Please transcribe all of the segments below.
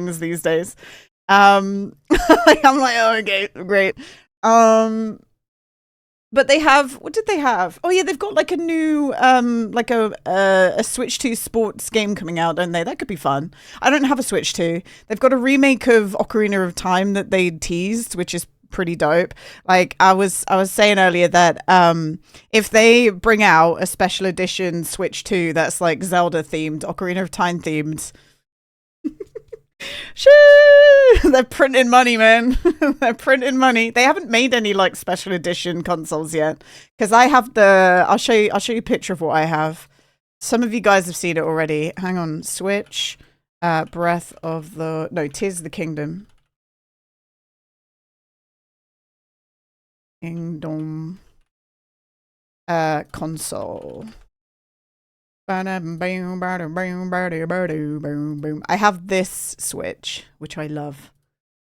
things these days. I'm like, oh, okay, great. But they have, what did they have? Oh yeah, they've got like a new, like a Switch 2 sports game coming out, don't they? That could be fun. I don't have a Switch 2. They've got a remake of Ocarina of Time that they teased, which is pretty dope. Like I was saying earlier that if they bring out a special edition Switch 2 that's like Zelda themed, Ocarina of Time themed, shoo, they're printing money, man. They're printing money. They haven't made any like special edition consoles yet, because I have the, I'll show you a picture of what I have. Some of you guys have seen it already. Hang on. Switch Breath of the, no, Tis the Kingdom console. I have this Switch, which I love.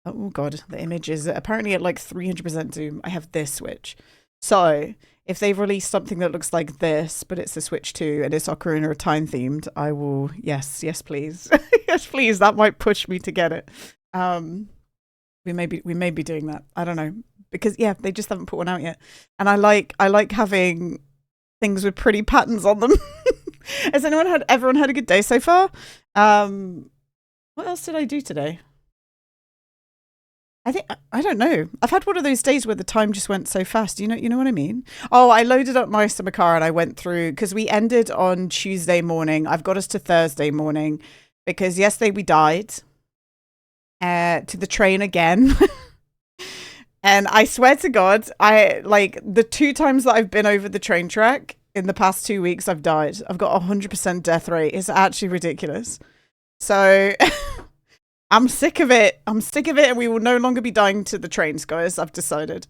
Oh god, the image is apparently at like 300% zoom. I have this Switch. So, if they've released something that looks like this, but it's a Switch 2 and it's Ocarina of Time themed, I will, yes, please. Yes, please. That might push me to get it. We may be doing that. I don't know. Because yeah, they just haven't put one out yet. And I like having things with pretty patterns on them. Has everyone had a good day so far? What else did I do today? I don't know. I've had one of those days where the time just went so fast. You know what I mean? Oh, I loaded up my summer car and I went through, because we ended on Tuesday morning. I've got us to Thursday morning because yesterday we died to the train again. And I swear to God, I like the 2 times that I've been over the train track in the past 2 weeks, I've died. I've got 100% death rate. It's actually ridiculous. So I'm sick of it. I'm sick of it. And we will no longer be dying to the trains, guys. I've decided.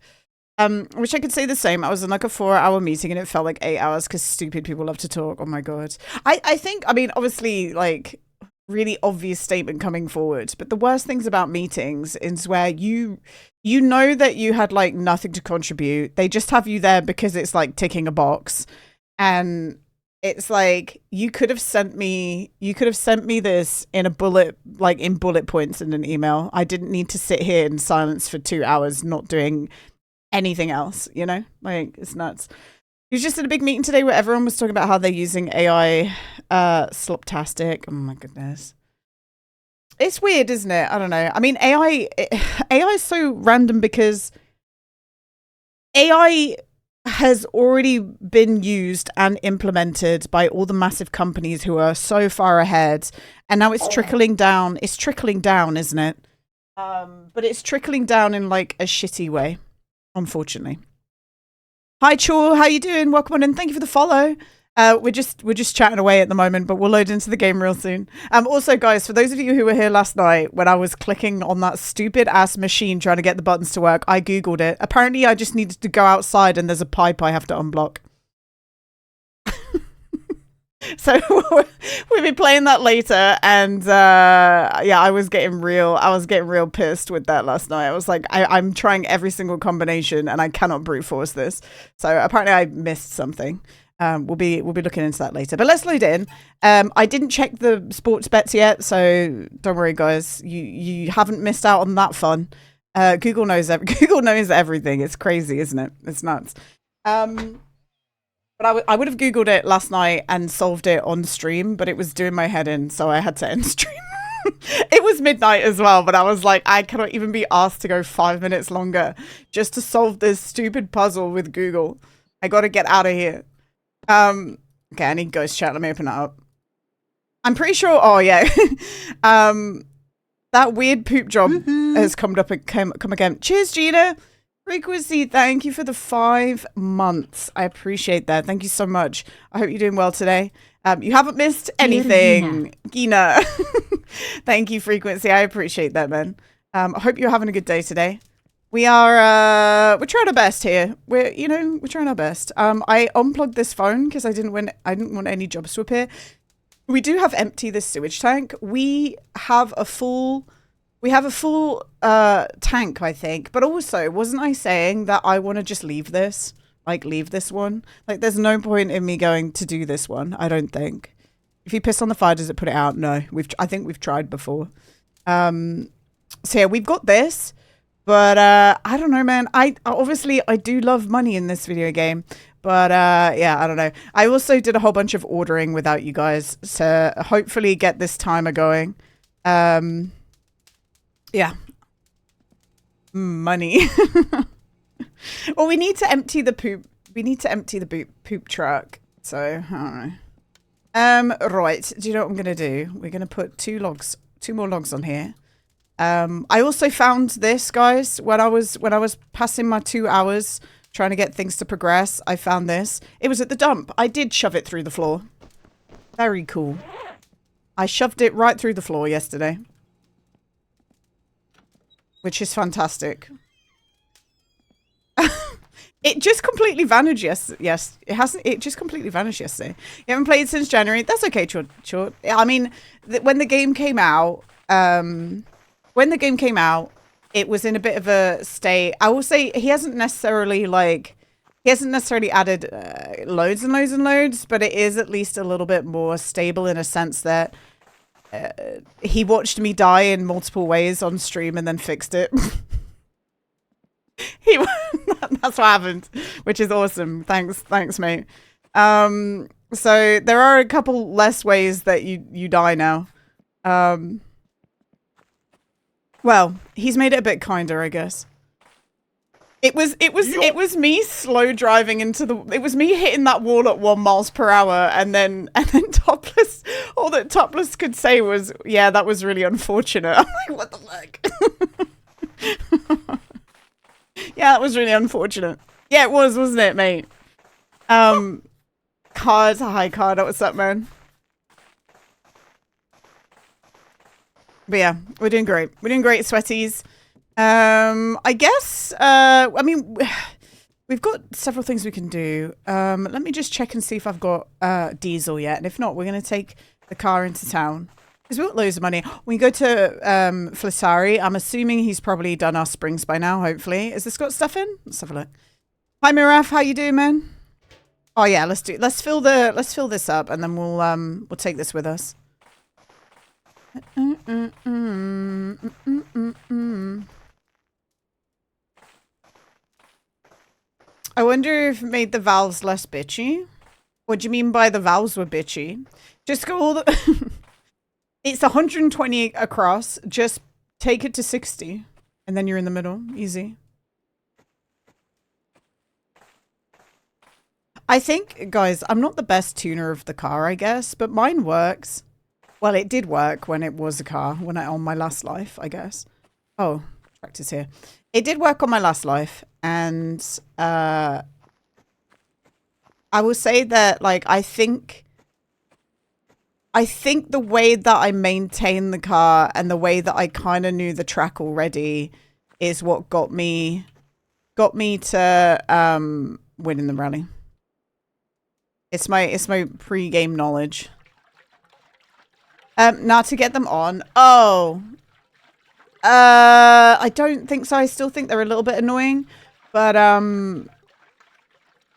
I wish I could say the same. I was in like a 4-hour meeting and it felt like 8 hours because stupid people love to talk. Oh my God. I think, I mean, obviously, like, really obvious statement coming forward, but the worst things about meetings is where you know that you had like nothing to contribute. They just have you there because it's like ticking a box. And it's like, you could have sent me this in bullet points in an email. I didn't need to sit here in silence for 2 hours not doing anything else, you know? Like, it's nuts. He was just at a big meeting today where everyone was talking about how they're using AI sloptastic. Oh my goodness. It's weird, isn't it? I don't know. I mean, AI is so random because AI has already been used and implemented by all the massive companies who are so far ahead, and now it's trickling down. It's trickling down, isn't it? But it's trickling down in like a shitty way, unfortunately. Hi Chor, how you doing? Welcome on in. Thank you for the follow. We're just chatting away at the moment, but we'll load into the game real soon. Also, guys, for those of you who were here last night when I was clicking on that stupid ass machine trying to get the buttons to work, I googled it. Apparently, I just needed to go outside and there's a pipe I have to unblock. So we'll be playing that later, and yeah, I was getting real pissed with that last night. I was like, I'm trying every single combination and I cannot brute force this. So apparently I missed something. We'll be looking into that later, but let's load in. I didn't check the sports bets yet, so don't worry, guys. You haven't missed out on that fun. Google knows everything. It's crazy, isn't it? It's nuts. But I would have Googled it last night and solved it on stream, but it was doing my head in, so I had to end stream. It was midnight as well, but I was like, I cannot even be asked to go 5 minutes longer just to solve this stupid puzzle with Google. I got to get out of here. Okay, I need ghost chat. Let me open that up. I'm pretty sure. Oh yeah, that weird poop job has come again. Cheers, Gina. Frequency, thank you for the 5 months. I appreciate that. Thank you so much. I hope you're doing well today. You haven't missed anything, Gina. Thank you, Frequency. I appreciate that, man. I hope you're having a good day today. We're trying our best here. We're trying our best. I unplugged this phone because I didn't want any jobs to appear. We do have empty this sewage tank. We have a full tank, I think. But also, wasn't I saying that I want to just leave this? Like, leave this one? Like, there's no point in me going to do this one, I don't think. If you piss on the fire, does it put it out? No. I think we've tried before. So yeah, we've got this, but I don't know, man. I obviously I do love money in this video game, but yeah, I don't know. I also did a whole bunch of ordering without you guys to hopefully get this timer going. Yeah, money. Well, we need to empty the poop. We need to empty the poop truck. So I don't know. Right. Do you know what I'm gonna do? We're gonna put two more logs on here. I also found this, guys, when I was passing my 2 hours trying to get things to progress. I found this. It was at the dump. I did shove it through the floor. Very cool. I shoved it right through the floor yesterday, which is fantastic. It just completely vanished yes. It hasn't. It just completely vanished yesterday. You haven't played since January. That's okay, Chort. I mean, when the game came out, it was in a bit of a state. I will say he hasn't necessarily added loads and loads and loads, but it is at least a little bit more stable in a sense that he watched me die in multiple ways on stream and then fixed it. That's what happened, which is awesome. Thanks, mate. So there are a couple less ways that you die now. Well, he's made it a bit kinder, I guess. It was me slow driving into the. It was me hitting that wall at 1 mile per hour, and then Topless. All that Topless could say was, "Yeah, that was really unfortunate." I'm like, what the fuck? Yeah, that was really unfortunate. Yeah, it was, wasn't it, mate? Card, hi, Card. What's up, man? But yeah, we're doing great. We're doing great, sweaties. I guess, I mean, we've got several things we can do. Let me just check and see if I've got diesel yet. And if not, we're going to take the car into town. Because we've got loads of money. We go to Flassari. I'm assuming he's probably done our springs by now, hopefully. Has this got stuff in? Let's have a look. Hi, Miraf. How you doing, man? Oh, yeah, let's fill this up, and then we'll take this with us. I wonder if it made the valves less bitchy. What do you mean by the valves were bitchy? Just go all the... It's 120 across. Just take it to 60. And then you're in the middle. Easy. I think, guys, I'm not the best tuner of the car, I guess. But mine works. Well, it did work when it was a car. On my last life, I guess. Oh, tractor's here. It did work on my last life. And I will say that, like, I think the way that I maintain the car and the way that I kind of knew the track already is what got me to win in the rally. It's my pre-game knowledge. Now to get them on. Oh. I don't think so. I still think they're a little bit annoying, but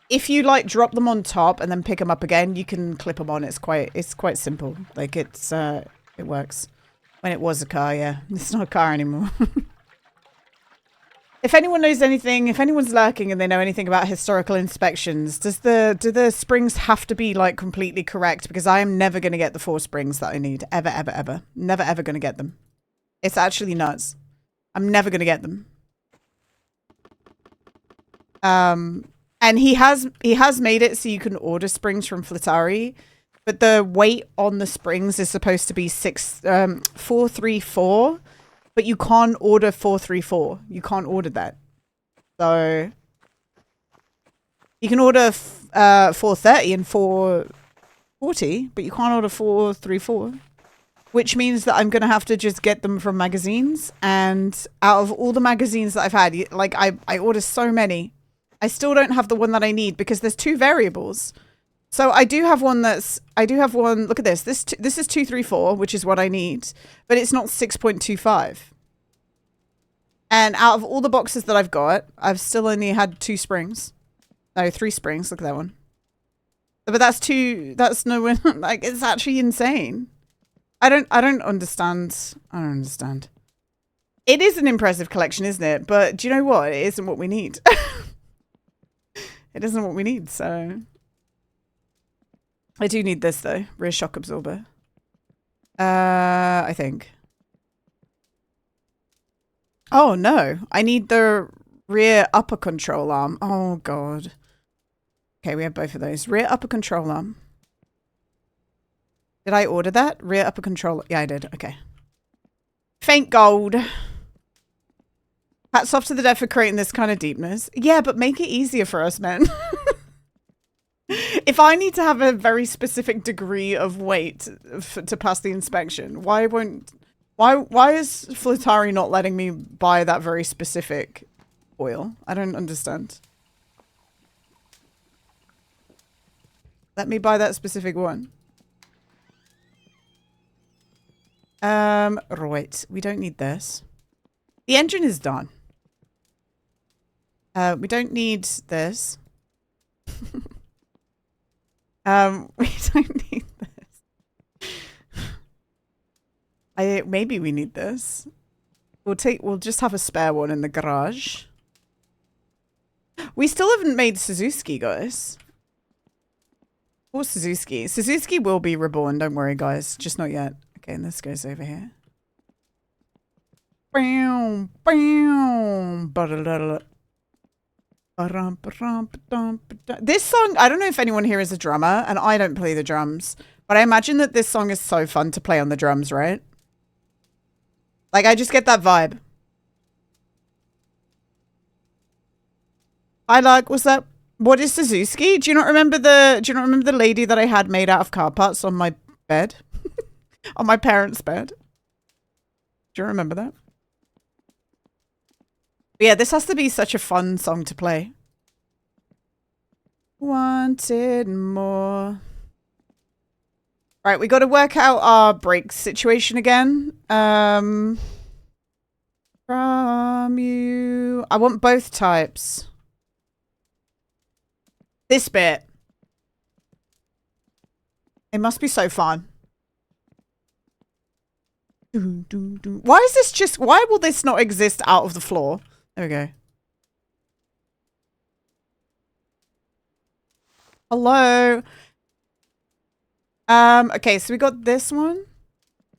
if you like drop them on top and then pick them up again, you can clip them on. It's quite simple. Like it works. When it was a car, yeah. It's not a car anymore. If anyone knows anything, if anyone's lurking and they know anything about historical inspections, do the springs have to be like completely correct? Because I am never going to get the 4 springs that I need. Ever, ever, ever. Never, ever going to get them. It's actually nuts. I'm never going to get them. And he has made it so you can order springs from Flattari, but the weight on the springs is supposed to be 434, but you can't order 434. You can't order that. So you can order 430 and 440, but you can't order 434, which means that I'm going to have to just get them from magazines. And out of all the magazines that I've had, like I order so many. I still don't have the one that I need because there's 2 variables. So I do have one. Look at this. This is 234, which is what I need, but it's not 6.25. And out of all the boxes that I've got, I've still only had 2 springs. No, 3 springs. Look at that one. But that's 2. That's no one. Like, it's actually insane. I don't understand. I don't understand. It is an impressive collection, isn't it? But do you know what? It isn't what we need. It isn't what we need, so... I do need this, though. Rear shock absorber. I think. Oh, no. I need the rear upper control arm. Oh, God. Okay, we have both of those. Rear upper control arm. Did I order that? Rear upper control... Yeah, I did. Okay. Faint gold. Hats off to the dev for creating this kind of deepness. Yeah, but make it easier for us, man. If I need to have a very specific degree of weight to pass the inspection, why is Flutari not letting me buy that very specific oil? I don't understand. Let me buy that specific one. Right. We don't need this. The engine is done. We don't need this. We don't need this. Maybe we need this. We'll just have a spare one in the garage. We still haven't made Suzuki, guys. Or Suzuki. Suzuki will be reborn, don't worry, guys. Just not yet. Okay, and this goes over here. Bam, bam. This song, I don't know if anyone here is a drummer, and I don't play the drums, but I imagine that this song is so fun to play on the drums, right? Like, I just get that vibe. What's that? What is Suzuki? Do you not remember the lady that I had made out of car parts on my bed? On my parents' bed? Do you remember that? But yeah, this has to be such a fun song to play. Wanted more. Right, we got to work out our brake situation again. From you. I want both types. This bit. It must be so fun. Why is this just... Why will this not exist out of the floor? There we go. Hello. Okay, so we got this one.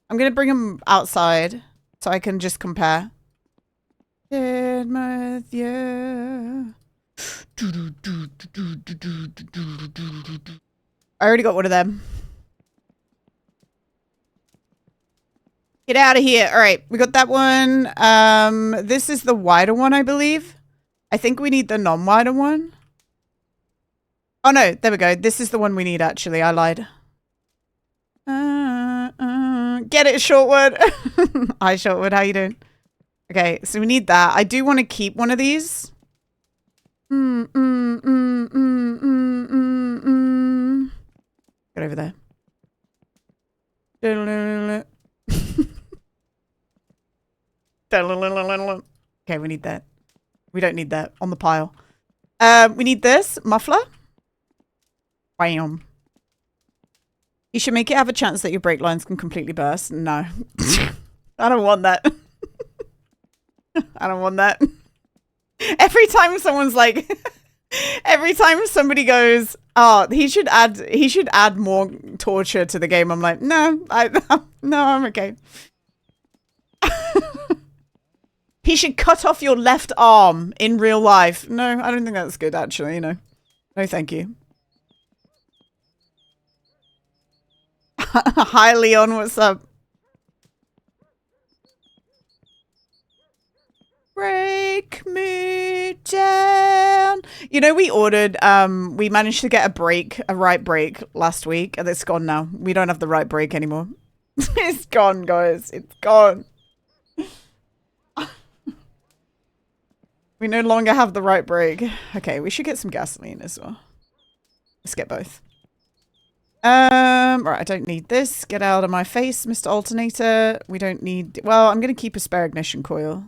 I'm going to bring them outside so I can just compare. I already got one of them. Get out of here. All right, we got that one. This is the wider one, I believe. I think we need the non-wider one. Oh, no, there we go. This is the one we need, actually. I lied. Get it, Shortwood. Hi, Shortwood. How you doing? Okay, so we need that. I do want to keep one of these. Get over there. Okay, we need that. We don't need that. On the pile. We need this. Muffler. Bam. You should make it have a chance that your brake lines can completely burst. No. I don't want that. I don't want that. Every time someone's like... Every time somebody goes, oh, he should add more torture to the game. I'm like, no, no, I'm okay. He should cut off your left arm in real life. No, I don't think that's good, actually, you know. No, thank you. Hi, Leon, what's up? Break me down. You know, we ordered, we managed to get a right brake last week, and it's gone now. We don't have the right brake anymore. It's gone, guys. It's gone. We no longer have the right brake. Okay, we should get some gasoline as well. Let's get both. Right, I don't need this. Get out of my face, Mr. Alternator. We don't need... Well, I'm going to keep a spare ignition coil.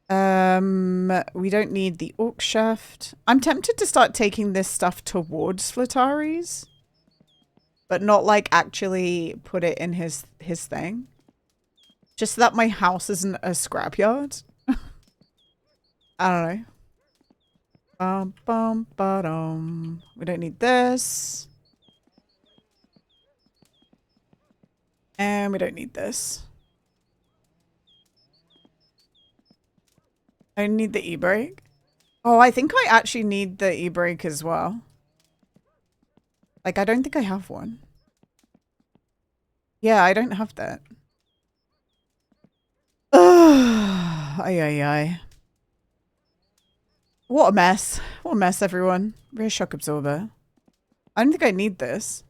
We don't need the aux shaft. I'm tempted to start taking this stuff towards Flutari's. but not like actually put it in his thing. Just so that my house isn't a scrapyard. I don't know. Bum, bum, ba-dum. We don't need this. And we don't need this. I need the e-brake. Oh, I think I actually need the e-brake as well. Like, I don't think I have one. Yeah, I don't have that. Ugh. Ay, ay, ay. What a mess. What a mess, everyone. Rear shock absorber. I don't think I need this.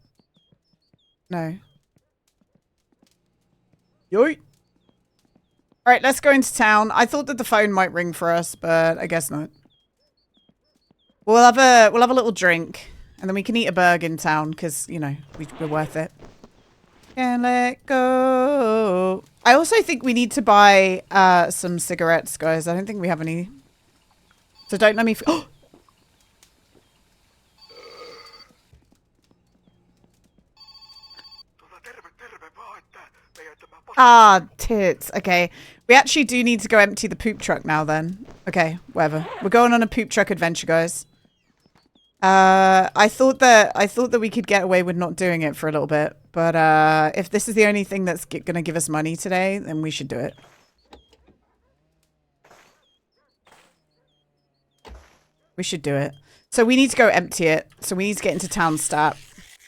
No. Yoit. Alright, let's go into town. I thought that the phone might ring for us, but I guess not. We'll have a little drink. And then we can eat a burger in town, because, you know, we're worth it. Can't let go. I also think we need to buy some cigarettes, guys. I don't think we have any. So don't let me... Ah, tits. Okay. We actually do need to go empty the poop truck now then. Okay, whatever. We're going on a poop truck adventure, guys. I thought that we could get away with not doing it for a little bit. But if this is the only thing that's going to give us money today, then we should do it. We should do it. So we need to go empty it. So we need to get into town stat.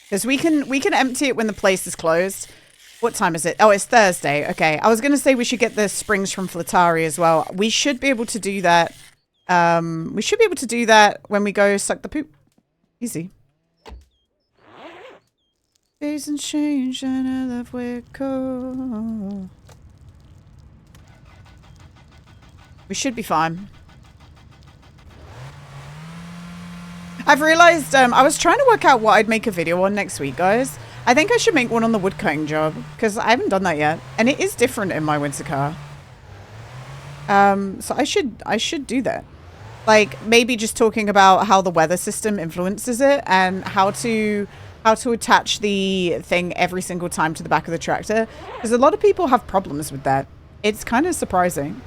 Because we can empty it when the place is closed. What time is it? Oh, it's Thursday. Okay. I was going to say we should get the springs from Flattari as well. We should be able to do that. We should be able to do that when we go suck the poop. Easy. Seasons change and I love where it goes. We should be fine. I've realized I was trying to work out what I'd make a video on next week, guys. I think I should make one on the woodcutting job because I haven't done that yet, and it is different in my winter car. So I should do that. Like maybe just talking about how the weather system influences it and how to attach the thing every single time to the back of the tractor, because a lot of people have problems with that. It's kind of surprising.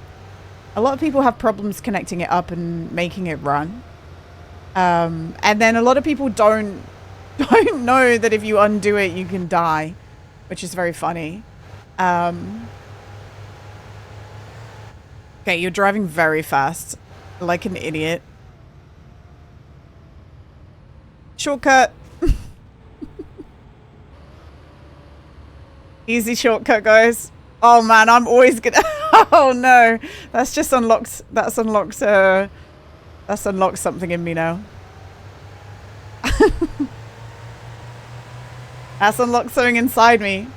A lot of people have problems connecting it up and making it run. And then a lot of people don't know that if you undo it, you can die, which is very funny. Okay, you're driving very fast, like an idiot. Shortcut. Easy shortcut, guys. Oh man, I'm always gonna... Oh no, that's just unlocked... That's unlocked something in me now. That's unlocked something inside me.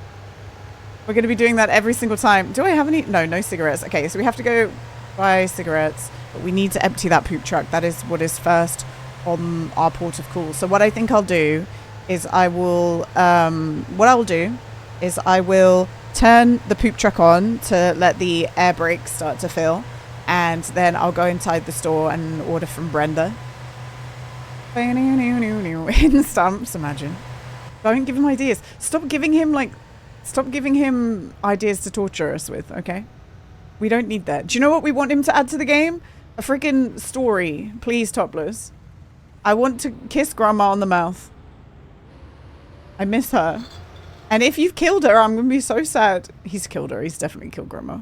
We're going to be doing that every single time. Do I have any? No, no cigarettes. Okay, so we have to go buy cigarettes. But we need to empty that poop truck. That is what is first on our port of call. So what I think I'll do is I will... what I will do is I will turn the poop truck on to let the air brake start to fill. And then I'll go inside the store and order from Brenda. Hidden stamps, imagine. Don't give him ideas. Stop giving him ideas to torture us with, okay? We don't need that. Do you know what we want him to add to the game? A freaking story. Please, Topless. I want to kiss Grandma on the mouth. I miss her. And if you've killed her, I'm going to be so sad. He's killed her. He's definitely killed Grandma.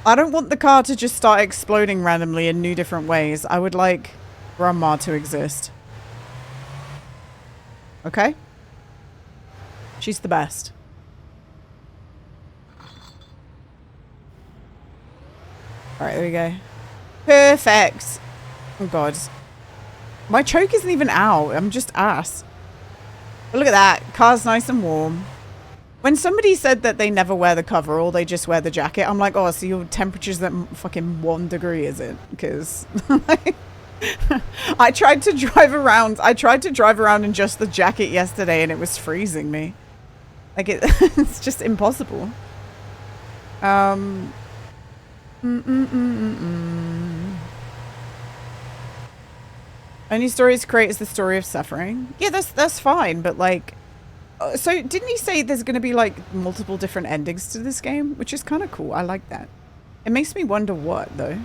I don't want the car to just start exploding randomly in new different ways. I would like Grandma to exist. Okay? She's the best. Alright, there we go. Perfect. Oh god. My choke isn't even out. I'm just ass. But look at that. Car's nice and warm. When somebody said that they never wear the coverall, they just wear the jacket, I'm like, oh, so your temperature's that fucking 1 degree, is it? Because I tried to drive around. I tried to drive around in just the jacket yesterday, and it was freezing me. Like it's just impossible. Only stories create is the story of suffering. Yeah, that's fine, but like, so didn't he say there's going to be like multiple different endings to this game, which is kind of cool. I like that. It makes me wonder what though.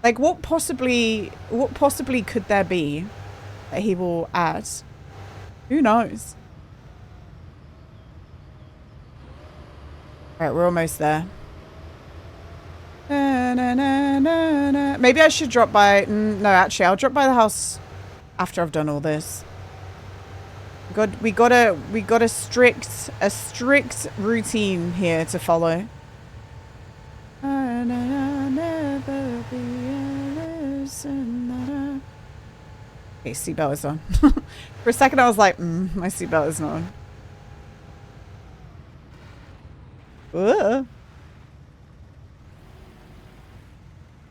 Like, what possibly could there be that he will add? Who knows? All right, we're almost there. Na, na, na, na, na. Maybe I should drop by. No, actually, I'll drop by the house after I've done all this. We got a strict routine here to follow. Okay, seatbelt is on. For a second, I was like, my seatbelt is not on.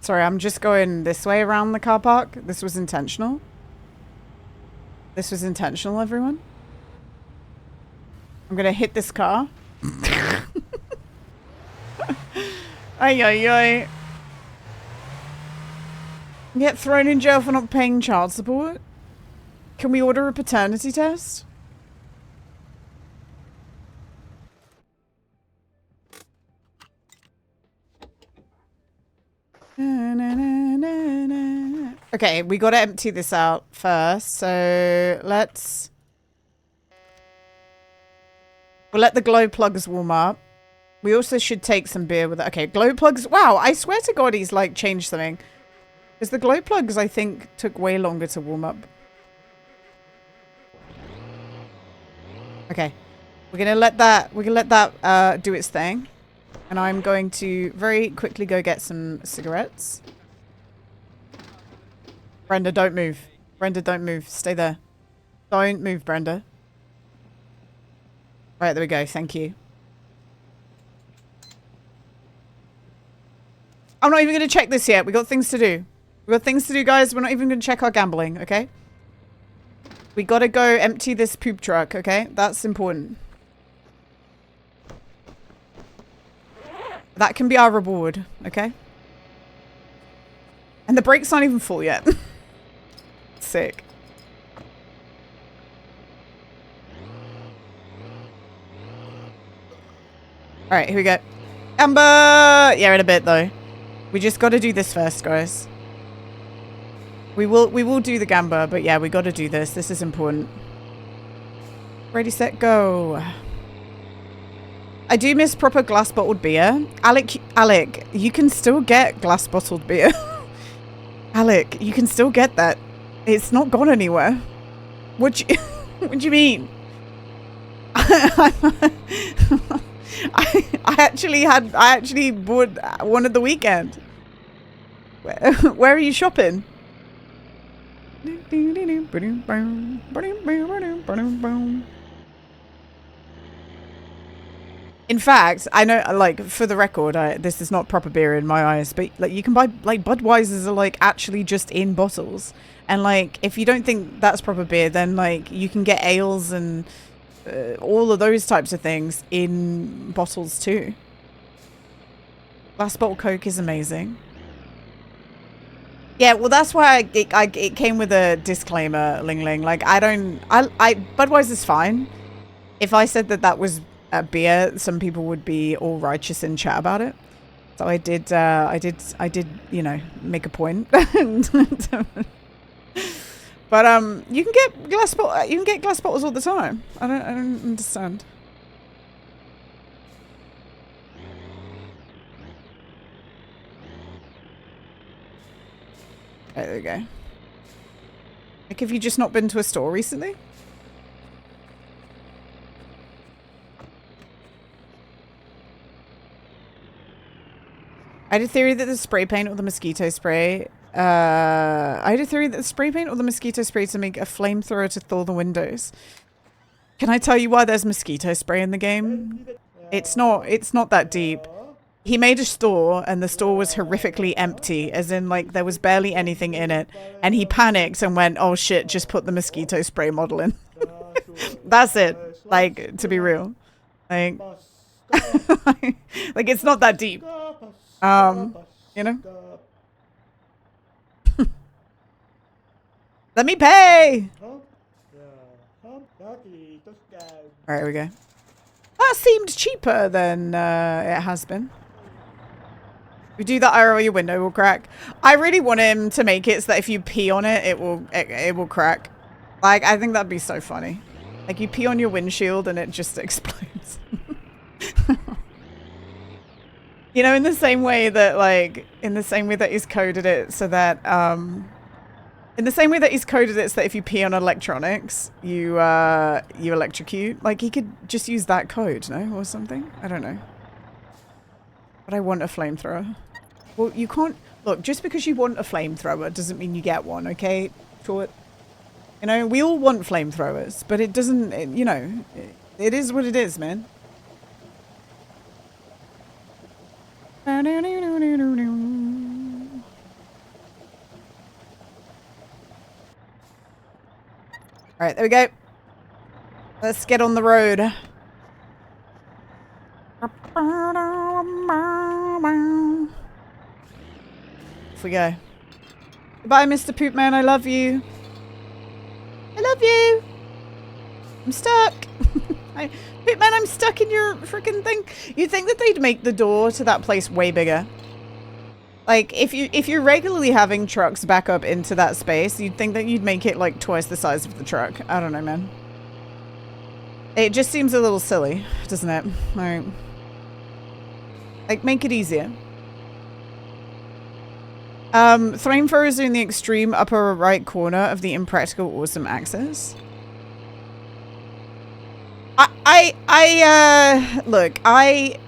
Sorry, I'm just going this way around the car park. This was intentional. This was intentional, everyone. I'm gonna hit this car. Ay, ay, ay. Get thrown in jail for not paying child support? Can we order a paternity test? Okay, we gotta empty this out first, so let's... We'll let the glow plugs warm up. We also should take some beer with it. Okay, glow plugs. Wow, I swear to God he's like changed something. Because the glow plugs, I think, took way longer to warm up. Okay. We're gonna let that do its thing. And I'm going to very quickly go get some cigarettes. Brenda, don't move. Brenda, don't move. Stay there. Don't move, Brenda. Right, there we go. Thank you. I'm not even going to check this yet. We got things to do. We got things to do, guys. We're not even going to check our gambling, okay? We got to go empty this poop truck, okay? That's important. That can be our reward, okay? And the brakes aren't even full yet. Sick. Alright, here we go. Amber! Yeah, in a bit, though. We just got to do this first, guys. We will do the gamba, but yeah, we got to do this. This is important. Ready, set, go. I do miss proper glass bottled beer. Alec, you can still get glass bottled beer. Alec, you can still get that. It's not gone anywhere. What do you mean? I actually bought one at the weekend. Where are you shopping? In fact, I know, like, for the record, this is not proper beer in my eyes, but like you can buy, like, Budweisers are like actually just in bottles, and like if you don't think that's proper beer, then like you can get ales and all of those types of things in bottles too. Glass bottle Coke is amazing. Yeah, well, that's why it came with a disclaimer, Ling Ling. Like, Budweiser's fine. If I said that was a beer, some people would be all righteous and chat about it. So I did, you know, make a point. But you can get glass bottles all the time. I don't understand. Right, there we go. Like, have you just not been to a store recently? I had a theory that the spray paint or the mosquito spray... I had a theory that the spray paint or the mosquito spray to make a flamethrower to thaw the windows. Can I tell you why there's mosquito spray in the game? It's not that deep. He made a store and the store was horrifically empty, as in like there was barely anything in it, and he panicked and went, oh shit, just put the mosquito spray model in. That's it. Like, to be real. Like, like it's not that deep. You know? Let me pay. All right, here we go. That seemed cheaper than it has been. We do that IRL, your window will crack. I really want him to make it so that if you pee on it, it will crack. Like, I think that'd be so funny. Like, you pee on your windshield and it just explodes. You know, in the same way that, like, he's coded it so that, in the same way that he's coded it so that if you pee on electronics, you electrocute. Like, he could just use that code, no? Or something? I don't know. But I want a flamethrower. Well, you can't... Look, just because you want a flamethrower doesn't mean you get one, okay? Short. You know, we all want flamethrowers, but it doesn't... you know, it is what it is, man. Alright, there we go. Let's get on the road. Off we go. Goodbye, Mr. Poopman. I love you. I love you. I'm stuck. Poopman, I'm stuck in your freaking thing. You'd think that they'd make the door to that place way bigger. Like, if you're regularly having trucks back up into that space, you'd think that you'd make it like twice the size of the truck. I don't know, man. It just seems a little silly, doesn't it? Like, make it easier. Flamethrowers are in the extreme upper right corner of the impractical awesome axis. Look, I'm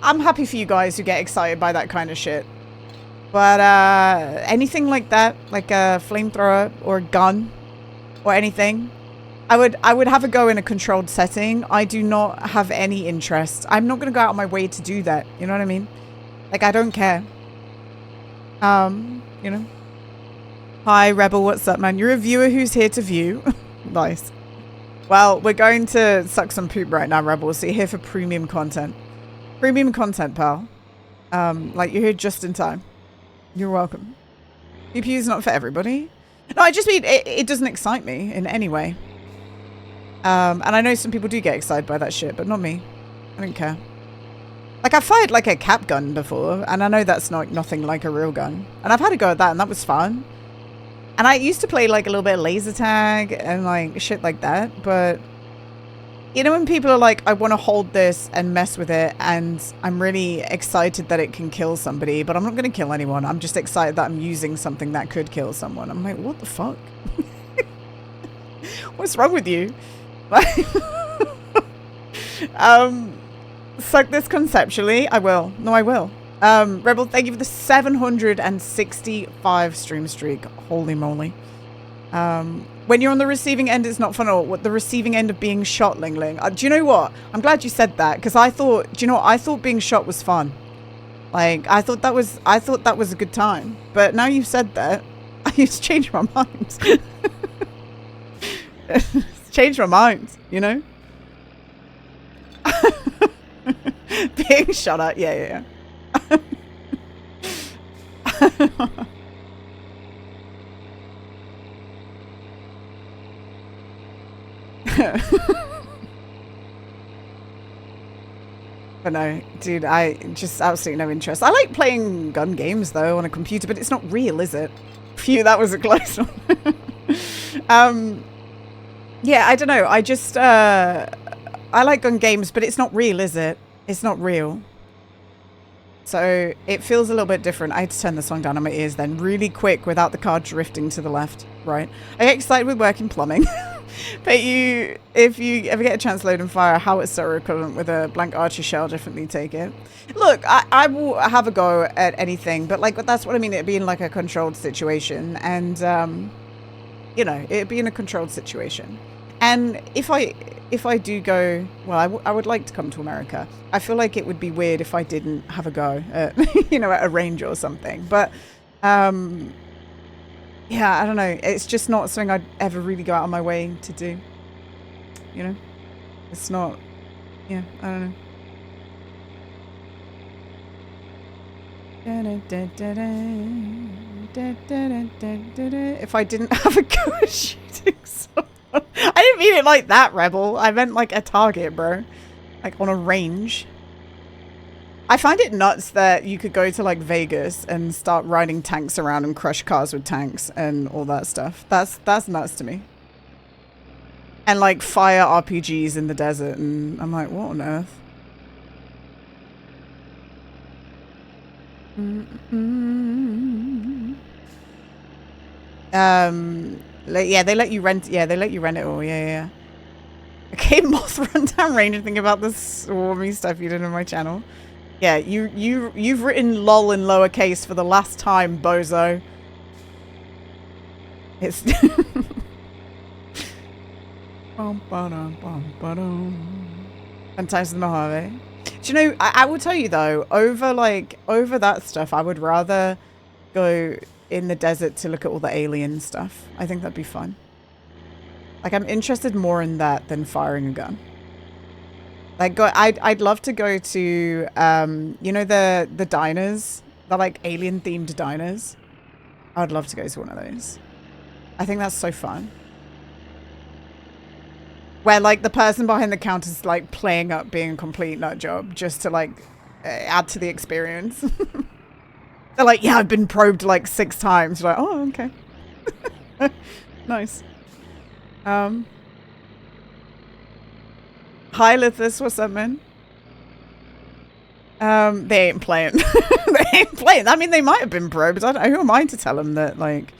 happy for you guys who get excited by that kind of shit. But, anything like that, like a flamethrower or a gun or anything, I would have a go in a controlled setting. I do not have any interest. I'm not going to go out of my way to do that. You know what I mean? Like, I don't care. You know. Hi, Rebel. What's up, man? You're a viewer who's here to view. Nice. Well, we're going to suck some poop right now, Rebel. So you're here for premium content. Premium content, pal. Like, you're here just in time. You're welcome. PPU is not for everybody. No, I just mean it doesn't excite me in any way. And I know some people do get excited by that shit, but not me. I don't care. Like, I've fired like a cap gun before, and I know that's nothing like a real gun. And I've had a go at that, and that was fun. And I used to play like a little bit of laser tag and like shit like that, but you know when people are like, I want to hold this and mess with it, and I'm really excited that it can kill somebody, but I'm not going to kill anyone. I'm just excited that I'm using something that could kill someone. I'm like, what the fuck? What's wrong with you? Suck this conceptually. I will. No, I will. Rebel, thank you for the 765 stream streak. Holy moly. When you're on the receiving end, it's not fun at all. What, the receiving end of being shot, Ling Ling? Do you know what? I'm glad you said that, because I thought, do you know what? I thought being shot was fun. Like, I thought that was a good time. But now you've said that, I used to change my mind. It's changed my mind, you know? Being shot at, yeah. But no, dude, I just absolutely no interest. I like playing gun games though on a computer, but it's not real, is it? Phew, that was a close one. Yeah, I don't know. I just I like gun games, but it's not real, is it? It's not real. So it feels a little bit different. I had to turn the song down on my ears then really quick without the car drifting to the left. Right. I get excited with work in plumbing. But if you ever get a chance to load and fire a howitzer equivalent with a blank archer shell, definitely take it. Look, I will have a go at anything, but like that's what I mean. It being like a controlled situation, and you know, it'd be in a controlled situation. And if I do go, well, I would like to come to America. I feel like it would be weird if I didn't have a go at, you know, at a range or something. But yeah, I don't know. It's just not something I'd ever really go out of my way to do. You know? It's not... Yeah, I don't know. If I didn't have a go at shooting someone. I didn't mean it like that, Rebel. I meant like a target, bro. Like on a range. I find it nuts that you could go to like Vegas and start riding tanks around and crush cars with tanks and all that stuff. That's nuts to me. And like fire RPGs in the desert, and I'm like, what on earth? Yeah, they let you rent. Yeah, they let you rent it all. Yeah. Okay, Moth Rundown Ranger. Think about the swarmy stuff you did on my channel. Yeah, you've written lol in lowercase for the last time, bozo. It's Sometimes in the Mojave. Do you know, I will tell you though, over that stuff, I would rather go in the desert to look at all the alien stuff. I think that'd be fun. Like, I'm interested more in that than firing a gun. Like, I'd love to go to, you know, the diners, the like alien themed diners. I'd love to go to one of those. I think that's so fun. Where like the person behind the counter is like playing up being a complete nut job just to like add to the experience. They're like, yeah, I've been probed like 6 times. You're like, oh, okay. Nice. Hi, Lithus, what's up, man? They ain't playing. They ain't playing. I mean, they might have been probed. I don't know. Who am I to tell them that, like...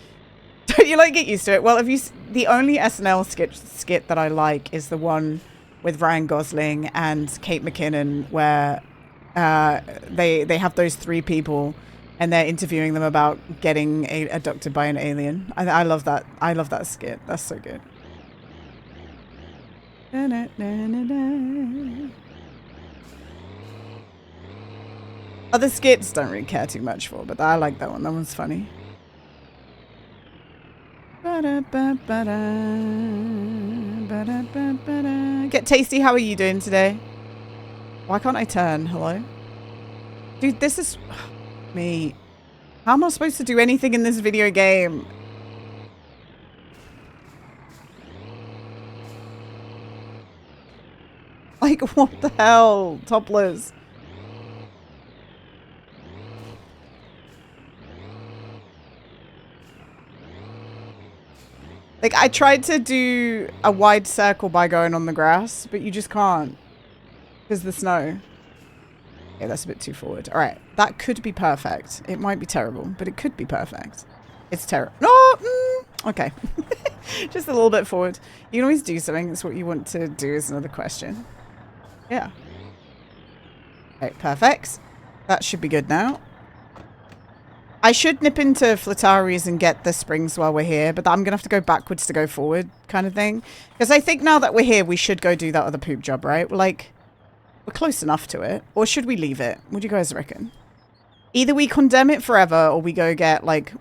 Don't you, like, get used to it? Well, the only SNL skit that I like is the one with Ryan Gosling and Kate McKinnon where they have those 3 people and they're interviewing them about getting abducted by an alien. I love that. I love that skit. That's so good. Other skits don't really care too much for, but I like that one. That one's funny. Get Tasty, how are you doing today? Why can't I turn? Hello? Dude, this is... me. How am I supposed to do anything in this video game? Like, what the hell? Topless. Like, I tried to do a wide circle by going on the grass, but you just can't. Because the snow. Okay, that's a bit too forward. Alright, that could be perfect. It might be terrible, but it could be perfect. It's terrible. No! Okay. Just a little bit forward. You can always do something. It's what you want to do is another question. Yeah. Okay, perfect. That should be good now. I should nip into Flatari's and get the springs while we're here, but I'm going to have to go backwards to go forward kind of thing. Because I think now that we're here, we should go do that other poop job, right? We're close enough to it. Or should we leave it? What do you guys reckon? Either we condemn it forever or we go get, like...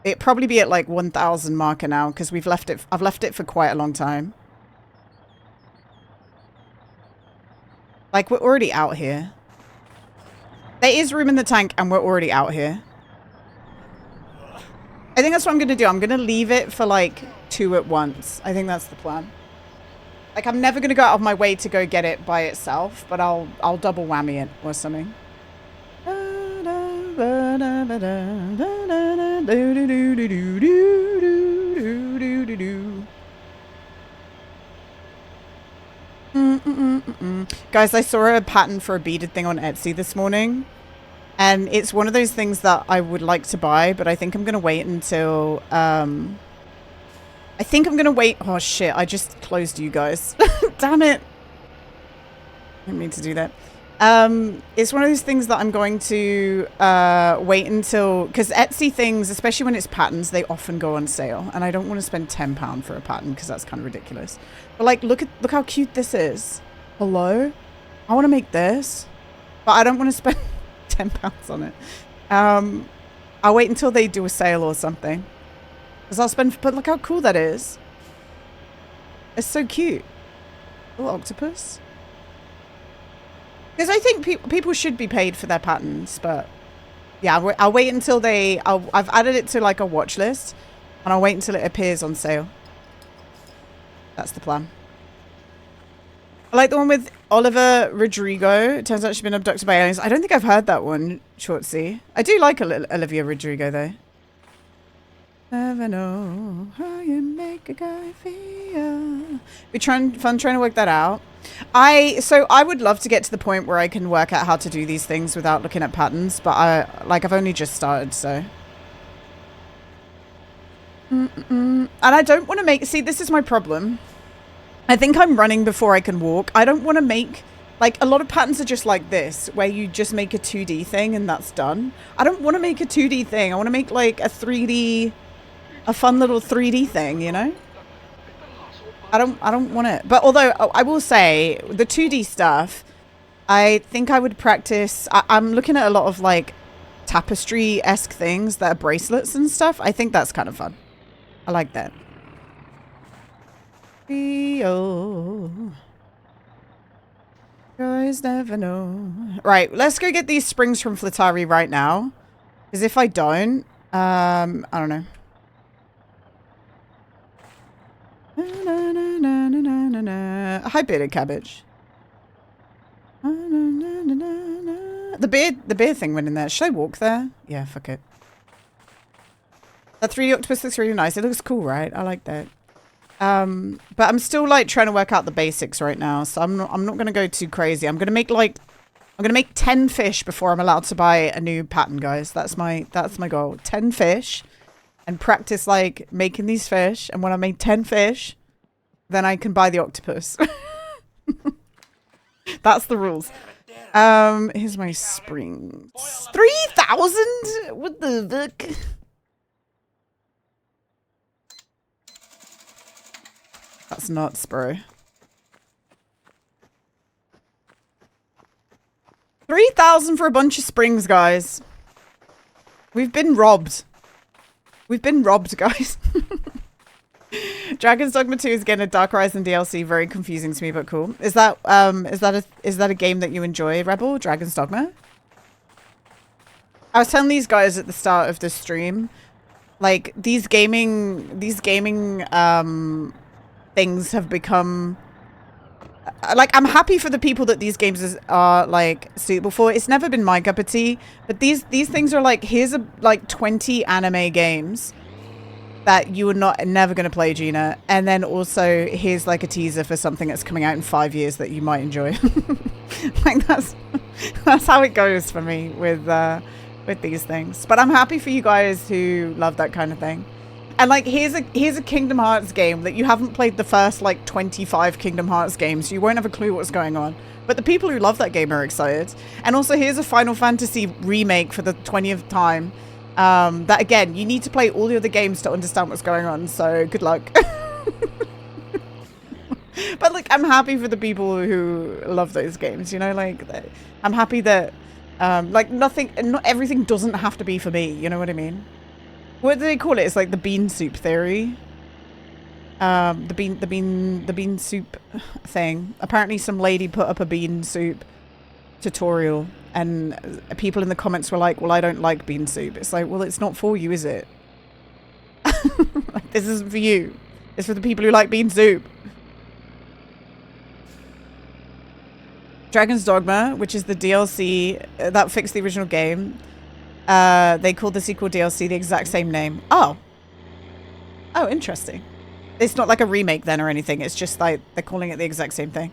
It'd probably be at, like, 1,000 marker now because I've left it for quite a long time. Like, we're already out here. There is room in the tank and we're already out here. I think that's what I'm going to do. I'm going to leave it for, like, 2 at once. I think that's the plan. Like, I'm never going to go out of my way to go get it by itself, but I'll double whammy it or something. Guys, I saw a pattern for a beaded thing on Etsy this morning. And it's one of those things that I would like to buy, but I think I'm going to wait until, I think I'm going to wait. Oh, shit. I just closed you guys. Damn it. I didn't mean to do that. It's one of those things that I'm going to wait until, because Etsy things, especially when it's patterns, they often go on sale. And I don't want to spend £10 for a pattern because that's kind of ridiculous. But like, look how cute this is. Hello? I want to make this, but I don't want to spend £10 on it. I'll wait until they do a sale or something. Because I'll spend, but look how cool that is. It's so cute. Little octopus. Because I think people should be paid for their patterns, but Yeah, I'll wait until I've added it to like a watch list, and I'll wait until it appears on sale. That's the plan. I like the one with Oliver Rodrigo. It turns out she's been abducted by aliens. I don't think I've heard that one, Shortsy. I do like Olivia Rodrigo, though. Never know how you make a guy feel. Fun trying to work that out. So I would love to get to the point where I can work out how to do these things without looking at patterns, but I've only just started, so. And I don't want to make, see, this is my problem. I think I'm running before I can walk. I don't want to make, like, a lot of patterns are just like this, where you just make a 2D thing and that's done. I don't want to make a 2D thing. I want to make, like, a fun little 3D thing, you know? I don't want it. But although I will say the 2D stuff, I think I would practice. I'm looking at a lot of like tapestry-esque things that are bracelets and stuff. I think that's kind of fun. I like that. Guys never know. Right, let's go get these springs from Flatari right now. Because if I don't, I don't know. Hi, bearded cabbage. The beard thing went in there. Should I walk there? Yeah, fuck it. That 3D octopus looks really nice. It looks cool, right? I like that. But I'm still like trying to work out the basics right now, so I'm not gonna go too crazy. I'm gonna make 10 fish before I'm allowed to buy a new pattern, guys. That's my goal. 10 fish. And practice like making these fish, and when I make 10 fish, then I can buy the octopus. That's the rules. Here's my springs. 3,000? What the fuck? That's nuts, bro. 3,000 for a bunch of springs, guys. We've been robbed. We've been robbed, guys. Dragon's Dogma 2 is getting a Dark Horizon DLC. Very confusing to me, but cool. Is that a game that you enjoy, Rebel? Dragon's Dogma? I was telling these guys at the start of the stream, like these gaming things have become like, I'm happy for the people that these games are like suitable for. It's never been my cup of tea, but these things are like, here's like 20 anime games that you are never going to play, Gina, and then also here's like a teaser for something that's coming out in 5 years that you might enjoy. Like that's how it goes for me with these things. But I'm happy for you guys who love that kind of thing. And like, here's a Kingdom Hearts game that you haven't played the first like 25 Kingdom Hearts games, so you won't have a clue what's going on. But the people who love that game are excited. And also here's a Final Fantasy remake for the 20th time. That again, you need to play all the other games to understand what's going on, so good luck. But like, I'm happy for the people who love those games, you know, like I'm happy that like not everything doesn't have to be for me, you know what I mean? What do they call it? It's like the bean soup theory. The bean soup thing. Apparently some lady put up a bean soup tutorial and people in the comments were like, well, I don't like bean soup. It's like, well, it's not for you, is it? Like, this isn't for you. It's for the people who like bean soup. Dragon's Dogma, which is the DLC that fixed the original game. They called the sequel DLC the exact same name. Oh, interesting. It's not like a remake then or anything. It's just like they're calling it the exact same thing.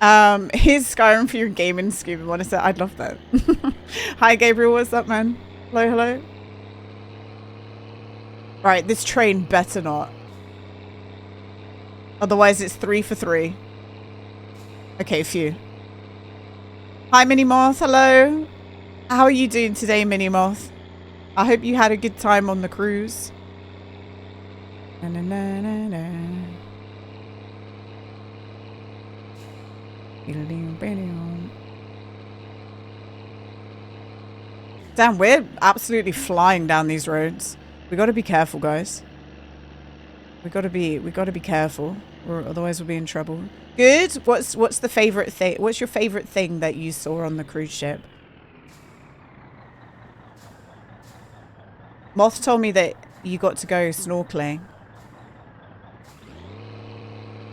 Here's Skyrim for your gaming scuba monitor. I'd love that. Hi, Gabriel. What's up, man? Hello. Right, this train better not. Otherwise, it's 3 for 3. Okay, phew. Hi, Mini Moth. Hello. How are you doing today, Mini Moth? I hope you had a good time on the cruise. Na, na, na, na, na. Damn, we're absolutely flying down these roads. We got to be careful, guys. We got to be careful, or otherwise we'll be in trouble. Good. What's the favorite thing? What's your favorite thing that you saw on the cruise ship? Moth told me that you got to go snorkeling.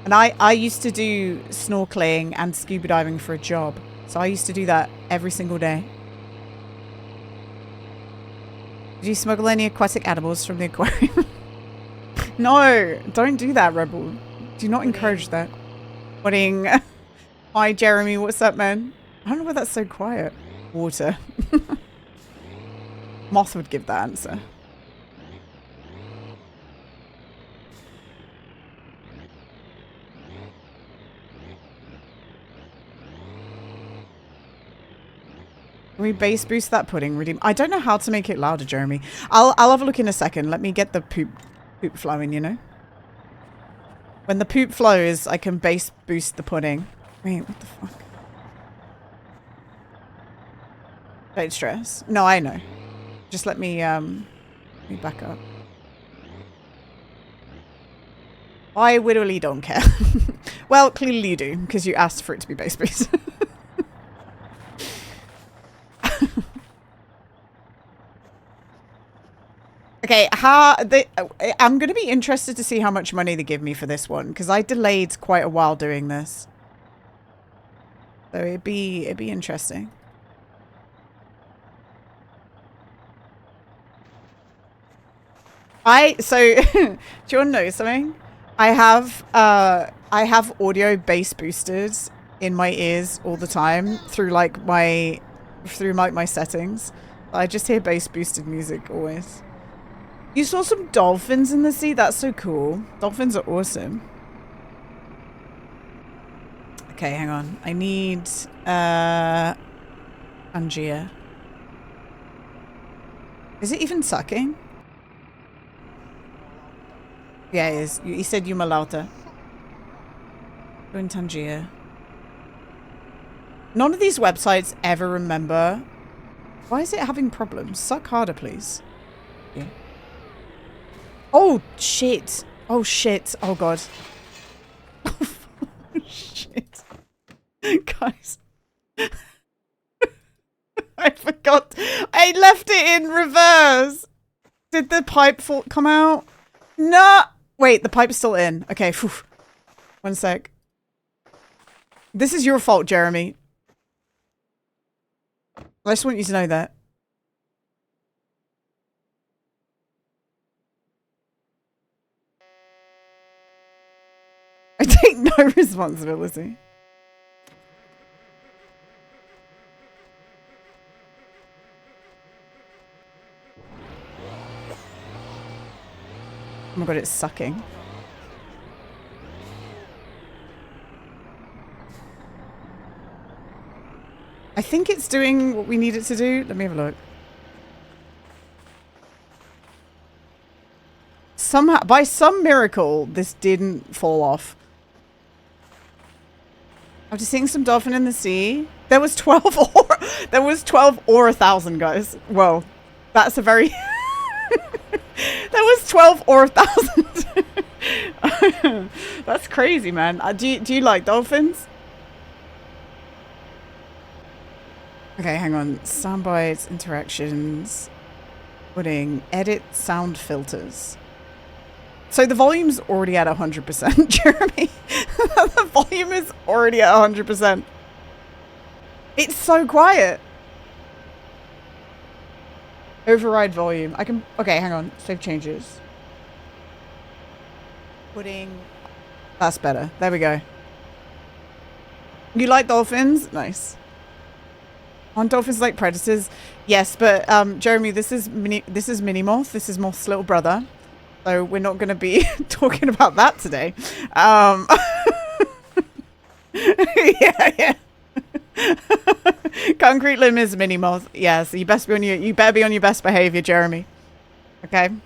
And I used to do snorkeling and scuba diving for a job. So I used to do that every single day. Did you smuggle any aquatic animals from the aquarium? No, don't do that, Rebel. Do not encourage that. Pudding. Hi, Jeremy. What's up, man? I don't know why that's so quiet. Water. Moth would give that answer. Can we bass boost that pudding? Redeem. I don't know how to make it louder, Jeremy. I'll have a look in a second. Let me get the poop flowing, you know? When the poop flows, I can bass boost the pudding. Wait, what the fuck? Don't stress. No, I know. Just let me back up. I literally don't care. Well, clearly you do, because you asked for it to be bass boost. Okay, I'm going to be interested to see how much money they give me for this one, because I delayed quite a while doing this. So it'd be interesting. So do you want to know something? I have audio bass boosted in my ears all the time through like my settings. I just hear bass boosted music always. You saw some dolphins in the sea? That's so cool. Dolphins are awesome. Okay, hang on. I need Angia. Is it even sucking? Yeah, it is. You said Yumalauta. Go in Tangier. None of these websites ever remember. Why is it having problems? Suck harder, please. Yeah. Oh, shit. Oh, shit. Oh, God. Oh, shit. Guys. I forgot. I left it in reverse. Did the pipe come out? No. Wait, the pipe's still in. Okay. Whew. One sec. This is your fault, Jeremy. I just want you to know that. I take no responsibility. Oh my god, it's sucking. I think it's doing what we need it to do. Let me have a look. Somehow, by some miracle, this didn't fall off. After seeing some dolphin in the sea, there was 12 or there was 12 or 1,000, guys. Whoa, that's a very there was 12 or 1,000. That's crazy, man. Do you like dolphins? Okay, hang on. Soundbites, interactions, pudding, edit sound filters. So the volume's already at 100%, Jeremy. The volume is already at 100%. It's so quiet. Override volume. I can... Okay, hang on. Save changes. Pudding. That's better. There we go. You like dolphins? Nice. Aren't dolphins like predators? Yes, but Jeremy, this is Mini Moth. This is Moth's little brother. So we're not going to be talking about that today. Yeah. Concrete limb is Mini Moth. Yeah, so you better be on your best behavior, Jeremy. Okay. Did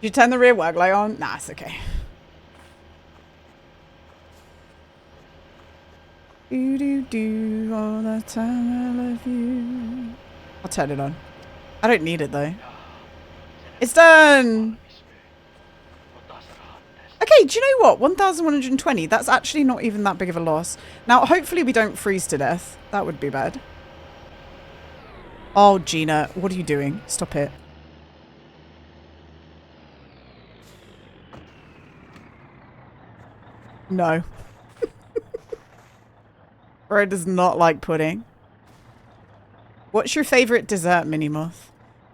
you turn the rear work light on? Nah, it's okay. Do all the time I love you. I'll turn it on. I don't need it though. It's done! Okay, do you know what? 1,120. That's actually not even that big of a loss. Now, hopefully we don't freeze to death. That would be bad. Oh, Gina, what are you doing? Stop it. No. Bro does not like pudding. What's your favorite dessert, Minimoth?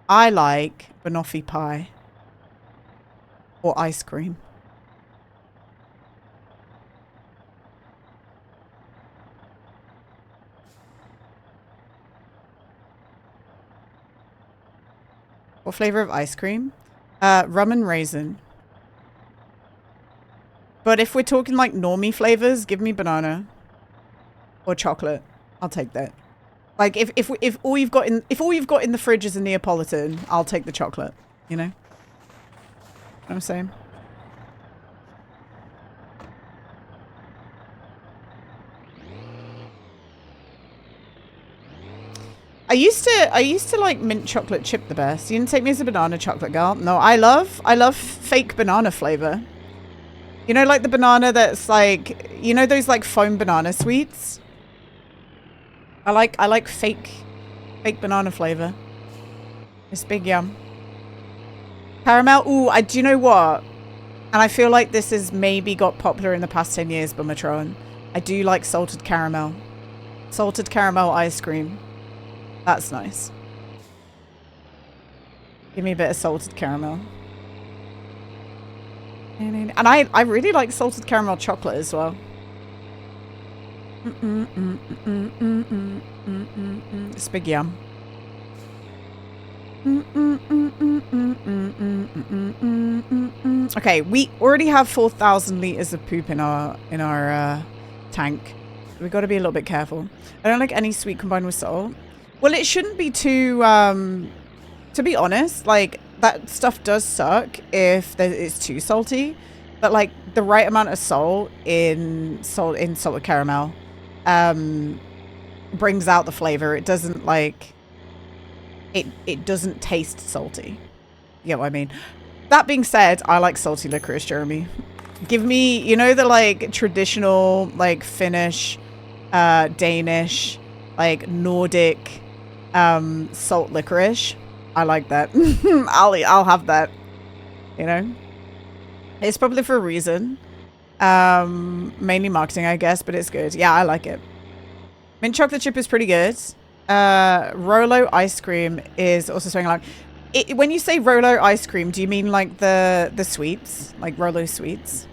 I like banoffee pie. Or ice cream. What flavor of ice cream? Rum and raisin. But if we're talking like normie flavors, give me banana. Or chocolate. I'll take that. Like if all you've got in the fridge is a Neapolitan, I'll take the chocolate. You know? What I'm saying? I used to like mint chocolate chip the best. You didn't take me as a banana chocolate girl. No, I love fake banana flavor. You know, like the banana that's like, you know those like foam banana sweets? I like fake banana flavor. It's big yum. Caramel. Ooh, do you know what? And I feel like this has maybe got popular in the past 10 years, Bummatron. I do like salted caramel. Salted caramel ice cream. That's nice. Give me a bit of salted caramel. And I really like salted caramel chocolate as well. It's big yum. Okay, we already have 4,000 liters of poop in our tank. We've got to be a little bit careful. I don't like any sweet combined with salt. Well, it shouldn't be too, to be honest, like, that stuff does suck if it's too salty. But, like, the right amount of salt in salted caramel brings out the flavor. It doesn't, like, it doesn't taste salty. You get what I mean? That being said, I like salty licorice, Jeremy. Give me, you know, the, like, traditional, like, Finnish, Danish, like, Nordic... salt licorice. I like that. I'll have that. You know? It's probably for a reason. Mainly marketing, I guess, but it's good. Yeah, I like it. Mint chocolate chip is pretty good. Rolo ice cream is also swinging along. When you say Rolo ice cream, do you mean like the sweets? Like Rolo sweets?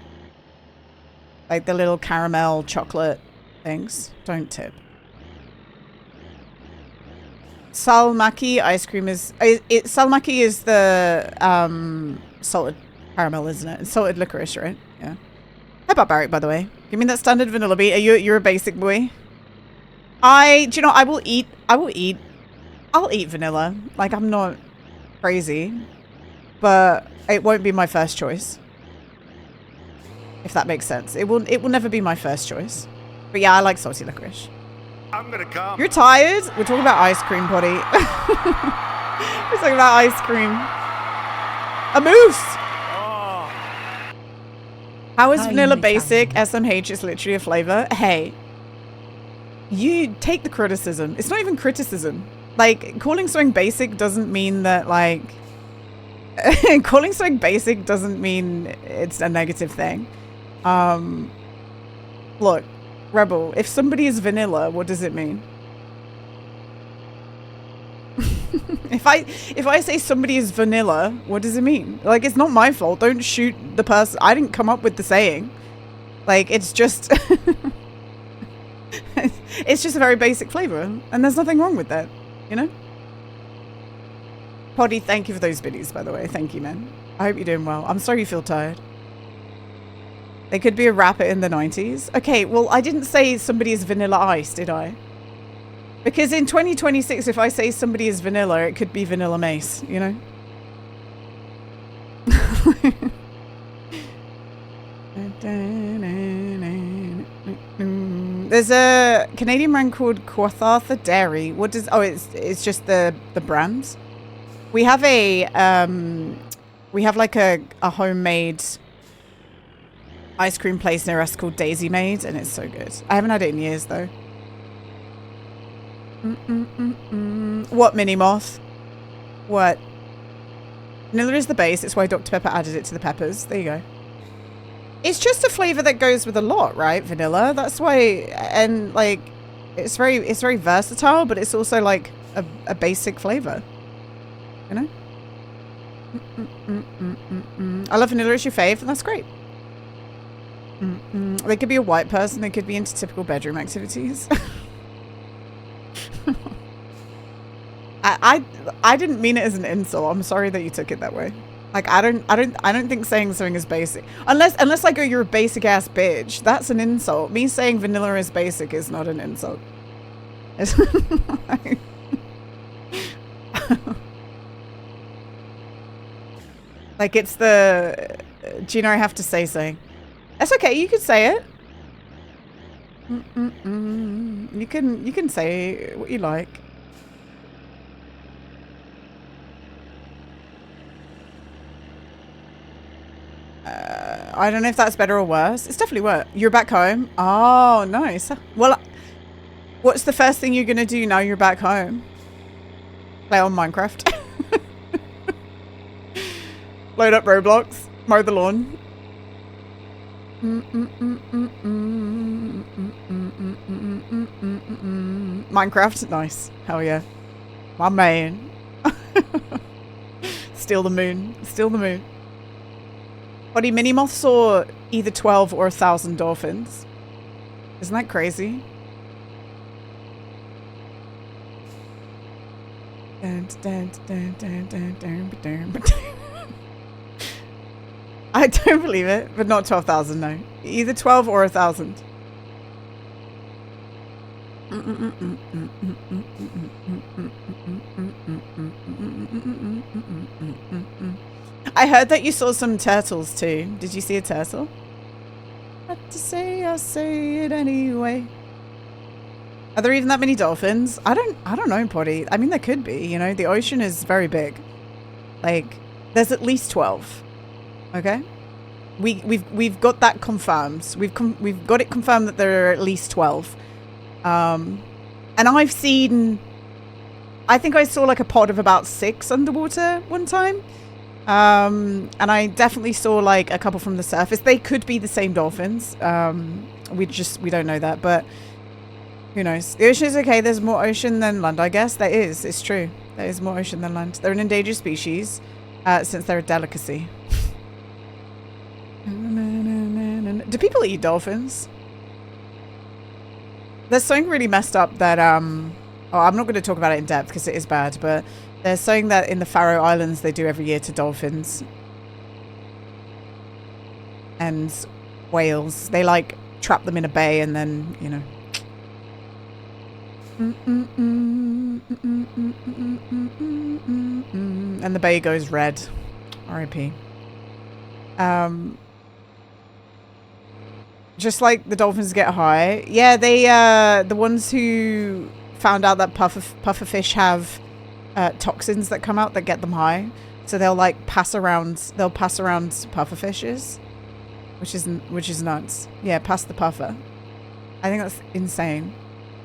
Like the little caramel chocolate things? Don't tip. Salmaki ice cream is salmaki is the salted caramel, isn't it? It's salted licorice, right? Yeah. How about Barrick, by the way? Give me that standard vanilla beat. You're a basic boy. Do you know, I'll eat vanilla. Like, I'm not crazy, but it won't be my first choice. If that makes sense. It will never be my first choice. But yeah, I like salty licorice. I'm gonna come. You're tired? We're talking about ice cream, buddy. We're talking about ice cream. A moose! Oh. How is vanilla basic? SMH is literally a flavor. Hey. You take the criticism. It's not even criticism. Like, calling something basic doesn't mean that, like... calling something basic doesn't mean it's a negative thing. Look. Rebel, if somebody is vanilla, what does it mean? If I say somebody is vanilla, what does it mean? Like, it's not my fault. Don't shoot the person. I didn't come up with the saying. Like, it's just... it's just a very basic flavor. And there's nothing wrong with that. You know? Poddy, thank you for those biddies, by the way. Thank you, man. I hope you're doing well. I'm sorry you feel tired. They could be a rapper in the 90s. Okay, well, I didn't say somebody is Vanilla Ice, did I? Because in 2026, if I say somebody is vanilla, it could be Vanilla Mace, you know? There's a Canadian brand called Quathartha Dairy. What does... Oh, it's just the brands. We have we have like a homemade... ice cream place near us called Daisy Maid, and it's so good. I haven't had it in years, though. What, Minimoth? What? Vanilla is the base. It's why Dr. Pepper added it to the peppers. There you go. It's just a flavor that goes with a lot, right? Vanilla. That's why, and like, it's very versatile, but it's also like a basic flavor. You know. I love vanilla as your fave, and that's great. They could be a white person. They could be into typical bedroom activities. I didn't mean it as an insult. I'm sorry that you took it that way. Like I don't think saying something is basic unless I go you're a basic ass bitch. That's an insult. Me saying vanilla is basic is not an insult. Like it's the Gino, I have to say so. That's okay. You can say it. You can say what you like. I don't know if that's better or worse. It's definitely worse. You're back home. Oh, nice. Well, what's the first thing you're gonna do now you're back home? Play on Minecraft. Load up Roblox. Mow the lawn. Minecraft, nice. Hell yeah. My man. Steal the moon. Steal the moon. Body mini moth saw either 12 or 1,000 dolphins. Isn't that crazy? I don't believe it, but not 12,000, no. Either 12 or 1,000. I heard that you saw some turtles too. Did you see a turtle? What to say, I'll say it anyway. Are there even that many dolphins? I don't know, Potty. I mean, there could be, you know, the ocean is very big. Like, there's at least 12. Okay? We've got that confirmed. We've got it confirmed that there are at least 12. And I've seen, I think I saw like a pod of about 6 underwater one time. And I definitely saw like a couple from the surface. They could be the same dolphins. We don't know that, but who knows? The ocean is okay. There's more ocean than land, I guess. There is. It's true. There is more ocean than land. They're an endangered species, since they're a delicacy. Do people eat dolphins? There's something really messed up that, oh, I'm not going to talk about it in depth because it is bad, but there's something that in the Faroe Islands they do every year to dolphins. And whales. They, like, trap them in a bay and then, you know. And the bay goes red. R.I.P. Just like the dolphins get high. Yeah, they, the ones who found out that pufferfish have toxins that come out that get them high. So they'll like pass around pufferfishes, which is nuts. Yeah, pass the puffer. I think that's insane.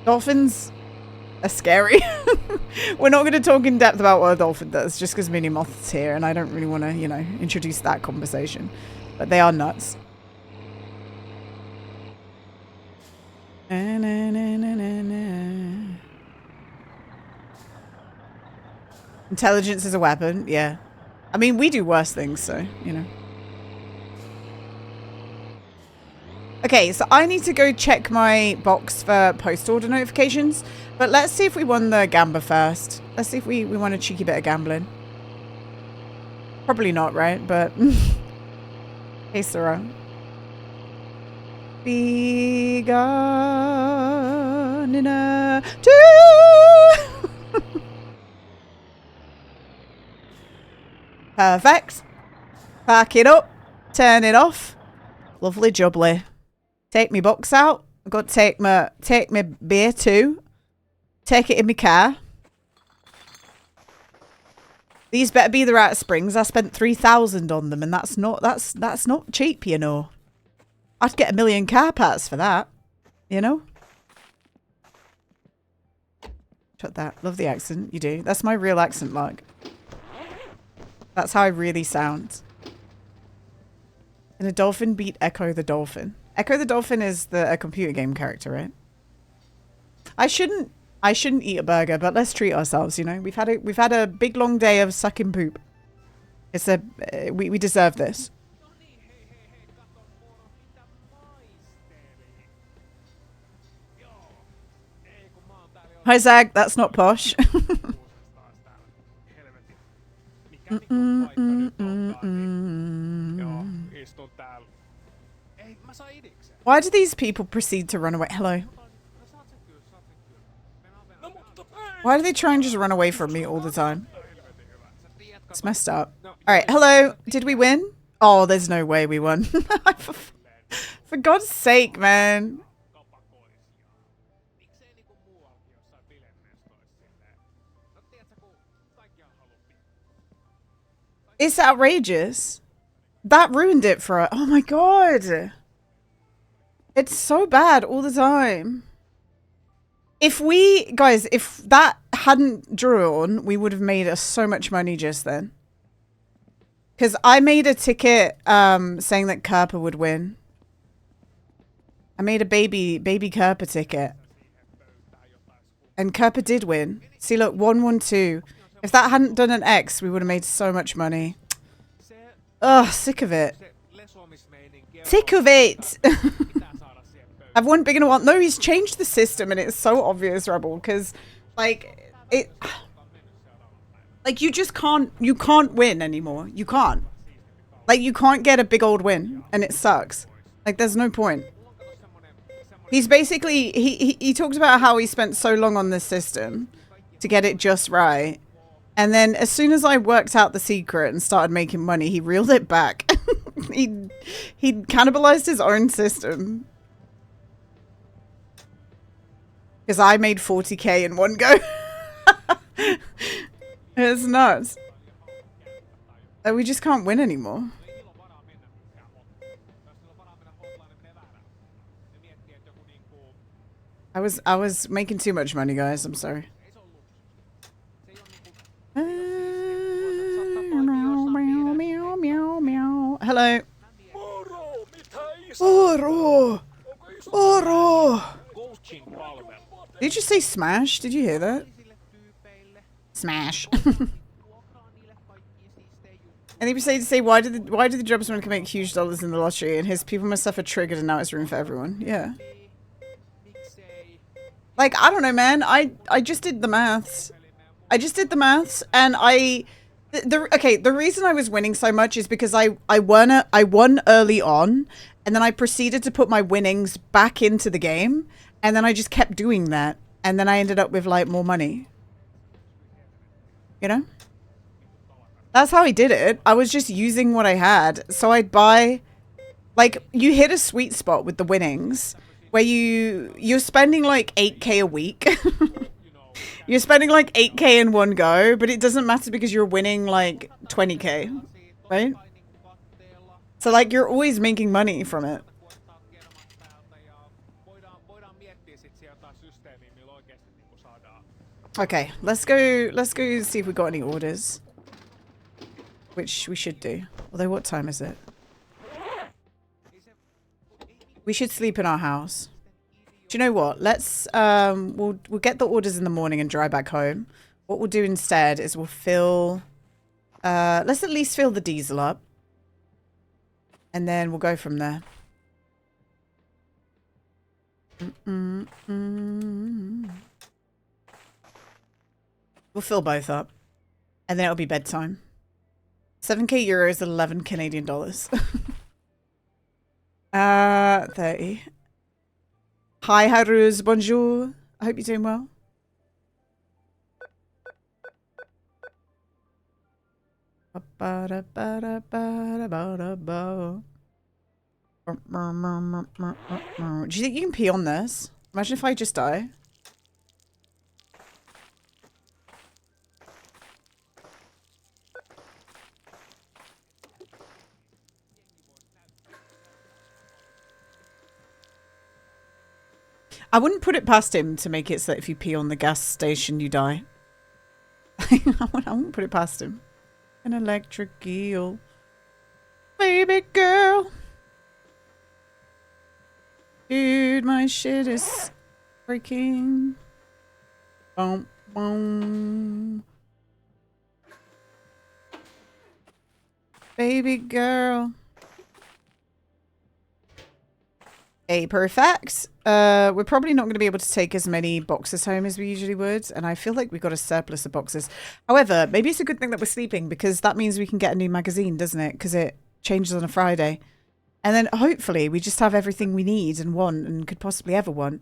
Dolphins are scary. We're not going to talk in depth about what a dolphin does just because Mini Moth's here and I don't really want to, you know, introduce that conversation. But they are nuts. Intelligence is a weapon, yeah. I mean, we do worse things, so, you know. Okay, so I need to go check my box for post-order notifications. But let's see if we won the gamba first. Let's see if we want a cheeky bit of gambling. Probably not, right? But, hey, Sarah. Be gone in a Perfect. Pack it up. Turn it off. Lovely jubbly. Take me box out. I've got to take my beer too. Take it in my car. These better be the right springs. I spent 3,000 on them and that's not cheap, you know. I'd get 1 million car parts for that, you know? Shut that. Love the accent. You do. That's my real accent, like. That's how I really sound. And a dolphin beat Echo the Dolphin. Echo the Dolphin is a computer game character, right? I shouldn't eat a burger, but let's treat ourselves, you know? We've had a big long day of sucking poop. It's we deserve this. Hi Zag, that's not posh. Why do these people proceed to run away? Hello. Why do they try and just run away from me all the time? It's messed up. Alright, hello. Did we win? Oh, there's no way we won. For God's sake, man. It's outrageous. That ruined it for us. Oh my God. It's so bad all the time. If that hadn't drawn, we would have made us so much money just then. Because I made a ticket saying that Kerper would win. I made a baby Kerper ticket. And Kerper did win. See, look, 112. If that hadn't done an X, we would have made so much money. Ugh, sick of it. Sick of it! I've won big in a while. No, he's changed the system and it's so obvious, Rebel, because, like, you just can't win anymore. You can't. Like, you can't get a big old win, and it sucks. Like, there's no point. He's basically, he talked about how he spent so long on this system to get it just right. And then as soon as I worked out the secret and started making money, he reeled it back. he cannibalized his own system. Because I made 40k in one go. It's nuts. We just can't win anymore. I was making too much money, guys. I'm sorry. Hello. Oro. Oro. Did you just say smash? Did you hear that? Smash. And he proceeded to say, why did the Jobsman can make huge dollars in the lottery and his people must suffer triggered and now it's room for everyone? Yeah. Like, I don't know, man. I just did the maths. I just did the maths and the reason I was winning so much is because I won early on and then I proceeded to put my winnings back into the game and then I just kept doing that and then I ended up with like more money. You know? That's how I did it. I was just using what I had. So I'd buy, like, you hit a sweet spot with the winnings where you're spending like 8k a week. You're spending like 8k in one go, but it doesn't matter because you're winning like 20k, right? So like you're always making money from it. Okay, let's go see if we got any orders. Which we should do. Although what time is it? We should sleep in our house. Do you know what? Let's we'll get the orders in the morning and drive back home. What we'll do instead is we'll fill let's at least fill the diesel up. And then we'll go from there. We'll fill both up. And then it'll be bedtime. 7k euros, 11 Canadian dollars. 30. Hi, Haruz. Bonjour. I hope you're doing well. Do you think you can pee on this? Imagine if I just die. I wouldn't put it past him to make it so that if you pee on the gas station, you die. I wouldn't put it past him. An electric eel. Baby girl. Dude, my shit is freaking. Boom, boom. Baby girl. Hey, perfect. We're probably not going to be able to take as many boxes home as we usually would, and I feel like we've got a surplus of boxes. However, maybe it's a good thing that we're sleeping, because that means we can get a new magazine, doesn't it? Because it changes on a Friday. And then hopefully we just have everything we need and want and could possibly ever want.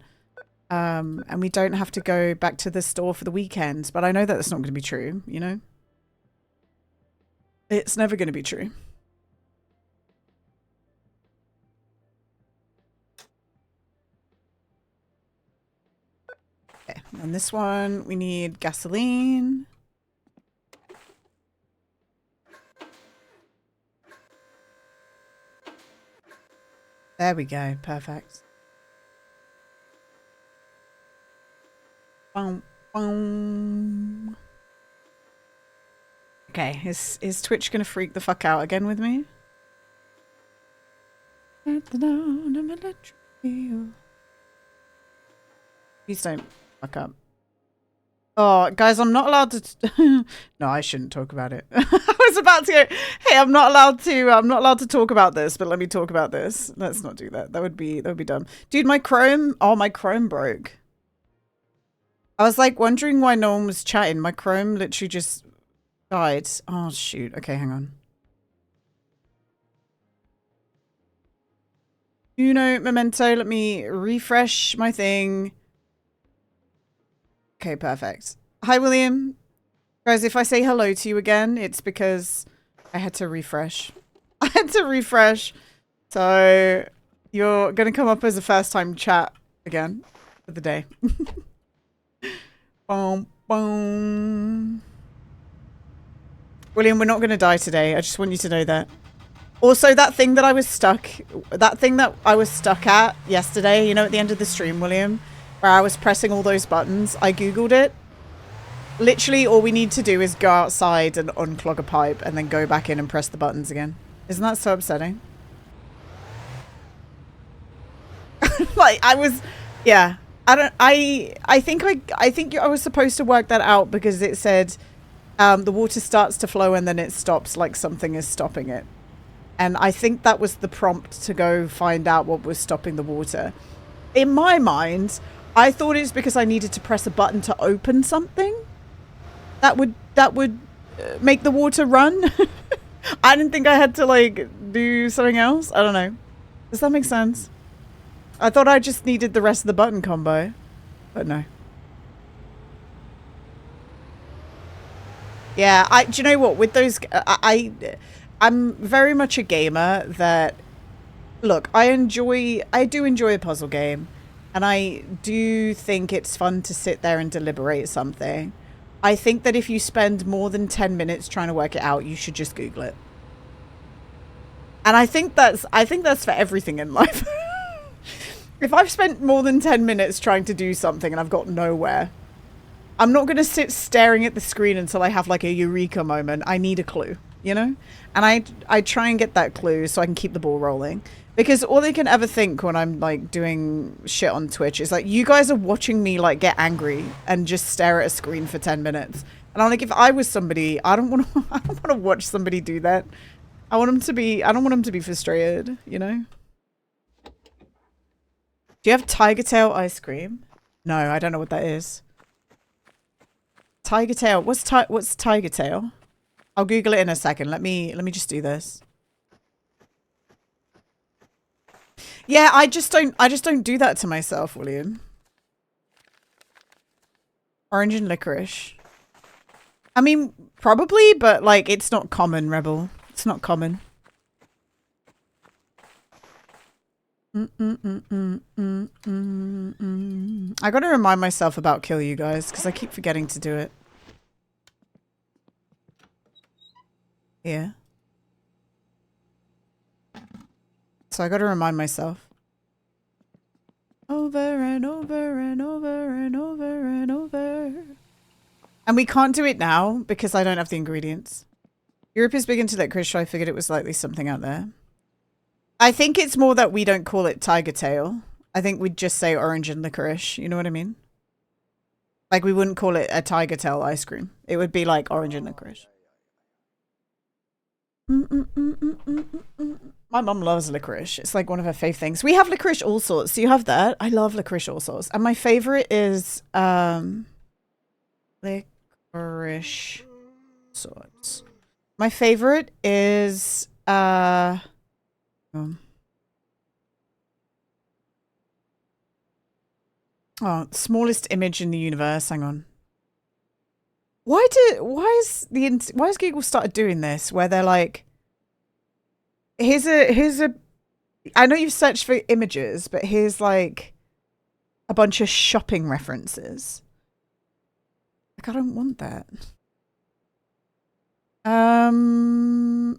And we don't have to go back to the store for the weekends. But I know that that's not going to be true, you know? It's never going to be true. Okay, and this one, we need gasoline. There we go, perfect. Boom, boom. Okay, is Twitch gonna freak the fuck out again with me? Please don't fuck up. Oh, guys, I'm not allowed to. No, I shouldn't talk about it. I was about to go. Hey, I'm not allowed to talk about this. But let me talk about this. Let's not do that. That would be dumb, dude. My Chrome. Oh, my Chrome broke. I was like wondering why no one was chatting. My Chrome literally just died. Oh shoot. Okay, hang on. Memento. Let me refresh my thing. Okay, perfect. Hi, William. Guys, if I say hello to you again, it's because I had to refresh. I had to refresh. So you're going to come up as a first-time chat again for the day. Boom, boom. William, we're not going to die today. I just want you to know that. Also, that thing that I was stuck at yesterday, you know, at the end of the stream, William, where I was pressing all those buttons, I Googled it. Literally, all we need to do is go outside and unclog a pipe and then go back in and press the buttons again. Isn't that so upsetting? Like, I was, yeah. I think I was supposed to work that out because it said the water starts to flow and then it stops like something is stopping it. And I think that was the prompt to go find out what was stopping the water. In my mind, I thought it's because I needed to press a button to open something that would make the water run. I didn't think I had to like do something else. I don't know. Does that make sense? I thought I just needed the rest of the button combo, but no. Yeah, do you know what? With those, I'm very much a gamer that, look, I do enjoy a puzzle game. And I do think it's fun to sit there and deliberate something. I think that if you spend more than 10 minutes trying to work it out, you should just Google it. And I think that's for everything in life. If I've spent more than 10 minutes trying to do something and I've got nowhere, I'm not going to sit staring at the screen until I have like a eureka moment. I need a clue, you know? And I try and get that clue so I can keep the ball rolling. Because all they can ever think when I'm like doing shit on Twitch is like, you guys are watching me like get angry and just stare at a screen for 10 minutes. And I'm like, if I was somebody, I don't want to watch somebody do that. I don't want them to be frustrated, you know? Do you have Tiger Tail ice cream? No, I don't know what that is. Tiger Tail. What's Tiger Tail? I'll Google it in a second. Let me just do this. Yeah, I just don't do that to myself, William. Orange and licorice. I mean, probably, but like it's not common, Rebel. It's not common. I gotta remind myself about kill you guys because I keep forgetting to do it. Yeah. So I gotta remind myself. Over and over and over and over and over. And we can't do it now because I don't have the ingredients. Europe is big into licorice, so I figured it was likely something out there. I think it's more that we don't call it tiger tail. I think we'd just say orange and licorice. You know what I mean? Like, we wouldn't call it a tiger tail ice cream. It would be like orange and licorice. My mum loves licorice. It's like one of her fave things. We have licorice all sorts. So you have that. I love licorice all sorts. And my favorite is licorice sorts. My favorite is smallest image in the universe. Hang on. Why has Google started doing this where they're like, here's a I know you've searched for images, but here's like a bunch of shopping references. Like, I don't want that. I'm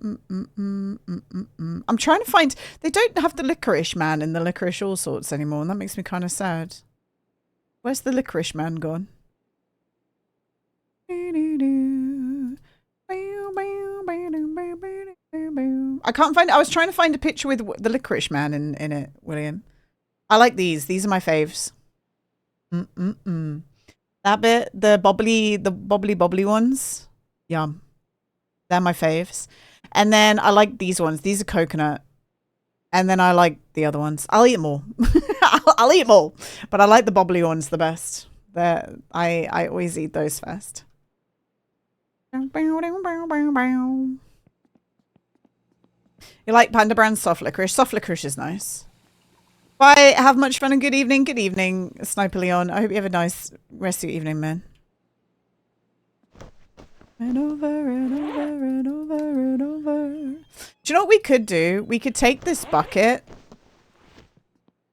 trying to find, they don't have the licorice man in the licorice all sorts anymore, and that makes me kind of sad. Where's the licorice man gone? I can't find it. I was trying to find a picture with the licorice man in it, William. I like these. These are my faves. That bit, the bobbly ones. Yum. They're my faves. And then I like these ones. These are coconut. And then I like the other ones. I'll eat them all. I'll eat them all. But I like the bobbly ones the best. I always eat those first. You like Panda Brand soft licorice? Soft licorice is nice. Bye. Have much fun and good evening. Good evening, Sniper Leon. I hope you have a nice rest of your evening, man. And over and over and over and over. Do you know what we could do? We could take this bucket.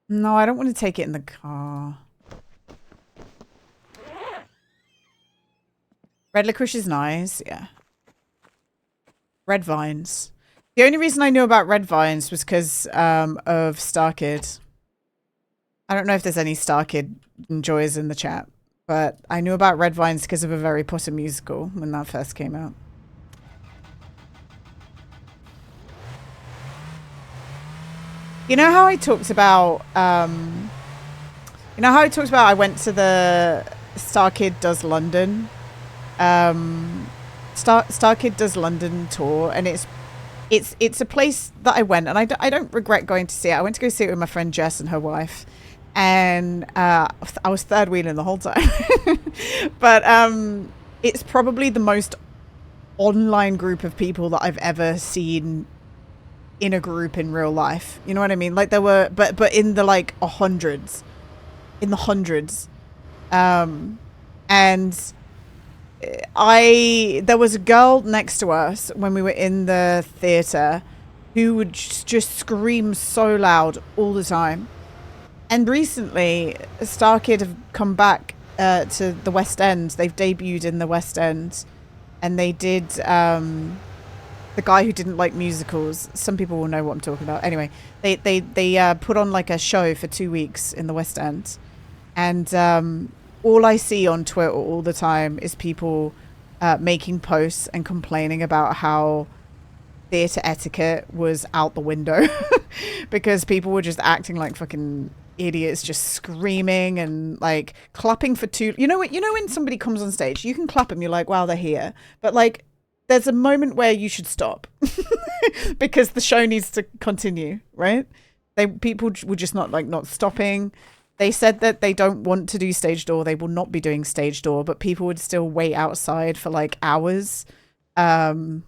No, I don't want to take it in the car. Red licorice is nice, yeah. Red vines. The only reason I knew about red vines was because of Starkid. I don't know if there's any Starkid enjoyers in the chat, but I knew about red vines because of a Harry Potter musical when that first came out. You know how I talked about, I went to the Starkid Does London, Starkid Does London tour, and it's a place that I went, and I don't regret going to see it. I went to go see it with my friend Jess and her wife, and I was third wheeling the whole time. But it's probably the most online group of people that I've ever seen in a group in real life. You know what I mean? Like, there were, but in the like hundreds, in the hundreds, and there was a girl next to us when we were in the theater who would just scream so loud all the time. And recently, Starkid have come back to the West End. They've debuted in the West End, and they did the guy who didn't like musicals. Some people will know what I'm talking about. Anyway, they put on like a show for 2 weeks in the West End, and all I see on Twitter all the time is people making posts and complaining about how theatre etiquette was out the window because people were just acting like fucking idiots, just screaming and like clapping for two. You know what? You know when somebody comes on stage, you can clap them. You're like, wow, they're here. But like, there's a moment where you should stop because the show needs to continue, right? People were just not stopping. They said that they don't want to do stage door. They will not be doing stage door, but people would still wait outside for like hours to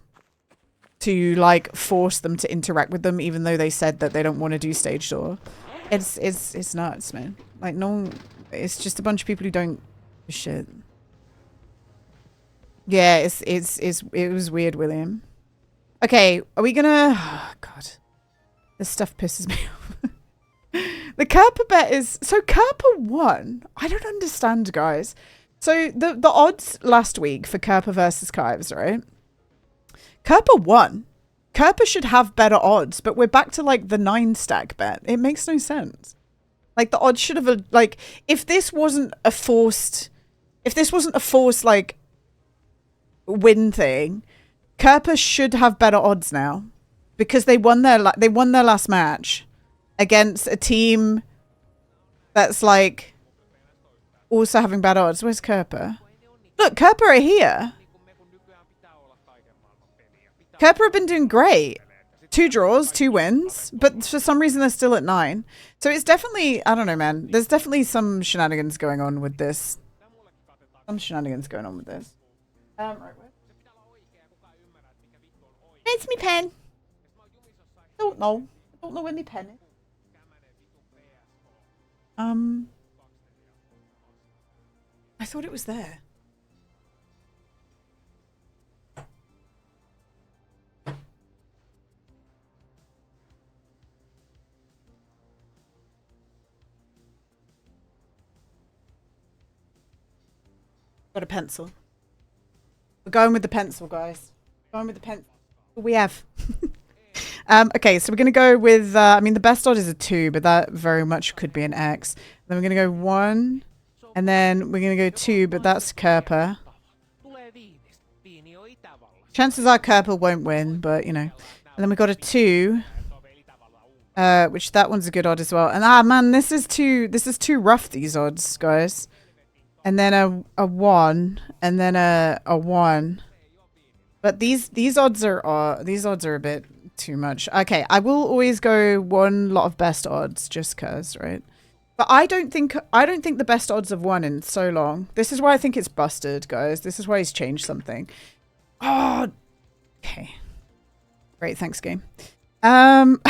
like force them to interact with them, even though they said that they don't want to do stage door. It's nuts, man. Like, no, it's just a bunch of people who don't shit. Yeah, it was weird, William. Okay, are we gonna? Oh, God, this stuff pisses me off. The Kerper bet is so Kerper won. I don't understand, guys. So the odds last week for Kerper versus Kives, right? Kerper won. Kerper should have better odds, but we're back to like the 9 stack bet. It makes no sense. Like, the odds should have like, if this wasn't a forced like win thing, Kerper should have better odds now because they won their last match against a team that's like also having bad odds. Where's Kerper? Look, Kerper are here. Kerper have been doing great. 2 draws, 2 wins, but for some reason they're still at 9. So it's definitely, I don't know, man. There's definitely some shenanigans going on with this. Right, where? It's me pen. Don't know. I don't know where my pen is. I thought it was there. Got a pencil. We're going with the pencil, guys. Going with the pencil. We have. Okay, so we're going to go with, I mean, the best odd is a 2, but that very much could be an X. Then we're going to go 1, and then we're going to go 2, but that's Kerper. Chances are Kerper won't win, but, you know. And then we got a 2, which that one's a good odd as well. And, man, this is too rough, these odds, guys. And then a 1, and then a 1. But these odds are a bit too much. Okay, I will always go 1 lot of best odds just cause, right? But I don't think the best odds have won in so long. This is why I think it's busted, guys. This is why he's changed something. Oh, okay. Great, thanks, game. And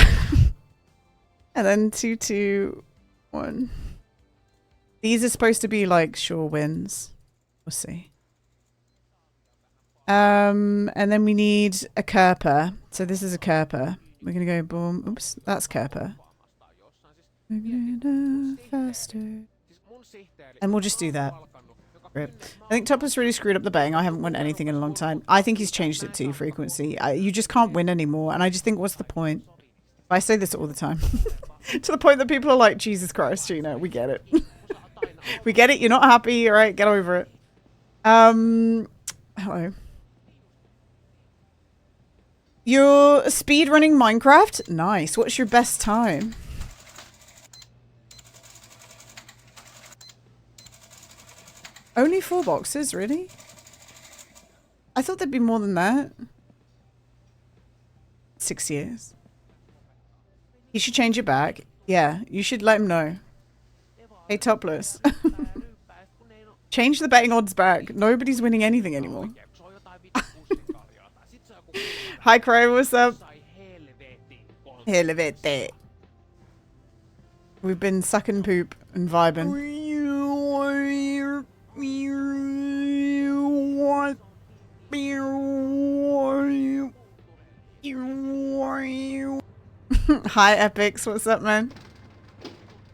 then 2, 2, 1. These are supposed to be like sure wins. We'll see. And then we need a Kerper. So this is a Kerper. We're gonna go boom. Oops, that's Kerper. Faster. And we'll just do that. Rip. I think Topper's really screwed up the betting. I haven't won anything in a long time. I think he's changed it to frequency. You just can't win anymore. And I just think, what's the point? I say this all the time. To the point that people are like, Jesus Christ, Gina, we get it. We get it. You're not happy. All right, get over it. Hello. You're speedrunning Minecraft? Nice. What's your best time? Only 4 boxes, really? I thought there'd be more than that. 6 years. You should change it back. Yeah, you should let him know. Hey, Topless. Change the betting odds back. Nobody's winning anything anymore. Hi, Crow. What's up? Helvete. We've been sucking poop and vibing. Hi, Epics. What's up, man?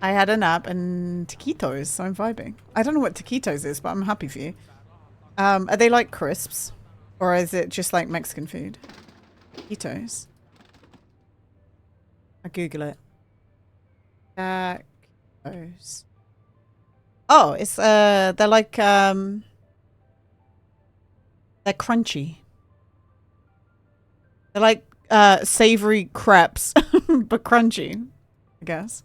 I had a nap and taquitos, so I'm vibing. I don't know what taquitos is, but I'm happy for you. Are they like crisps? Or is it just like Mexican food? Taquitos. I'll Google it. Tacos. Oh, it's, they're like, they're crunchy. They're like, savory crepes, but crunchy, I guess.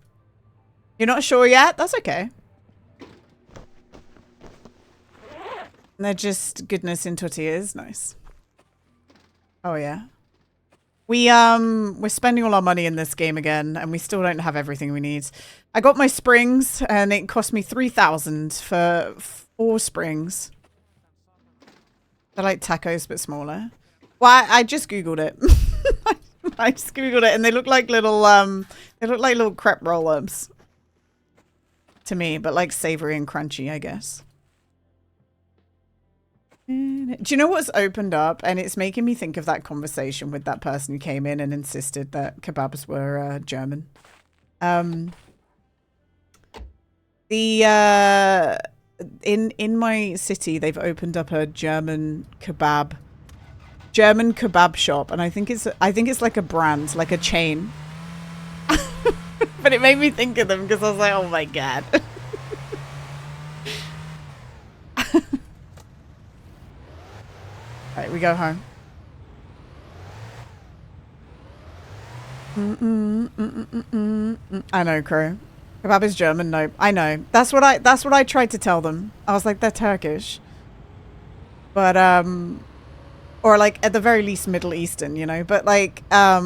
You're not sure yet? That's okay. And they're just goodness in tortillas. Nice. Oh, yeah. We're spending all our money in this game again, and we still don't have everything we need. I got my springs, and it cost me 3,000 for 4 springs. They're like tacos, but smaller. Well, I just Googled it. I just Googled it, and they look like little crepe roll-ups. To me, but like savory and crunchy, I guess. Do you know what's opened up? And it's making me think of that conversation with that person who came in and insisted that kebabs were German. In my city, they've opened up a German kebab shop, and I think it's like a brand, like a chain. But it made me think of them because I was like, oh my god. Right, we go home. I know, Crow. Kebab is German. No, I know. That's what I tried to tell them. I was like, they're Turkish, but or like at the very least Middle Eastern, you know. But like I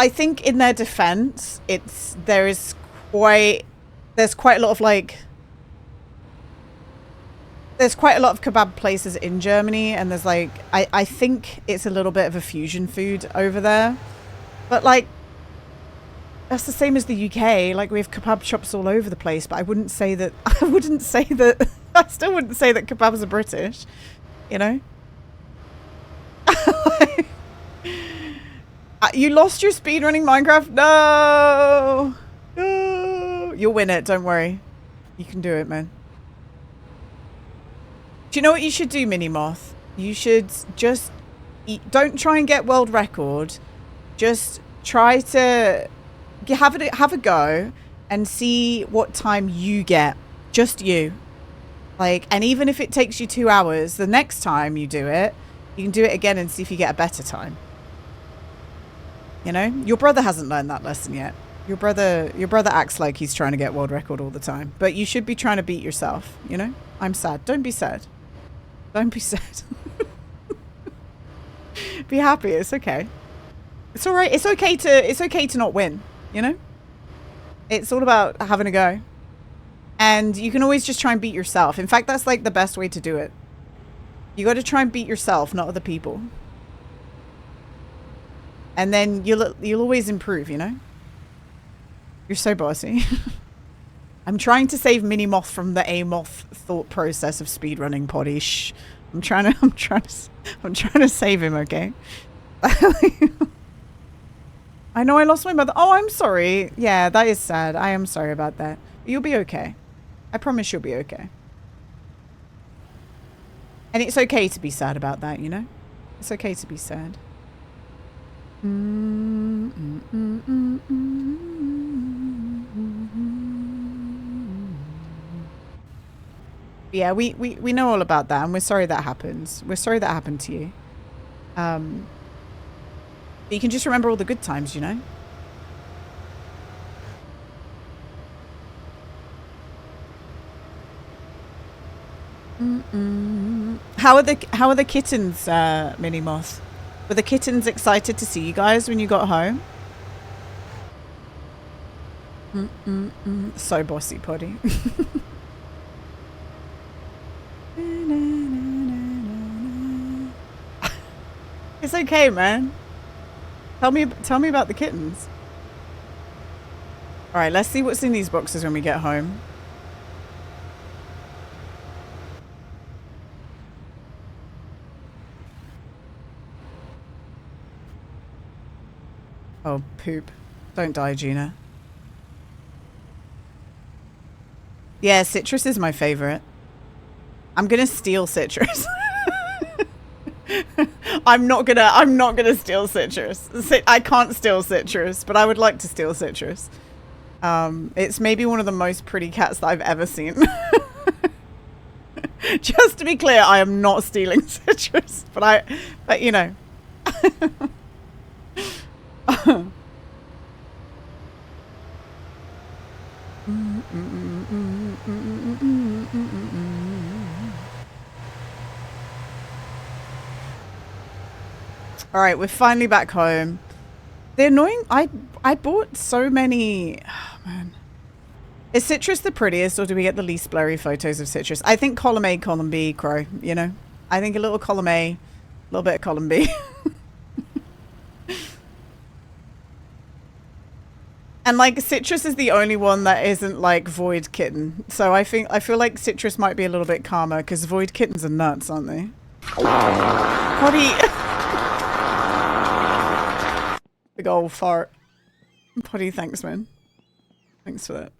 think in their defense, there's quite a lot of like. There's quite a lot of kebab places in Germany, and there's like, I think it's a little bit of a fusion food over there. But like, that's the same as the UK. Like, we have kebab shops all over the place, but I wouldn't say that, I still wouldn't say that kebabs are British, you know? You lost your speedrunning Minecraft? No! No! You'll win it, don't worry. You can do it, man. Do you know what you should do, Mini Moth? You should just don't try and get world record. Just try to have a go and see what time you get. Just you. Like, and even if it takes you 2 hours, the next time you do it, you can do it again and see if you get a better time. You know? Your brother hasn't learned that lesson yet. Your brother acts like he's trying to get world record all the time. But you should be trying to beat yourself, you know? I'm sad. Don't be sad. Don't be sad. Be happy. It's okay. It's all right. It's okay to not win, you know? It's all about having a go. And you can always just try and beat yourself. In fact, that's like the best way to do it. You got to try and beat yourself, not other people. And then you'll always improve, you know? You're so bossy. I'm trying to save Mini Moth from the A-Moth thought process of speedrunning, Poddy. Shh. I'm trying to save him, okay? I know I lost my mother. Oh, I'm sorry. Yeah, that is sad. I am sorry about that. You'll be okay. I promise you'll be okay. And it's okay to be sad about that, you know? It's okay to be sad. Yeah, we know all about that, and we're sorry that happens. We're sorry that happened to you. But you can just remember all the good times, you know? How are the kittens, Mini Moth? Were the kittens excited to see you guys when you got home? So bossy, Poddy. It's okay, man. Tell me about the kittens. All right, let's see what's in these boxes when we get home. Oh, poop. Don't die, Gina. Yeah, citrus is my favorite. I'm gonna steal citrus. I'm not gonna steal citrus. I can't steal citrus, but I would like to steal citrus. It's maybe one of the most pretty cats that I've ever seen. Just to be clear, I am not stealing citrus, but you know. All right, we're finally back home. The annoying, I bought so many. Oh, man. Is citrus the prettiest, or do we get the least blurry photos of citrus? I think column A, column B, Crow. You know, I think a little column A, a little bit of column B. And like citrus is the only one that isn't like void kitten. So I feel like citrus might be a little bit calmer because void kittens are nuts, aren't they? Poddy. Big old fart. Poddy, thanks, man. Thanks for that.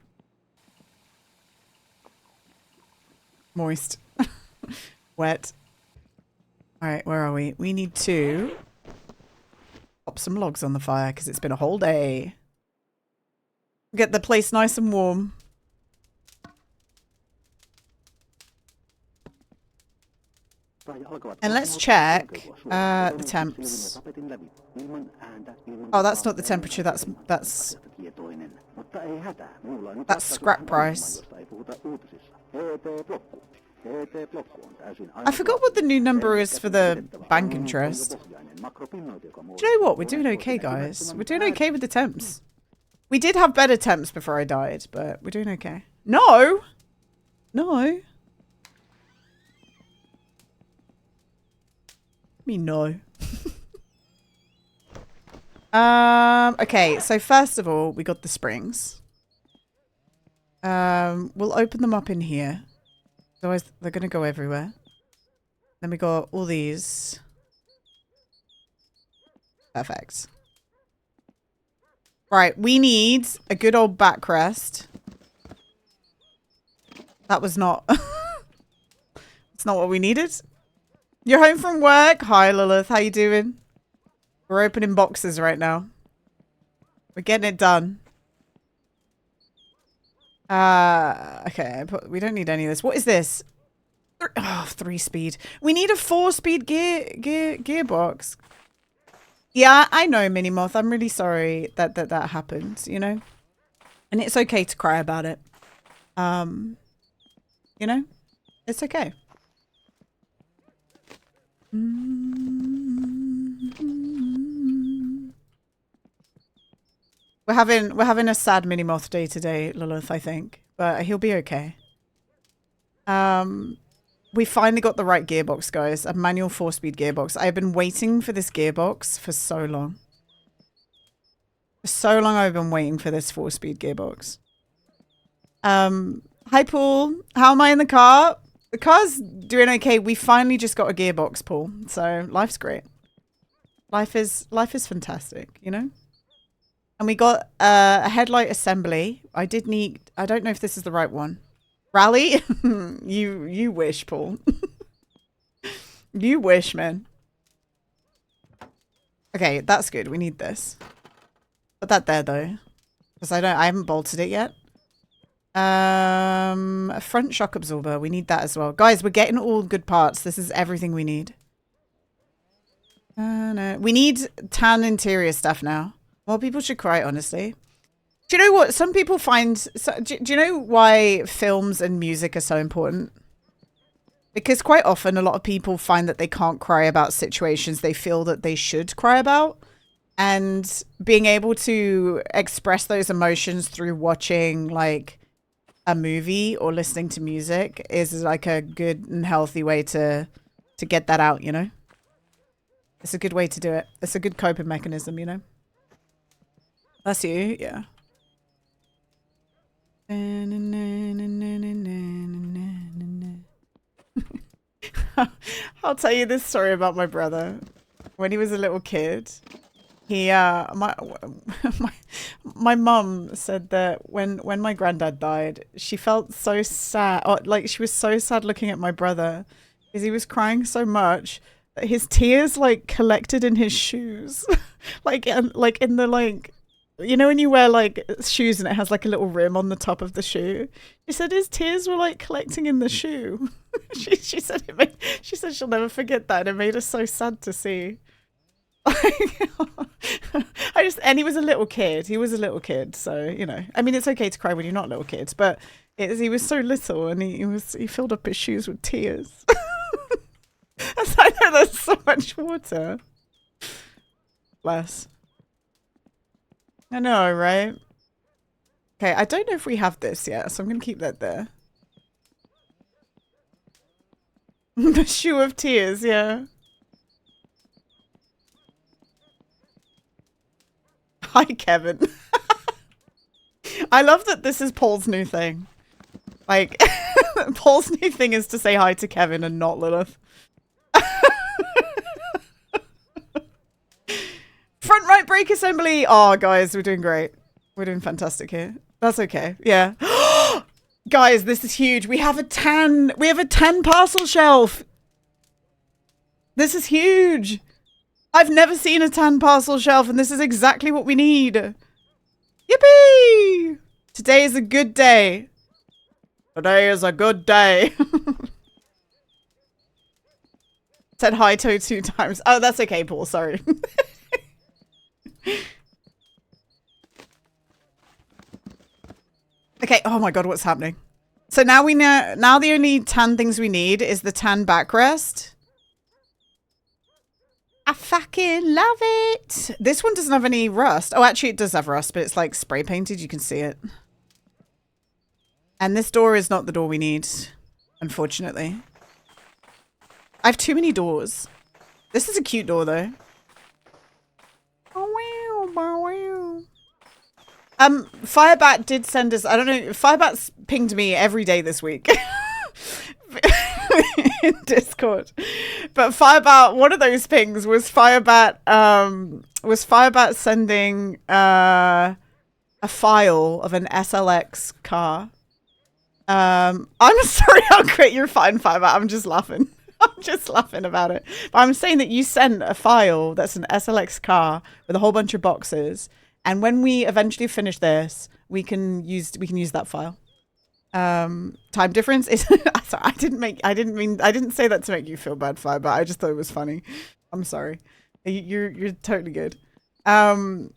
Moist. Wet. Alright, where are we? We need to pop some logs on the fire because it's been a whole day. Get the place nice and warm. And let's check the temps. Oh, that's not the temperature. That's scrap price. I forgot what the new number is for the bank interest. Do you know what? We're doing okay, guys. We're doing okay with the temps. We did have better temps before I died, but we're doing okay. No! No. Me no. Okay, so first of all, we got the springs. We'll open them up in here. Otherwise, they're going to go everywhere. Then we got all these. Perfect. Right, we need a good old backrest. That was not... It's not what we needed. You're home from work? Hi, Lilith. How you doing? We're opening boxes right now. We're getting it done. Okay, we don't need any of this. What is this? Oh, 3-speed. We need a 4-speed gearbox. Yeah, I know, Minimoth. I'm really sorry that happened, you know? And it's okay to cry about it. You know? It's okay. We're having a sad Minimoth day today, Lilith, I think. But he'll be okay. We finally got the right gearbox, guys. A manual 4-speed gearbox. I've been waiting for this gearbox for so long. For so long I've been waiting for this 4-speed gearbox. Hi, Paul. How am I in the car? The car's doing okay. We finally just got a gearbox, Paul. So life's great. Life is fantastic, you know? And we got a headlight assembly. I don't know if this is the right one. Rally? You wish, Paul. You wish, man. Okay, that's good. We need this. Put that there though. Because I haven't bolted it yet. A front shock absorber. We need that as well. Guys, we're getting all good parts. This is everything we need. No. We need tan interior stuff now. More people should cry, honestly. Do you know what? Some people find... do you know why films and music are so important? Because quite often a lot of people find that they can't cry about situations they feel that they should cry about. And being able to express those emotions through watching like a movie or listening to music is like a good and healthy way to get that out, you know? It's a good way to do it. It's a good coping mechanism, you know? That's you, yeah. I'll tell you this story about my brother. When he was a little kid, he my mum said that when my granddad died, she felt so sad, or like she was so sad looking at my brother because he was crying so much that his tears like collected in his shoes, like in the like. You know when you wear like shoes and it has like a little rim on the top of the shoe? She said his tears were like collecting in the shoe. she said she said she'll never forget that. It made her so sad to see. And he was a little kid. He was a little kid, so you know. I mean, it's okay to cry when you're not little kids, but he was so little and he filled up his shoes with tears. I know there's so much water. Bless. I know, right? Okay, I don't know if we have this yet, so I'm going to keep that there. The shoe of tears, yeah. Hi, Kevin. I love that this is Paul's new thing. Like, Paul's new thing is to say hi to Kevin and not Lilith. Front right brake assembly. Oh, guys, we're doing great. We're doing fantastic here. That's okay. Yeah. Guys, this is huge. We have a 10 parcel shelf. This is huge. I've never seen a 10 parcel shelf, and this is exactly what we need. Yippee! Today is a good day. Today is a good day. Said hi to 2 times. Oh, that's okay, Paul. Sorry. Okay. Oh my god, what's happening? So now we know. Now the only tan things we need is the tan backrest. I fucking love it. This one doesn't have any rust. Oh, actually, it does have rust, but it's like spray painted. You can see it. And this door is not the door we need, unfortunately. I have too many doors. This is a cute door, though. Firebat did send us. I don't know. Firebat's pinged me every day this week. In Discord, but Firebat, one of those pings was Firebat sending a file of an SLX car. I'm sorry, I'll quit. You're fine, Firebat. I'm just laughing. I'm just laughing about it. But I'm saying that you sent a file that's an SLX car with a whole bunch of boxes, and when we eventually finish this, we can use that file. Time difference is sorry, I didn't say that to make you feel bad, Fire, but I just thought it was funny. I'm sorry. You're totally good. That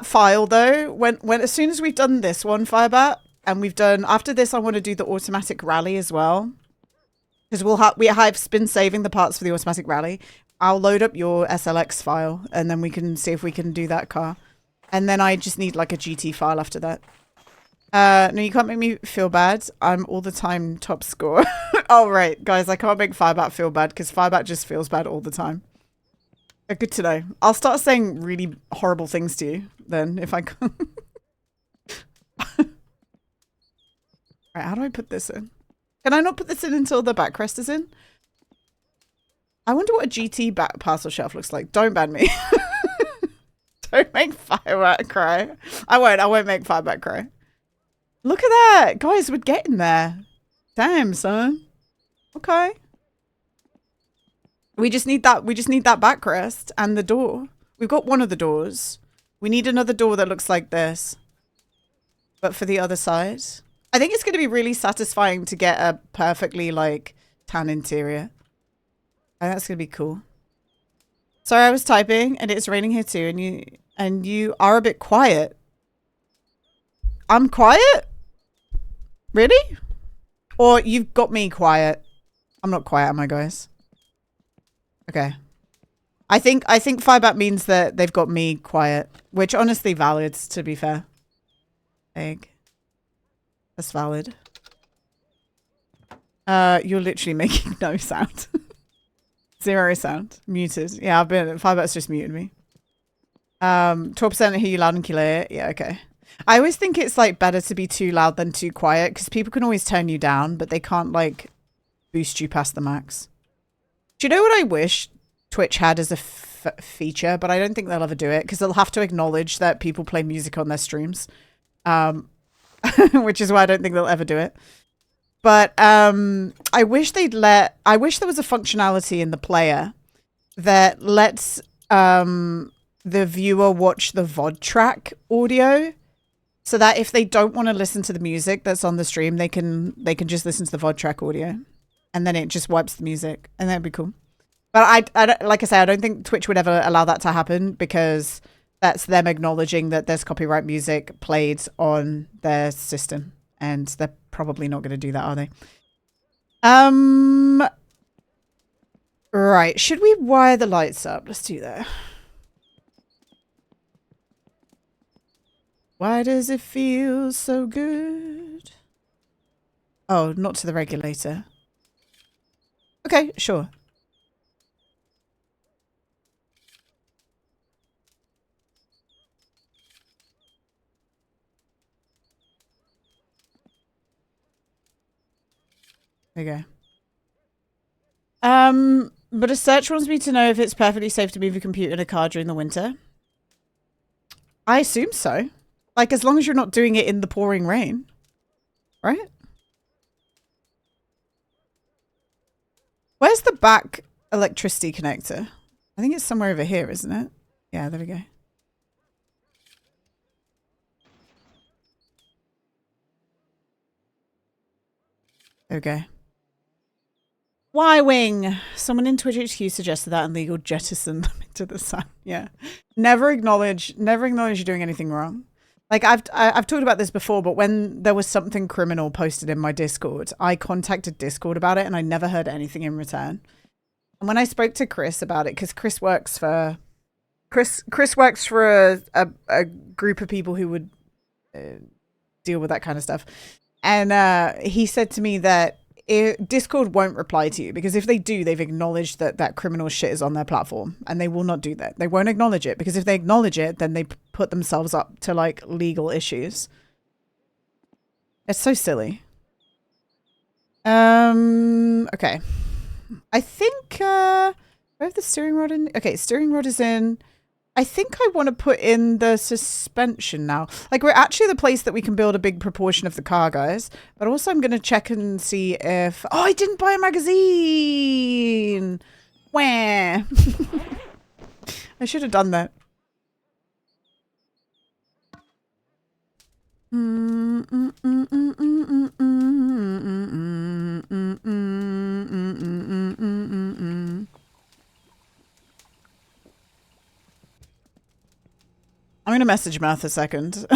file though, when as soon as we've done this one, Firebat, and we've done after this, I want to do the automatic rally as well, because we have been saving the parts for the automatic rally. I'll load up your SLX file, and then we can see if we can do that car, and then I just need like a GT file after that. No, you can't make me feel bad. I'm all the time top score. Oh, right. Guys, I can't make Firebat feel bad because Firebat just feels bad all the time. Good to know. I'll start saying really horrible things to you then if I can. Right, how do I put this in? Can I not put this in until the backrest is in? I wonder what a GT back parcel shelf looks like. Don't ban me. Don't make Firebat cry. I won't make Firebat cry. Look at that. Guys, we're getting there. Damn, son. Okay. We just need that backrest and the door. We've got one of the doors. We need another door that looks like this. But for the other side. I think it's going to be really satisfying to get a perfectly like tan interior. I think that's going to be cool. Sorry, I was typing and it's raining here too, and you are a bit quiet. I'm quiet? Really? Or you've got me quiet? I'm not quiet, am I, guys? Okay. I think Firebat means that they've got me quiet, which honestly valid, to be fair. Egg. That's valid. You're literally making no sound. Zero sound. Muted. Yeah, Firebat's just muted me. 12% hear you loud and clear. Yeah, okay. I always think it's like better to be too loud than too quiet because people can always turn you down, but they can't like boost you past the max. Do you know what I wish Twitch had as a feature, but I don't think they'll ever do it because they'll have to acknowledge that people play music on their streams, which is why I don't think they'll ever do it. But I wish there was a functionality in the player that lets the viewer watch the VOD track audio, so that if they don't want to listen to the music that's on the stream, they can just listen to the VOD track audio, and then it just wipes the music, and that'd be cool. But I like I say, I don't think Twitch would ever allow that to happen because that's them acknowledging that there's copyright music played on their system, and they're probably not going to do that, are they? Right. Should we wire the lights up? Let's do that. Why does it feel so good? Oh, not to the regulator. Okay, sure. There you go. But a search wants me to know if it's perfectly safe to move your computer in a car during the winter. I assume so. Like, as long as you're not doing it in the pouring rain. Right? Where's the back electricity connector? I think it's somewhere over here, isn't it? Yeah, there we go. There we go. Y-Wing. Someone in Twitch HQ suggested that and legal jettison them into the sun. Yeah. Never acknowledge you're doing anything wrong. Like I've talked about this before, but when there was something criminal posted in my Discord, I contacted Discord about it and I never heard anything in return. And when I spoke to Chris about it, because Chris works for a group of people who would deal with that kind of stuff. And he said to me that Discord won't reply to you because if they do, they've acknowledged that criminal shit is on their platform and they will not do that. They won't acknowledge it because if they acknowledge it, then they put themselves up to like legal issues. It's so silly. Okay. I think, I have the steering rod in. Okay, steering rod is in. I think I want to put in the suspension now. Like, we're actually the place that we can build a big proportion of the car, guys. But also I'm going to check and see if... Oh, I didn't buy a magazine! Wah! I should have done that. I'm going to message Math a second.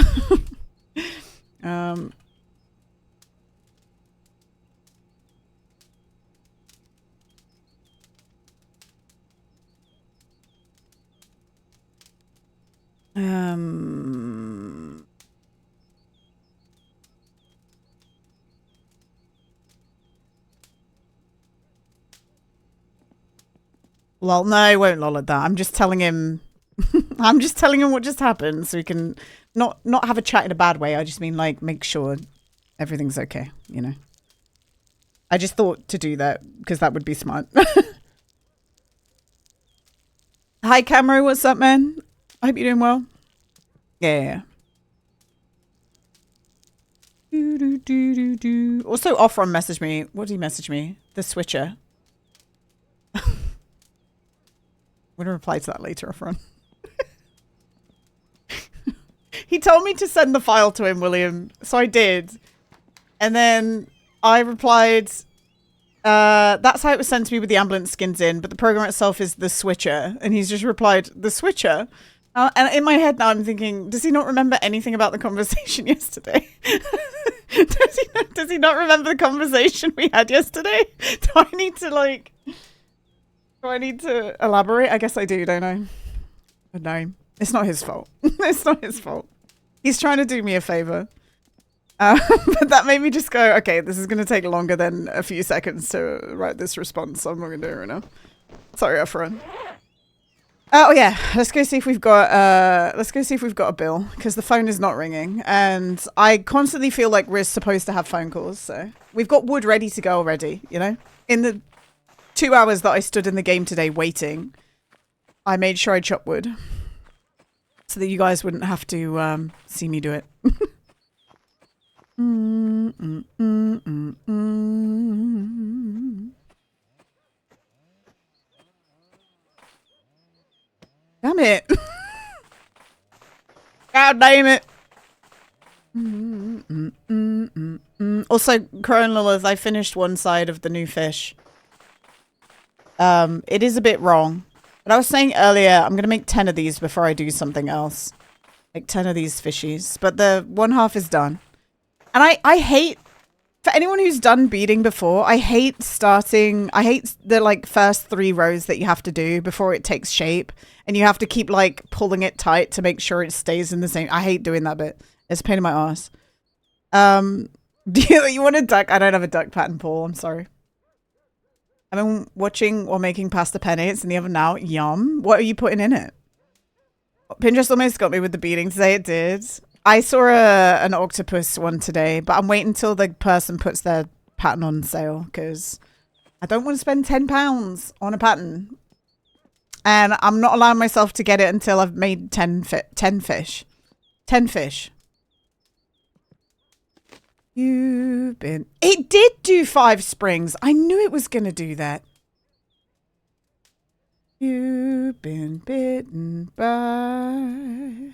Lol, no, I won't lol at that. I'm just telling him... I'm just telling him what just happened so we can not have a chat in a bad way. I just mean like make sure everything's okay, you know. I just thought to do that because that would be smart. Hi Camero, what's up, man? I hope you're doing well. Yeah. Also Offron messaged me. What did he message me? The switcher. I'm gonna reply to that later, Offron. He told me to send the file to him, William. So I did. And then I replied, that's how it was sent to me with the ambulance skins in, but the program itself is the switcher. And he's just replied, the switcher? And in my head now I'm thinking, does he not remember anything about the conversation yesterday? Does he not remember the conversation we had yesterday? Do I need to elaborate? I guess I do, don't I? But no, it's not his fault. It's not his fault. He's trying to do me a favor. But that made me just go, okay, this is going to take longer than a few seconds to write this response, so I'm not going to do it right now. Sorry, Efren. Oh yeah, let's go see if we've got a bill, because the phone is not ringing, and I constantly feel like we're supposed to have phone calls, so we've got wood ready to go already, you know? In the 2 hours that I stood in the game today waiting, I made sure I chopped wood. So that you guys wouldn't have to see me do it. Damn it. God damn it. Also, Crone Lilith, I finished one side of the new fish. It is a bit wrong. But I was saying earlier, I'm going to make 10 of these before I do something else. Like 10 of these fishies. But the one half is done. And I hate, for anyone who's done beading before, I hate the like first 3 rows that you have to do before it takes shape. And you have to keep like pulling it tight to make sure it stays in the same. I hate doing that bit. It's a pain in my ass. Do you want a duck? I don't have a duck pattern, Paul. I'm sorry. I've been watching or making pasta penne. It's in the oven now. Yum. What are you putting in it? Pinterest almost got me with the beating today. It did. I saw an octopus one today, but I'm waiting until the person puts their pattern on sale because I don't want to spend £10 on a pattern. And I'm not allowing myself to get it until I've made 10 fish. 10 fish. You've been... It did do 5 springs. I knew it was going to do that. You've been bitten by...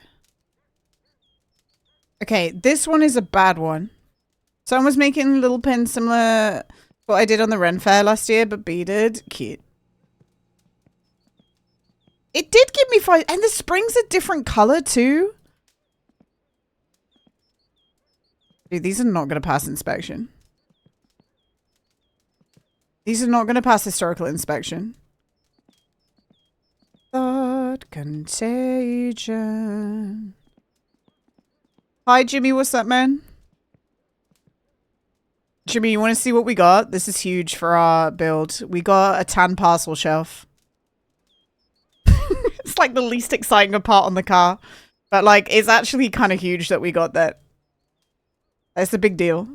Okay, this one is a bad one. Someone was making little pins similar What I did on the Ren Fair last year, but beaded. Cute. It did give me 5, and the spring's a different color too. Dude, these are not going to pass inspection. These are not going to pass historical inspection. Thought contagion. Hi, Jimmy. What's up, man? Jimmy, you want to see what we got? This is huge for our build. We got a tan parcel shelf. It's like the least exciting part on the car. But like, it's actually kind of huge that we got that. It's a big deal.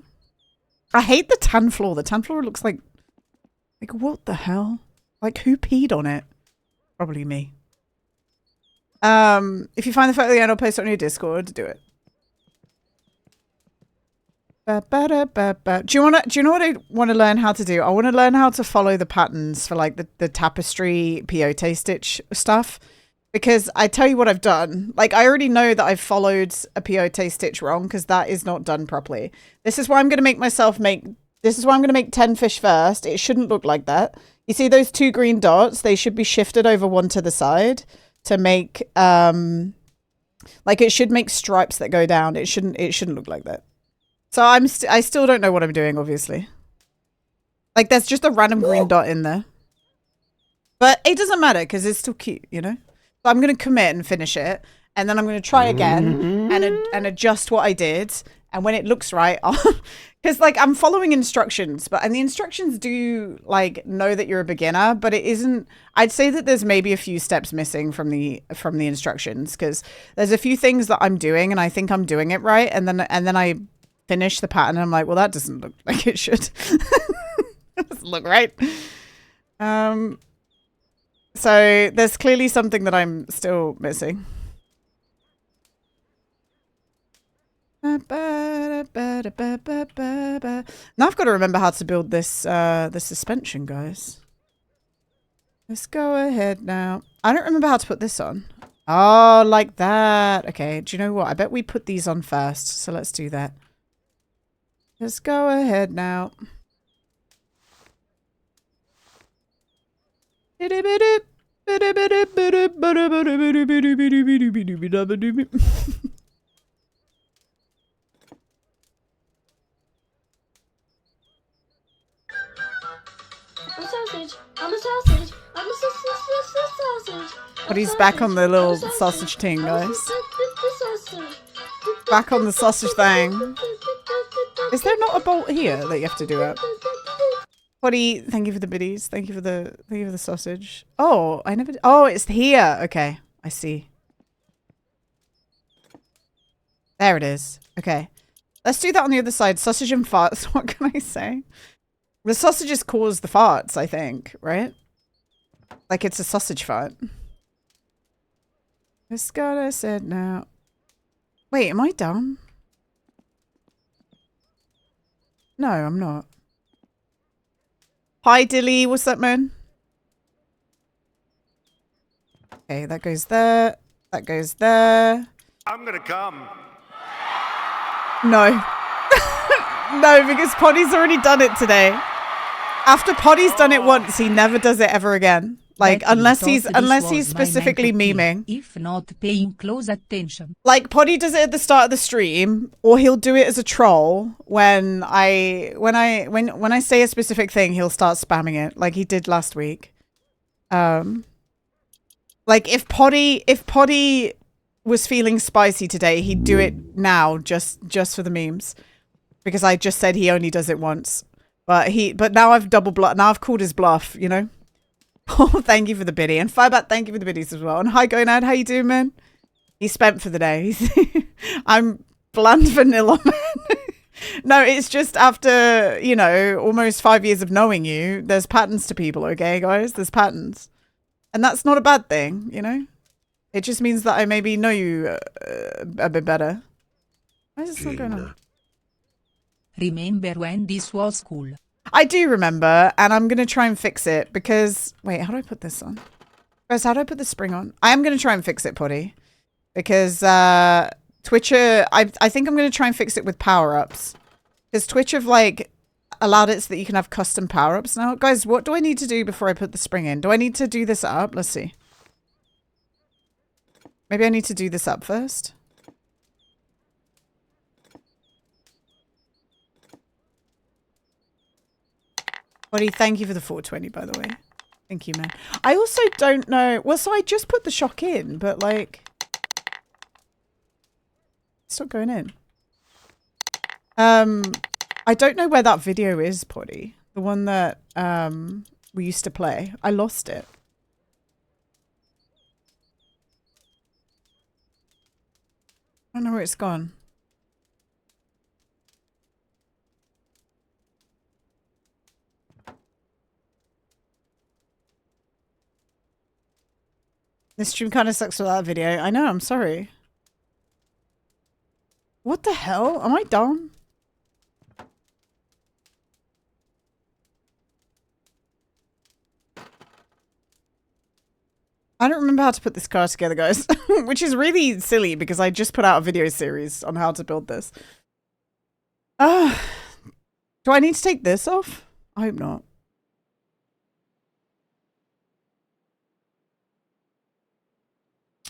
I hate the tan floor. The tan floor looks like what the hell? Like, who peed on it? Probably me. If you find the photo at the end, I'll post it on your Discord. Do it. Do you know what I want to learn how to do? I want to learn how to follow the patterns for like the tapestry peyote stitch stuff. Because I tell you what I've done. Like, I already know that I've followed a peyote stitch wrong because that is not done properly. This is why I'm going to make this is why I'm going to make 10 fish first. It shouldn't look like that. You see those 2 green dots? They should be shifted over one to the side to make, like it should make stripes that go down. It shouldn't look like that. So I still don't know what I'm doing, obviously. Like, there's just a random green dot in there. But it doesn't matter because it's still cute, you know? So I'm going to commit and finish it. And then I'm going to try again and adjust what I did. And when it looks right, because like I'm following instructions, and the instructions do like know that you're a beginner, but it isn't. I'd say that there's maybe a few steps missing from the instructions because there's a few things that I'm doing and I think I'm doing it right. And then I finish the pattern and I'm like, well, that doesn't look like it should. It doesn't look right. So there's clearly something that I'm still missing. Now I've got to remember how to build this the suspension, guys. Let's go ahead now. I don't remember how to put this on. Oh, like that. Okay, do you know what? I bet we put these on first. So let's do that. Let's go ahead now. I'm a sausage. I'm a sausage. But he's back on the little sausage thing, guys. Back on the sausage thing. Is there not a bolt here that you have to do it? Potty, thank you for the biddies. Thank you for the sausage. Oh, I never. Oh, it's here. Okay, I see. There it is. Okay, let's do that on the other side. Sausage and farts. What can I say? The sausages cause the farts, I think, right? Like it's a sausage fart. Just gotta sit now. Wait, am I dumb? No, I'm not. Hi, Dilly. What's up, man? Okay, that goes there. That goes there. I'm gonna come. No. No, because Poddy's already done it today. After Poddy's done it once, he never does it ever again. Like, unless he's specifically memeing. If not paying close attention. Like, Poddy does it at the start of the stream, or he'll do it as a troll when I say a specific thing, he'll start spamming it, like he did last week. Like if Poddy was feeling spicy today, he'd do it now just for the memes. Because I just said he only does it once. But now I've now I've called his bluff, you know? Oh, thank you for the biddy. And Firebat, thank you for the biddies as well. And hi, Gonad, how you doing, man? He's spent for the day. I'm bland vanilla, man. No, it's just after, you know, almost 5 years of knowing you, there's patterns to people, okay, guys? There's patterns. And that's not a bad thing, you know? It just means that I maybe know you a bit better. Why is this not going on? Remember when this was cool? I do remember, and I'm going to try and fix it because... Wait, how do I put this on? Guys, how do I put the spring on? I am going to try and fix it, Poddy. Because Twitcher... I think I'm going to try and fix it with power-ups. Because Twitch have, like... allowed it so that you can have custom power-ups now. Guys, what do I need to do before I put the spring in? Do I need to do this up? Let's see. Maybe I need to do this up first. Buddy, thank you for the 420, by the way. Thank you, man. I also don't know. Well, so I just put the shock in, but like, it's not going in. I don't know where that video is, Poddy. The one that we used to play. I lost it. I don't know where it's gone. This stream kind of sucks without that video. I know, I'm sorry. What the hell? Am I dumb? I don't remember how to put this car together, guys. Which is really silly because I just put out a video series on how to build this. Do I need to take this off? I hope not.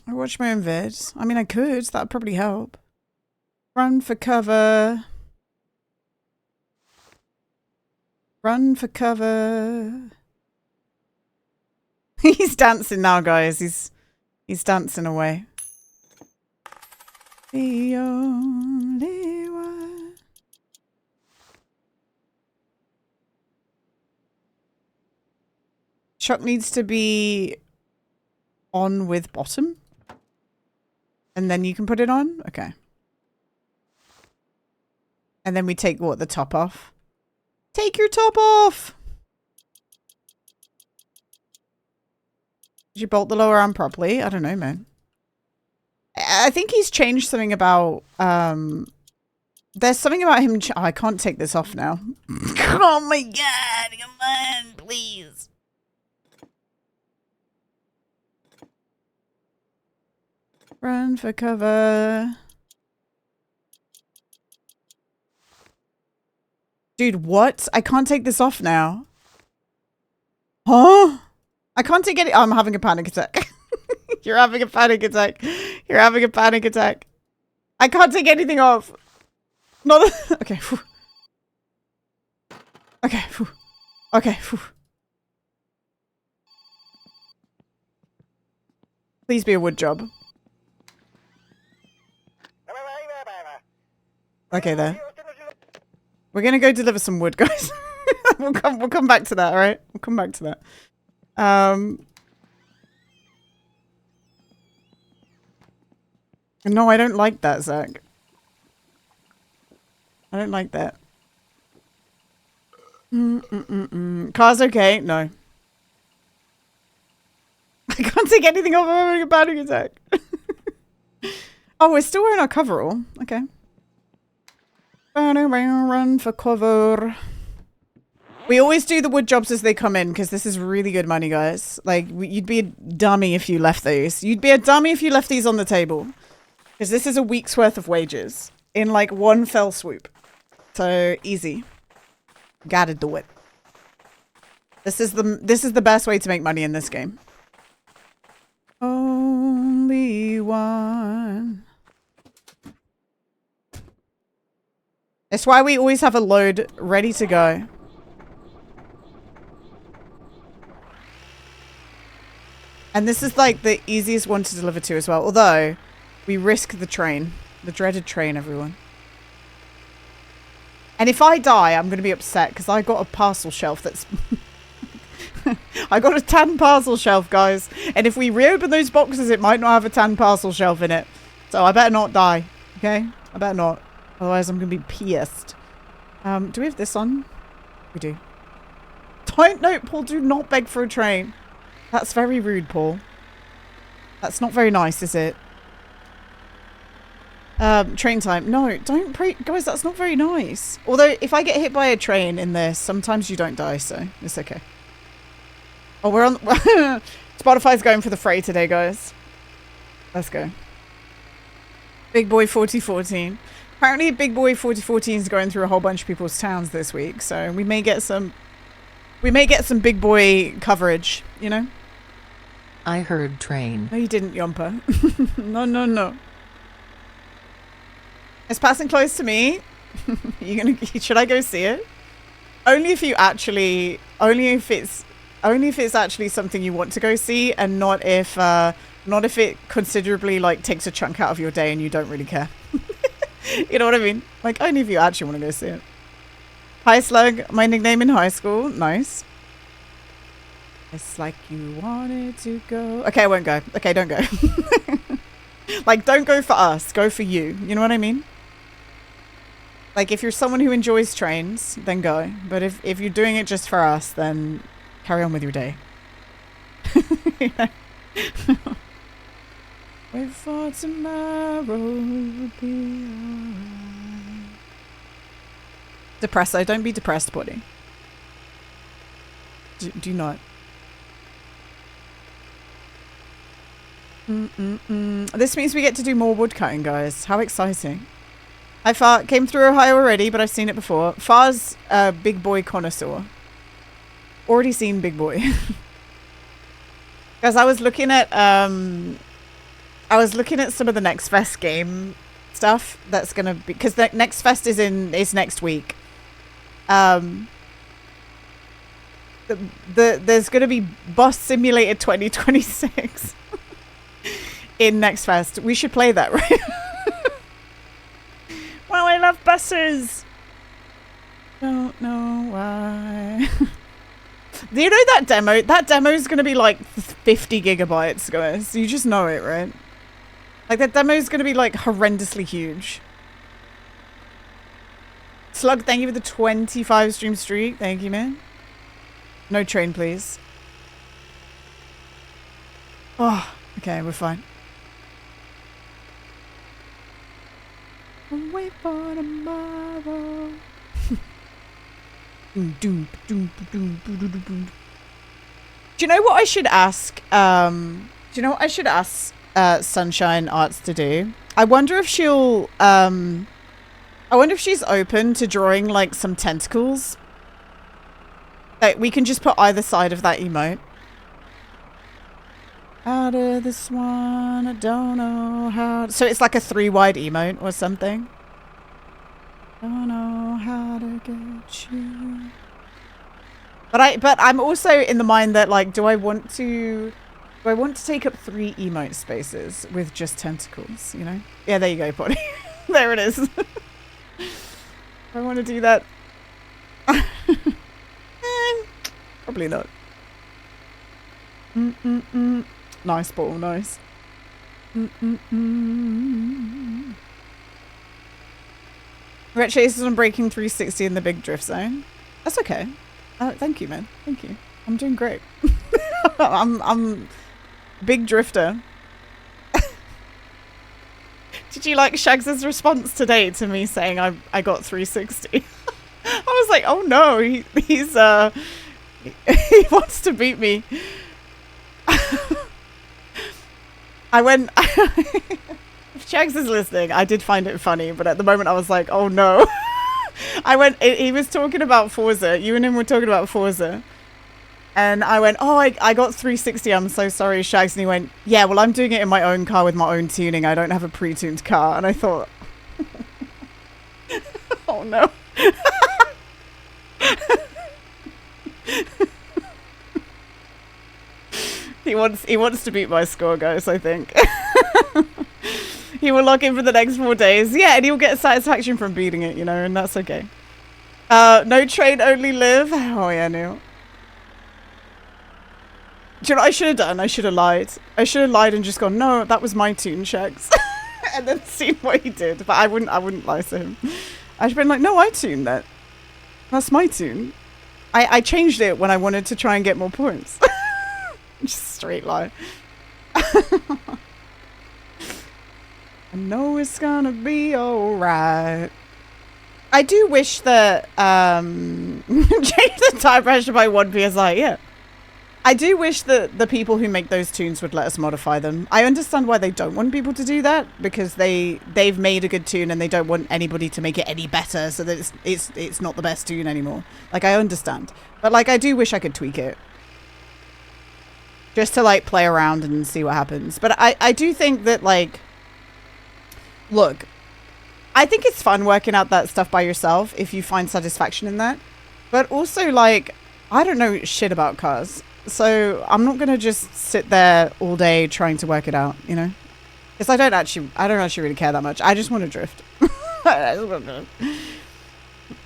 I watch my own vids. I mean, I could. That would probably help. Run for cover. Run for cover. He's dancing now, guys. He's dancing away. The only one. Shock needs to be on with bottom. And then you can put it on? Okay. And then we take, what, the top off? Take your top off! Did you bolt the lower arm properly? I don't know, man. I think he's changed something about, there's something about him. Oh, I can't take this off now. Oh my god, come on, please. Run for cover. Dude, what? I can't take this off now. Huh? I can't take it. Oh, I'm having a panic attack. You're having a panic attack. You're having a panic attack. I can't take anything off. Not okay. Whew. Okay. Whew. Okay. Whew. Please be a wood job. Okay, there. We're gonna go deliver some wood, guys. We'll come back to that, alright? We'll come back to that. No, I don't like that, Zach. I don't like that. Car's okay? No. I can't take anything off. I'm having a panic attack. Oh, we're still wearing our coverall. Okay. Run for cover. We always do the wood jobs as they come in because this is really good money, guys. Like, you'd be a dummy if you left these. You'd be a dummy if you left these on the table. Because this is a week's worth of wages in like one fell swoop. So easy. Gotta do it. This is the best way to make money in this game. Only one. That's why we always have a load ready to go. And this is like the easiest one to deliver to as well. Although, we risk the train. The dreaded train, everyone. And if I die, I'm going to be upset because I got a parcel shelf that's... I got a tan parcel shelf, guys. And if we reopen those boxes, it might not have a tan parcel shelf in it. So I better not die. Okay? I better not. Otherwise, I'm going to be pissed. Do we have this on? We do. Don't, no, Paul, do not beg for a train. That's very rude, Paul. That's not very nice, is it? Train time. No, don't pray. Guys, that's not very nice. Although, if I get hit by a train in this, sometimes you don't die, so it's okay. Oh, we're on... Spotify's going for the fray today, guys. Let's go. Big boy 4014. Apparently, Big Boy 4014 is going through a whole bunch of people's towns this week, so we may get some Big Boy coverage, you know? I heard train. No, you didn't, Yompa. No, no, no. It's passing close to me. Should I go see it? Only if it's actually something you want to go see, and not if it considerably like takes a chunk out of your day and you don't really care. You know what I mean? Like, only if you actually want to go see it. Hi Slug, my nickname in high school. Nice. It's like you wanted to go. Okay, I won't go. Okay, don't go. Like, don't go for us. Go for you. You know what I mean? Like, if you're someone who enjoys trains, then go. But if you're doing it just for us, then carry on with your day. Wait for tomorrow will be alright. Depresso, don't be depressed, buddy. Do not. This means we get to do more woodcutting, guys. How exciting. Hi, Far. Came through Ohio already, but I've seen it before. Far's a Big Boy connoisseur. Already seen Big Boy. Guys, I was looking at some of the Next Fest game stuff that's gonna be, because the Next Fest is next week. There's gonna be Bus Simulator 2026 in Next Fest. We should play that, right? Well, I love buses. Don't know why. Do you know that demo? That demo is gonna be like 50 gigabytes, guys. You just know it, right? Like, that demo is going to be, like, horrendously huge. Slug, thank you for the 25 stream streak. Thank you, man. No train, please. Oh, okay, we're fine. Wait for tomorrow. Do you know what I should ask? Sunshine Arts to do? I wonder if she's open to drawing like some tentacles. Like, we can just put either side of that emote. Out of this one, I don't know how. So it's like a 3-wide emote or something. Don't know how to get you. But I'm also in the mind that, like, do I want to take up 3 emote spaces with just tentacles, you know? Yeah, there you go, Potty. There it is. I want to do that. Probably not. Nice ball, nice. Ret chases on breaking 360 in the big drift zone. That's okay. Thank you, man. Thank you. I'm doing great. I'm big drifter. Did you like Shags' response today to me saying I got 360? I was like, oh no, he's he wants to beat me. I went. If Shags is listening, I did find it funny, but at the moment I was like, oh no. I went. He was talking about Forza. You and him were talking about Forza. And I went, oh, I got 360. I'm so sorry, Shags. And he went, yeah, well, I'm doing it in my own car with my own tuning. I don't have a pre-tuned car. And I thought, oh no. He wants to beat my score, guys, I think. He will log in for the next 4 days. Yeah, and he'll get satisfaction from beating it, you know, and that's okay. No train, only live. Oh, yeah, no. Do you know what I should have done? I should have lied. I should have lied and just gone, no, that was my tune, Shags. And then seen what he did. But I wouldn't lie to him. I should have been like, no, I tuned that. That's my tune. I changed it when I wanted to try and get more points. Just straight lie. I know it's gonna be alright. I do wish that change the tire pressure by 1 PSI, yeah. I do wish that the people who make those tunes would let us modify them. I understand why they don't want people to do that, because they've made a good tune and they don't want anybody to make it any better, so that it's not the best tune anymore. Like, I understand, but like I do wish I could tweak it just to like play around and see what happens. But I do think that, like, look, I think it's fun working out that stuff by yourself if you find satisfaction in that. But also, like, I don't know shit about cars. So I'm not going to just sit there all day trying to work it out, you know? Because I don't actually really care that much. I just want to drift. I just want to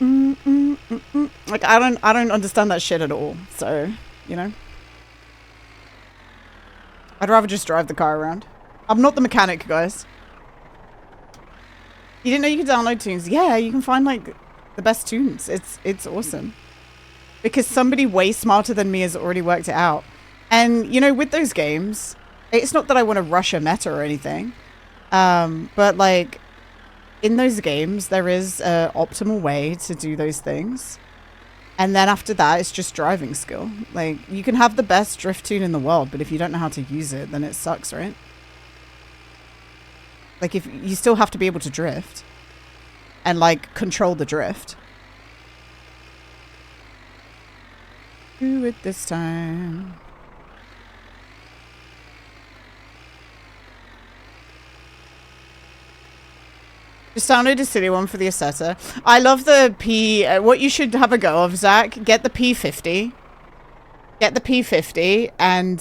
drift. Like, I don't understand that shit at all. So, you know? I'd rather just drive the car around. I'm not the mechanic, guys. You didn't know you could download tunes? Yeah, you can find, like, the best tunes. It's awesome. Because somebody way smarter than me has already worked it out. And, you know, with those games, it's not that I want to rush a meta or anything. But, like, in those games, there is an optimal way to do those things. And then after that, it's just driving skill. Like, you can have the best drift tune in the world, but if you don't know how to use it, then it sucks, right? Like, if you still have to be able to drift. And, like, control the drift. Do it this time. Just download a silly one for the Assetto. I love the P... what you should have a go of, Zach, get the P50. Get the P50 and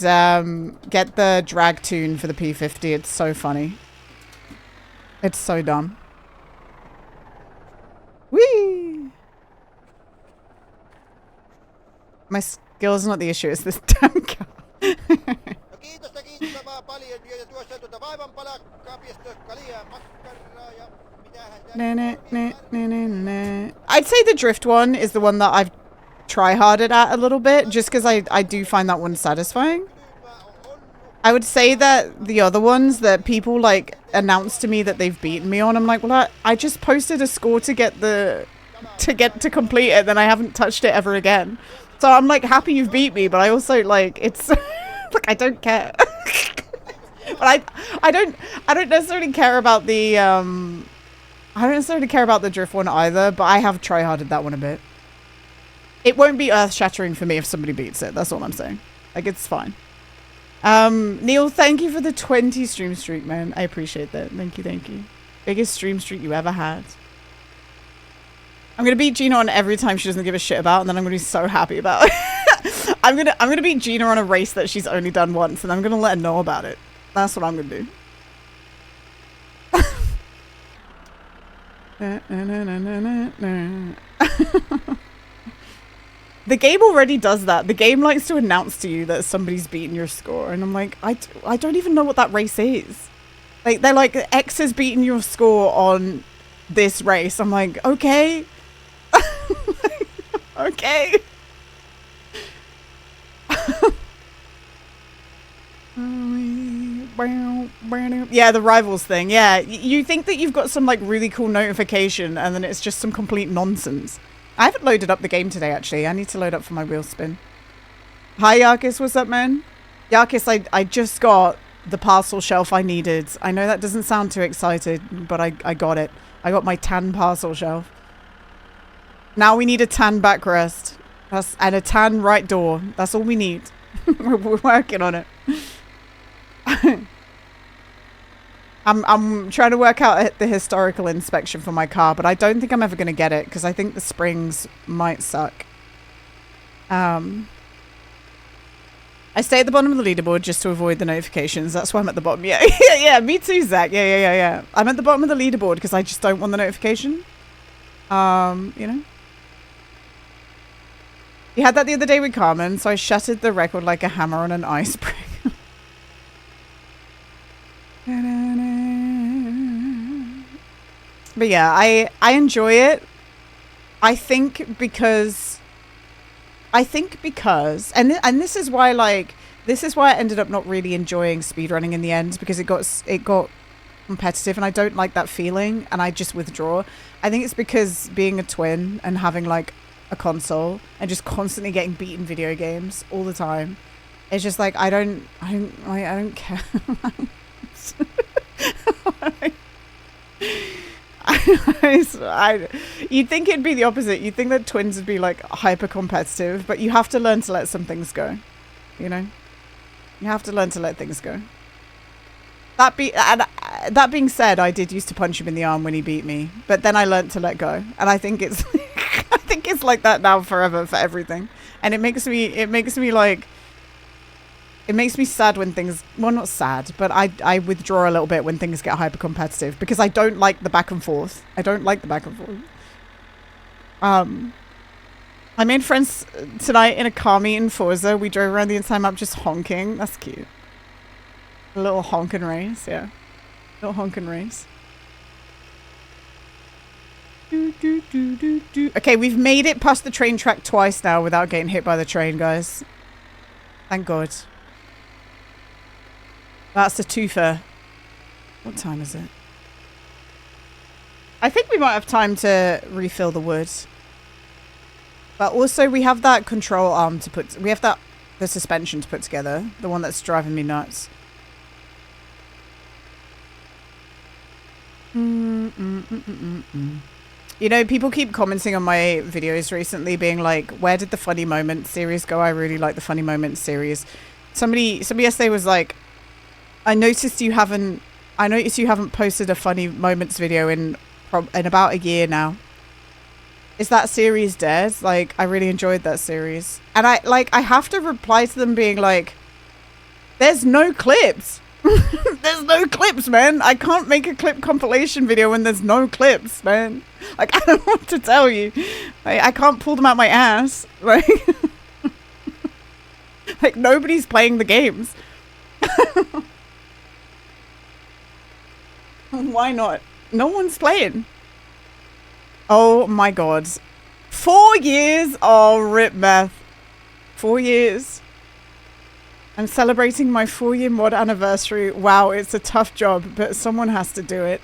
get the drag tune for the P50. It's so funny. It's so dumb. Whee! My skills are not the issue, it's this damn car. I'd say the drift one is the one that I've try-harded at a little bit, just because I do find that one satisfying. I would say that the other ones that people, like, announce to me that they've beaten me on, I'm like, well, I just posted a score to get to complete it, then I haven't touched it ever again. So I'm, like, happy you've beat me, but I also, like, it's... like, I don't care. But I don't necessarily care about the, I don't necessarily care about the drift one either, but I have try-harded that one a bit. It won't be earth-shattering for me if somebody beats it, that's all I'm saying. Like, it's fine. Neil, thank you for the 20 stream streak, man. I appreciate that. Thank you, thank you. Biggest stream streak you ever had. I'm gonna beat Gina on every time she doesn't give a shit about, and then I'm gonna be so happy about it. I'm gonna beat Gina on a race that she's only done once, and I'm gonna let her know about it. That's what I'm gonna do. The game already does that. The game likes to announce to you that somebody's beaten your score, and I'm like, I don't even know what that race is. Like, they're like, X has beaten your score on this race. I'm like, okay. Okay. Yeah, the rivals thing. Yeah, you think that you've got some, like, really cool notification, and then it's just some complete nonsense. I haven't loaded up the game today, actually. I need to load up for my wheel spin. Hi, Yarkis. What's up, man? Yarkis, I just got the parcel shelf I needed. I know that doesn't sound too excited, but I got it. I got my tan parcel shelf. Now we need a tan backrest. And a tan right door. That's all we need. We're working on it. I'm trying to work out the historical inspection for my car, but I don't think I'm ever going to get it because I think the springs might suck. I stay at the bottom of the leaderboard just to avoid the notifications. That's why I'm at the bottom. Yeah, yeah, me too, Zach. Yeah. I'm at the bottom of the leaderboard because I just don't want the notification. You know? You had that the other day with Carmen, so I shattered the record like a hammer on an ice brick. But yeah, I enjoy it. I think because and this is why, like, this is why I ended up not really enjoying speedrunning in the end, because it got competitive and I don't like that feeling and I just withdraw. I think it's because being a twin and having, like, a console and just constantly getting beaten video games all the time, It's just like I don't care. You'd think it'd be the opposite. You'd think that twins would be like hyper competitive, but you have to learn to let some things go. You know, you have to learn to let things go. That being said, I did used to punch him in the arm when he beat me, but then I learned to let go, and I think it's I think it's like that now forever for everything, and it makes me sad when things, well, not sad, but I withdraw a little bit when things get hyper competitive because I don't like the back and forth. I don't like the back and forth. I made friends tonight in a car meet in Forza. We drove around the entire map just honking. That's cute. A little honking race, yeah. Little honking race. Okay, we've made it past the train track twice now without getting hit by the train, guys. Thank God. That's a twofer. What time is it? I think we might have time to refill the wood. But also we have that control arm to put... We have the suspension to put together. The one that's driving me nuts. You know, people keep commenting on my videos recently being like, where did the funny moment series go? I really like the funny moment series. Somebody yesterday was like, I noticed you haven't posted a funny moments video in about a year now. Is that series dead? Like, I really enjoyed that series. And I have to reply to them being like, there's no clips. There's no clips, man. I can't make a clip compilation video when there's no clips, man. Like, I don't know what to tell you. I can't pull them out my ass. Like, like nobody's playing the games. Why not? No one's playing. Oh my God. 4 years? Oh, rip math. 4 years. I'm celebrating my 4-year mod anniversary. Wow, it's a tough job, but someone has to do it.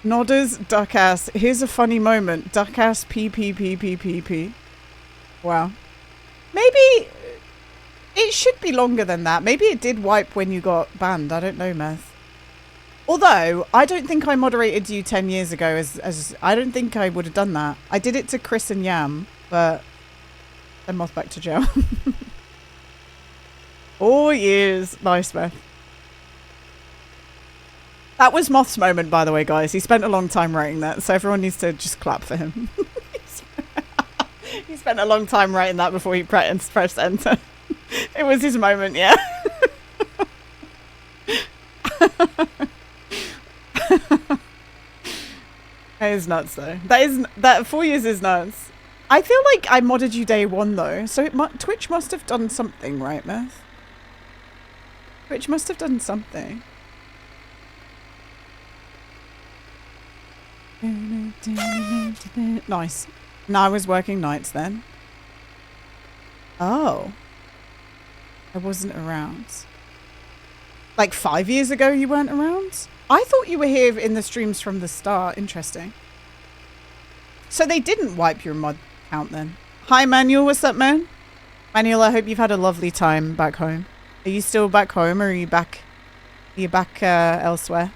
Nodders, duck ass. Here's a funny moment. Duck ass, p. Wow. Maybe it should be longer than that. Maybe it did wipe when you got banned. I don't know, Meth. Although, I don't think I moderated you 10 years ago as I don't think I would have done that. I did it to Chris and Yam, but then Moth back to jail. 4 years. Nice, Meth. That was Moth's moment, by the way, guys. He spent a long time writing that, so everyone needs to just clap for him. He spent a long time writing that before he pressed enter. It was his moment, yeah. That is nuts, though. That 4 years is nuts. I feel like I modded you day one, though, so Twitch must have done something, right, Meth? Twitch must have done something. Nice. Now I was working nights then. Oh. I wasn't around. Like 5 years ago you weren't around? I thought you were here in the streams from the start. Interesting. So they didn't wipe your mod count then. Hi Manuel, what's up, man? Manuel, I hope you've had a lovely time back home. Are you still back home or are you back elsewhere?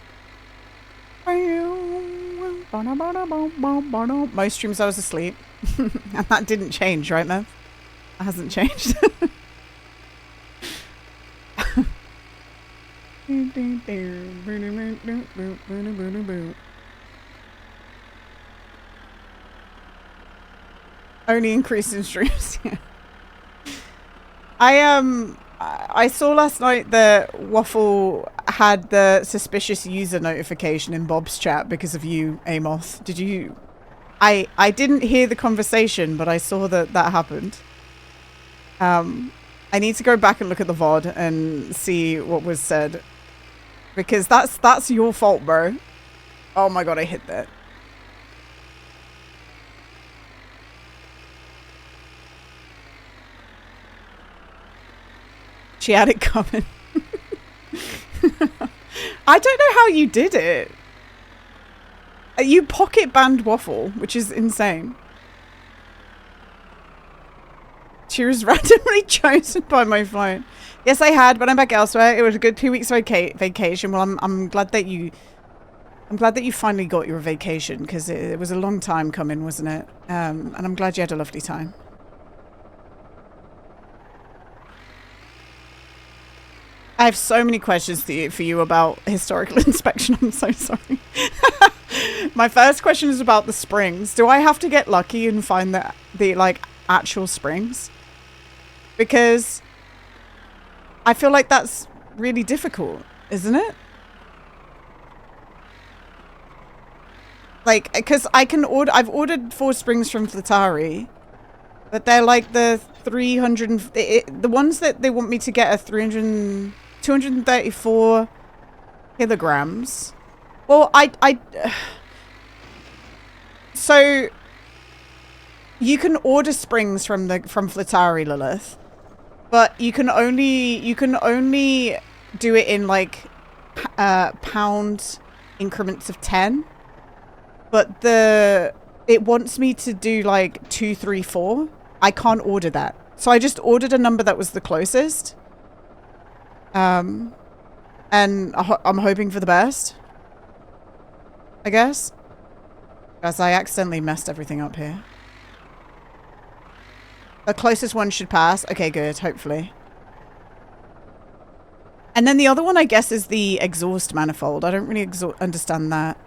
Most streams I was asleep. And that didn't change, right, Mev? That hasn't changed. Only increase in streams. Yeah. I saw last night that Waffle had the suspicious user notification in Bob's chat because of you, Amoth. Did you? I didn't hear the conversation, but I saw that happened. I need to go back and look at the VOD and see what was said. Because that's your fault, bro. Oh my god, I hit that. She had it coming. I don't know how you did it. You pocket banned Waffle, which is insane. She was randomly chosen by my phone. Yes, I had, but I'm back elsewhere. It was a good 2 weeks vacation. Well, I'm glad that you finally got your vacation, because it was a long time coming, wasn't it? And I'm glad you had a lovely time. I have so many questions for you about historical inspection. I'm so sorry. My first question is about the springs. Do I have to get lucky and find the like actual springs? Because I feel like that's really difficult, isn't it? Like, because I've ordered 4 springs from Flatari, but they're like the 300, the ones that they want me to get are 234 kilograms. Well, so you can order springs from Flatari, Lilith, but you can only do it in like pound increments of 10. But it wants me to do like 2, 3, 4. I can't order that. So I just ordered a number that was the closest. And I'm hoping for the best, I guess. Because I accidentally messed everything up here. The closest one should pass. Okay, good. Hopefully. And then the other one, I guess, is the exhaust manifold. I don't really understand that.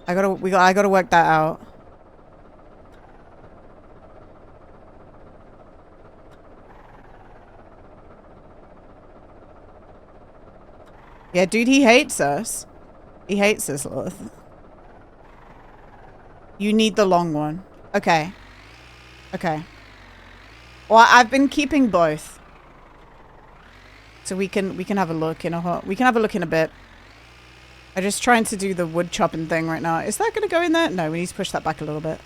I gotta work that out. Yeah, dude, he hates us. He hates us, Lilith. You need the long one. Okay. Okay. Well, I've been keeping both. So we can have a look in a bit. I'm just trying to do the wood chopping thing right now. Is that going to go in there? No, we need to push that back a little bit.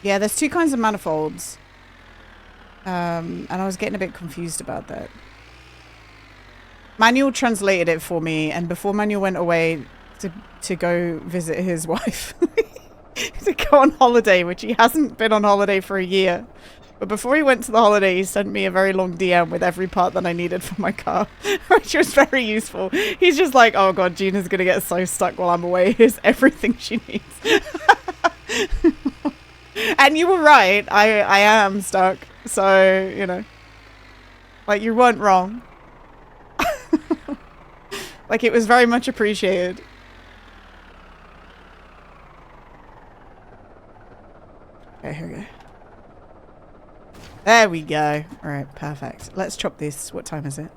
Yeah, there's 2 kinds of manifolds. And I was getting a bit confused about that. Manuel translated it for me, and before Manuel went away to go visit his wife, to go on holiday, which he hasn't been on holiday for a year. But before he went to the holiday, he sent me a very long DM with every part that I needed for my car, which was very useful. He's just like, oh god, Gina's going to get so stuck while I'm away. Here's everything she needs. And you were right. I am stuck. So, you know. Like, you weren't wrong. Like, it was very much appreciated. Okay, here we go. There we go. Alright, perfect. Let's chop this. What time is it?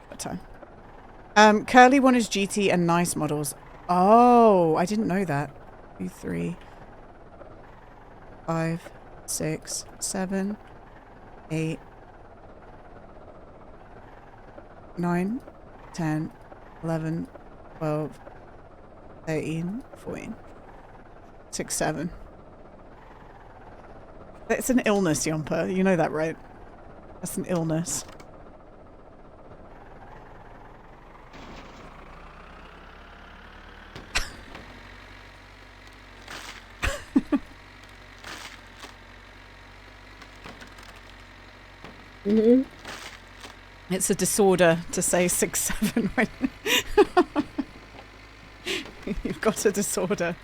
What time? Curly one is GT and nice models. Oh, I didn't know that. 2, 3, 5, 6, 7, 8, 9, 10, 11, 12, 13, 14, 6, 7. It's an illness, Yompa. You know that, right? That's an illness. Mm-hmm. It's a disorder to say 6, 7 when you've got a disorder.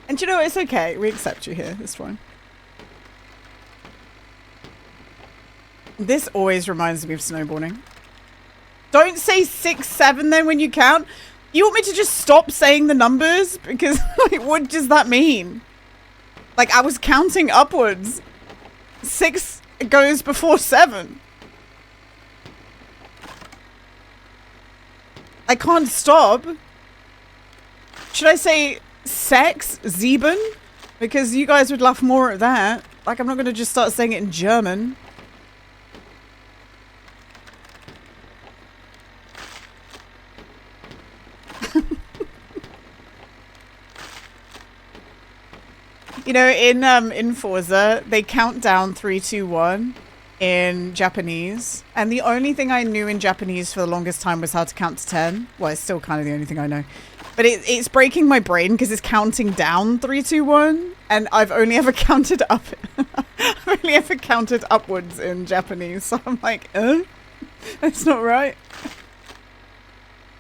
And you know, it's okay. We accept you here. It's fine. This always reminds me of snowboarding. Don't say 6, 7 then when you count. You want me to just stop saying the numbers? Because, like, what does that mean? Like, I was counting upwards. 6 goes before 7. I can't stop. Should I say sex? Sieben? Because you guys would laugh more at that. Like, I'm not going to just start saying it in German. You know, in Forza, they count down 3, 2, 1. in Japanese, and the only thing I knew in Japanese for the longest time was how to count to 10. Well, it's still kind of the only thing I know, but it's breaking my brain because it's counting down 3, 2, 1, and I've only ever counted up. I've only ever counted upwards in Japanese, so I'm like, that's not right.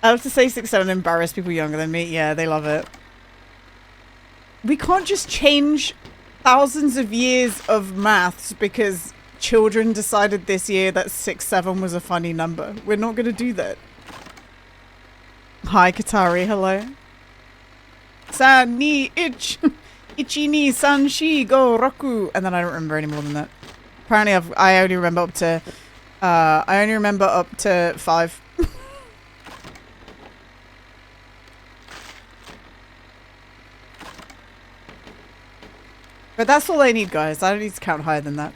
I have to say 6, 7 embarrass people younger than me. Yeah, they love it. We can't just change thousands of years of maths because children decided this year that 6, 7 was a funny number. We're not going to do that. Hi, Katari. Hello. San, ni, ich. Ichi, ni, san, shi, go, roku. And then I don't remember any more than that. Apparently, I only remember up to 5. But that's all I need, guys. I don't need to count higher than that.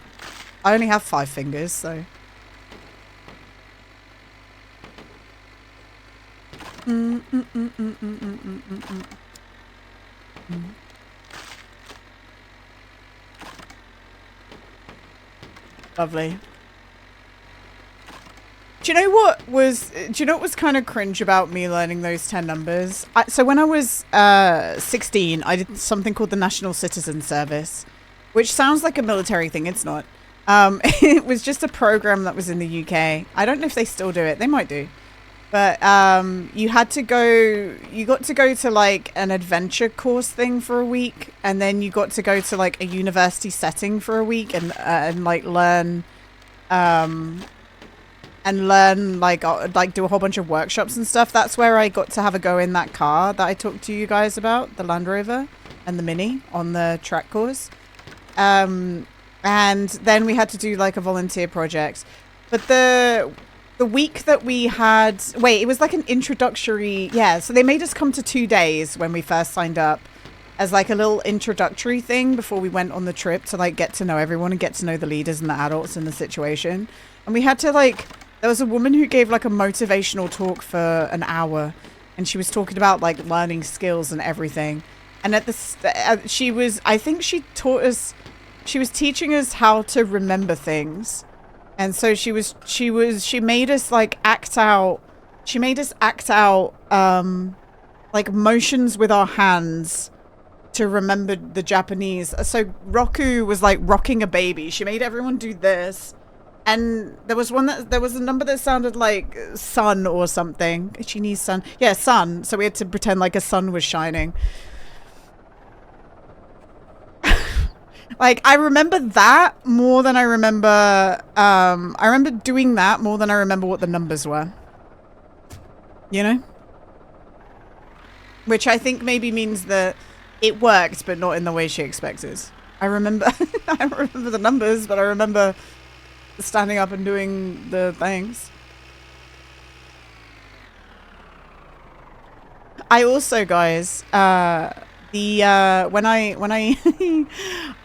I only have 5 fingers, so. Lovely. Do you know what was kind of cringe about me learning those 10 numbers? So when I was 16, I did something called the National Citizen Service, which sounds like a military thing. It's not. It was just a program that was in the UK. I don't know if they still do it. They might do. But you got to go to like an adventure course thing for a week, and then you got to go to like a university setting for a week and like learn like do a whole bunch of workshops and stuff. That's where I got to have a go in that car that I talked to you guys about, the Land Rover and the Mini on the track course. And then we had to do like a volunteer project. But the week that we had, it was like an introductory, so they made us come to 2 days when we first signed up as like a little introductory thing before we went on the trip to like get to know everyone and get to know the leaders and the adults in the situation. And we had to like, there was a woman who gave like a motivational talk for an hour, and she was talking about like learning skills and everything. And at the she was teaching us how to remember things. And so she made us like act out like motions with our hands to remember the Japanese. So Roku was like rocking a baby. She made everyone do this. And there was a number that sounded like sun or something. Ichini's sun. Yeah, sun. So we had to pretend like a sun was shining. Like, I remember that more than I remember, I remember doing that more than I remember what the numbers were. You know? Which I think maybe means that it worked, but not in the way she expected. I remember, I don't remember the numbers, but I remember standing up and doing the things. I also, guys, when I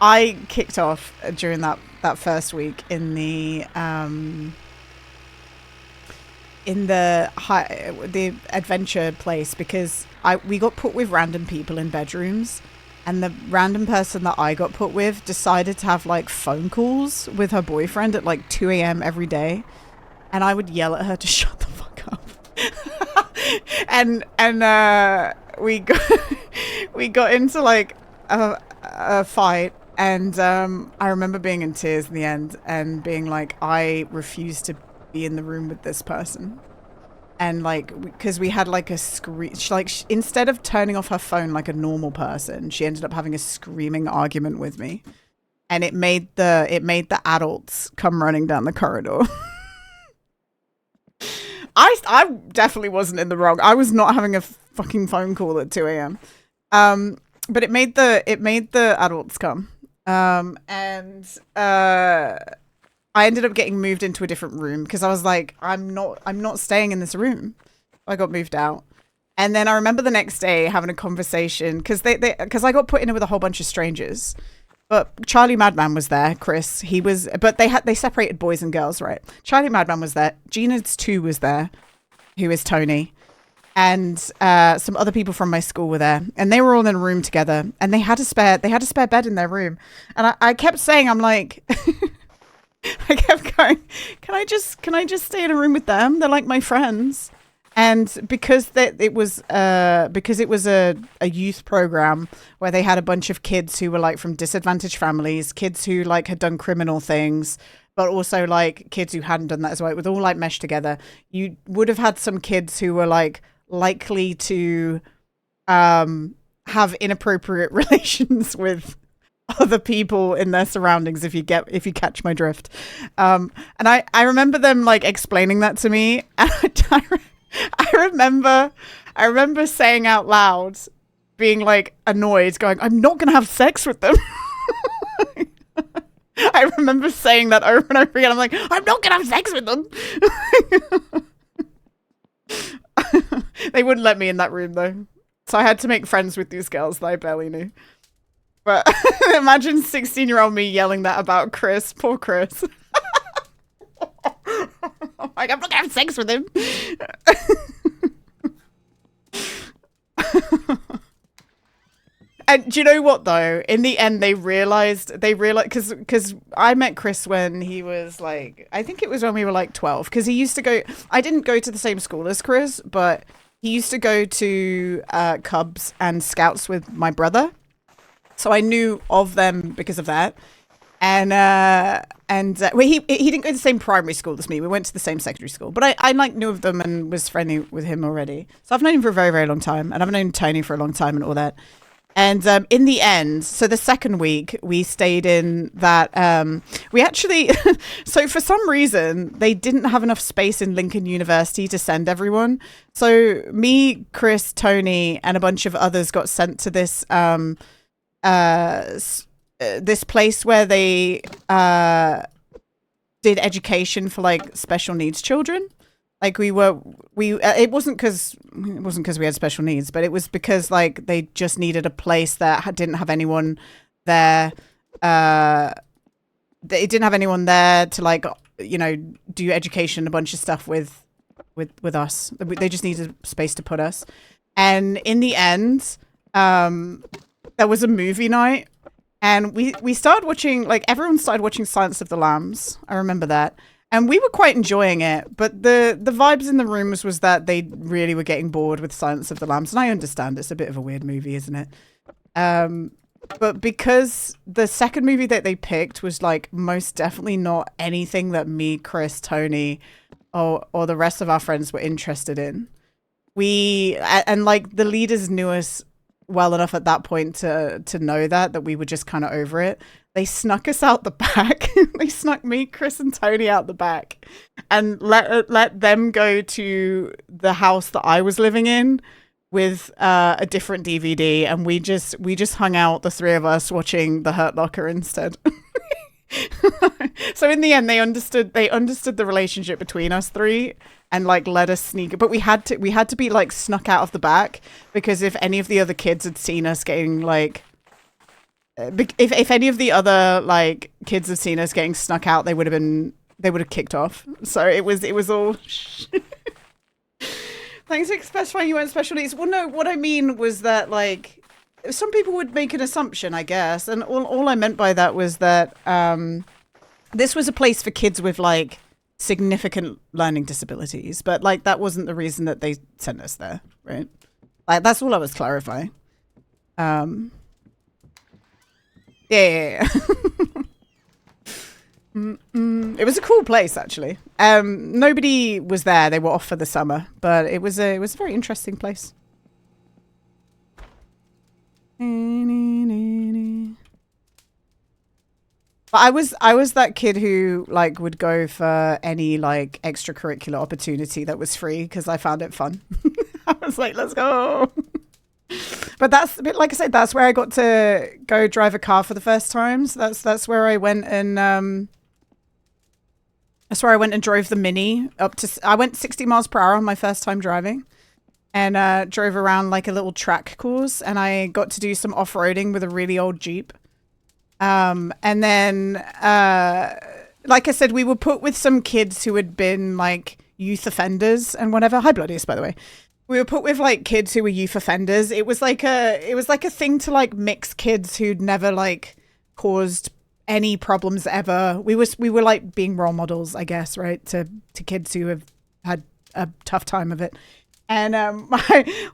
I kicked off during that first week in the adventure place, because we got put with random people in bedrooms, and the random person that I got put with decided to have like phone calls with her boyfriend at like 2 a.m. every day, and I would yell at her to shut the fuck up. and we got into like a fight, and I remember being in tears in the end and being like, I refuse to be in the room with this person. And like, because we had like a instead of turning off her phone like a normal person, she ended up having a screaming argument with me, and it made the adults come running down the corridor. I definitely wasn't in the wrong. I was not having a fucking phone call at 2 a.m. But it made the adults come. I ended up getting moved into a different room because I was like, I'm not staying in this room. I got moved out. And then I remember the next day having a conversation because I got put in with a whole bunch of strangers. But Charlie Madman was there, Chris. But they separated boys and girls, right? Charlie Madman was there. Gina's 2 was there, who is Tony. And some other people from my school were there, and they were all in a room together, and they had a spare bed in their room. And I kept saying, I'm like, I kept going, can I just stay in a room with them? They're like my friends. And because it was a youth program where they had a bunch of kids who were like from disadvantaged families, kids who like had done criminal things, but also like kids who hadn't done that as well. It was all like meshed together. You would have had some kids who were like likely to have inappropriate relations with other people in their surroundings, if you catch my drift. And I remember them like explaining that to me, and I remember saying out loud, being like annoyed, going, I'm not gonna have sex with them. I remember saying that over and over again. I'm like, I'm not gonna have sex with them. They wouldn't let me in that room though. So I had to make friends with these girls that I barely knew. But imagine 16-year-old me yelling that about Chris. Poor Chris. Like, I'm not gonna have sex with him. And do you know what though? In the end, they realized because I met Chris when he was like, I think it was when we were like 12. Because he used to go. I didn't go to the same school as Chris, but he used to go to Cubs and Scouts with my brother, so I knew of them because of that. And well, he didn't go to the same primary school as me. We went to the same secondary school, but I like knew of them and was friendly with him already. So I've known him for a very, very long time, and I've known Tony for a long time and all that. And in the end, so the second week we stayed in that, we actually, so for some reason, they didn't have enough space in Lincoln University to send everyone. So me, Chris, Tony, and a bunch of others got sent to this this place where they did education for like special needs children. Like it wasn't because we had special needs, but it was because like they just needed a place that didn't have anyone there. They didn't have anyone there to like, you know, do education, a bunch of stuff with us. They just needed space to put us. And in the end, there was a movie night, and we started watching, like everyone started watching Silence of the Lambs. I remember that. And we were quite enjoying it, but the vibes in the rooms was that they really were getting bored with Silence of the Lambs. And I understand, it's a bit of a weird movie, isn't it? But because the second movie that they picked was like most definitely not anything that me, Chris, Tony, or the rest of our friends were interested in. And like the leaders knew us well enough at that point to know that we were just kind of over it. They snuck us out the back. They snuck me, Chris, and Tony out the back, and let them go to the house that I was living in with a different DVD, and we just hung out, the three of us, watching The Hurt Locker instead. So in the end, they understood the relationship between us three and like let us sneak. But we had to be like snuck out of the back, because if any of the other kids had seen us getting like. If any of the other like kids had seen us getting snuck out, they would have kicked off. So it was all. Thanks for specifying you weren't special needs. Well, no, what I mean was that like some people would make an assumption, I guess, and all I meant by that was that this was a place for kids with like significant learning disabilities, but like that wasn't the reason that they sent us there, right? Like that's all I was clarifying. Yeah. It was a cool place, actually. Nobody was there; they were off for the summer, but it was a very interesting place. But I was that kid who like would go for any like extracurricular opportunity that was free because I found it fun. I was like, let's go. But that's a bit, like I said, that's where I got to go drive a car for the first time. So that's where I went and drove the Mini up to. I went 60 miles per hour on my first time driving, and drove around like a little track course, and I got to do some off-roading with a really old Jeep. And then, like I said, we were put with some kids who had been like youth offenders and whatever. Hi, Bloodies, by the way. We were put with like kids who were youth offenders. It was like a thing to like mix kids who'd never like caused any problems ever. We were like being role models, I guess, right? To kids who have had a tough time of it. And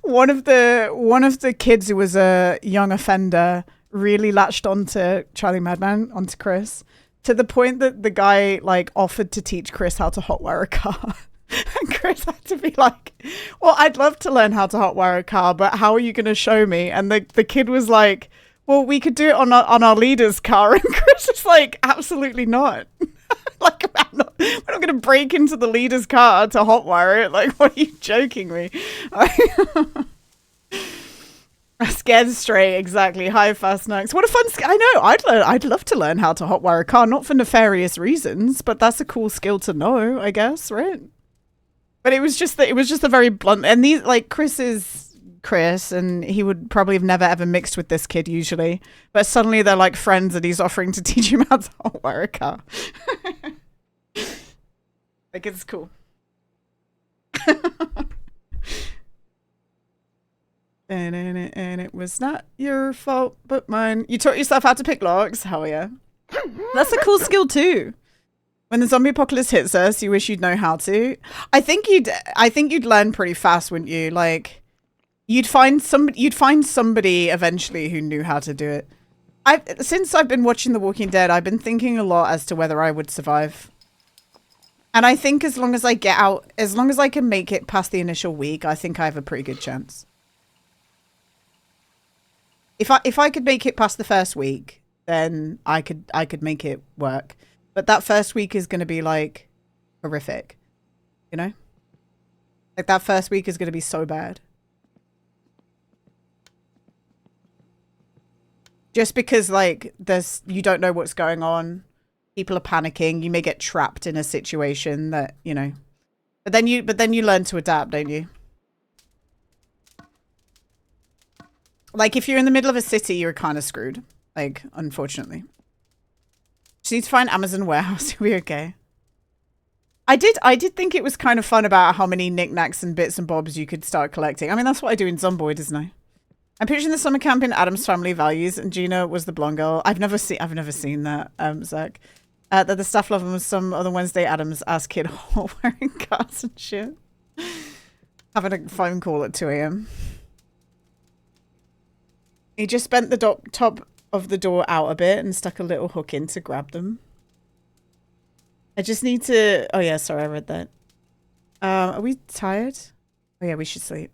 one of the kids who was a young offender really latched onto Charlie Madman, onto Chris, to the point that the guy like offered to teach Chris how to hotwire a car. And Chris had to be like, well, I'd love to learn how to hotwire a car, but how are you going to show me? And the kid was like, well, we could do it on our leader's car. And Chris is like, absolutely not. Like, we're not going to break into the leader's car to hotwire it. Like, what are you joking me? Scared straight, exactly. High fast nights. What a fun I know. I'd love to learn how to hotwire a car, not for nefarious reasons, but that's a cool skill to know, I guess, right? But it was just a very blunt, and these, like, Chris is Chris, and he would probably have never ever mixed with this kid usually, but suddenly they're like friends and he's offering to teach him how to hotwire a car. Like, it's cool. And it was not your fault, but mine. You taught yourself how to pick locks? Hell yeah. That's a cool skill too. When the zombie apocalypse hits us, you wish you'd know how to. I think you'd learn pretty fast, wouldn't you? Like, you'd find somebody eventually who knew how to do it. Since I've been watching The Walking Dead, I've been thinking a lot as to whether I would survive. And I think as long as I get out, as long as I can make it past the initial week, I think I have a pretty good chance. If I could make it past the first week, then I could make it work. But that first week is going to be like horrific, you know? Like, that first week is going to be so bad. Just because, like, you don't know what's going on. People are panicking. You may get trapped in a situation that, you know. But then you learn to adapt, don't you? Like, if you're in the middle of a city, you're kind of screwed. Like, unfortunately. Just need to find Amazon warehouse. We're okay. I did think it was kind of fun about how many knickknacks and bits and bobs you could start collecting. I mean, that's what I do in Zomboid, isn't I? I'm picturing the summer camp in Adam's Family Values, and Gina was the blonde girl. I've never seen that, Zach. That the staff loving was some other Wednesday Adams ass kid wearing cars and shit. Having a phone call at 2 a.m. He just bent the top of the door out a bit and stuck a little hook in to grab them. I just need to... Oh yeah, sorry, I read that. Are we tired? Oh yeah, we should sleep.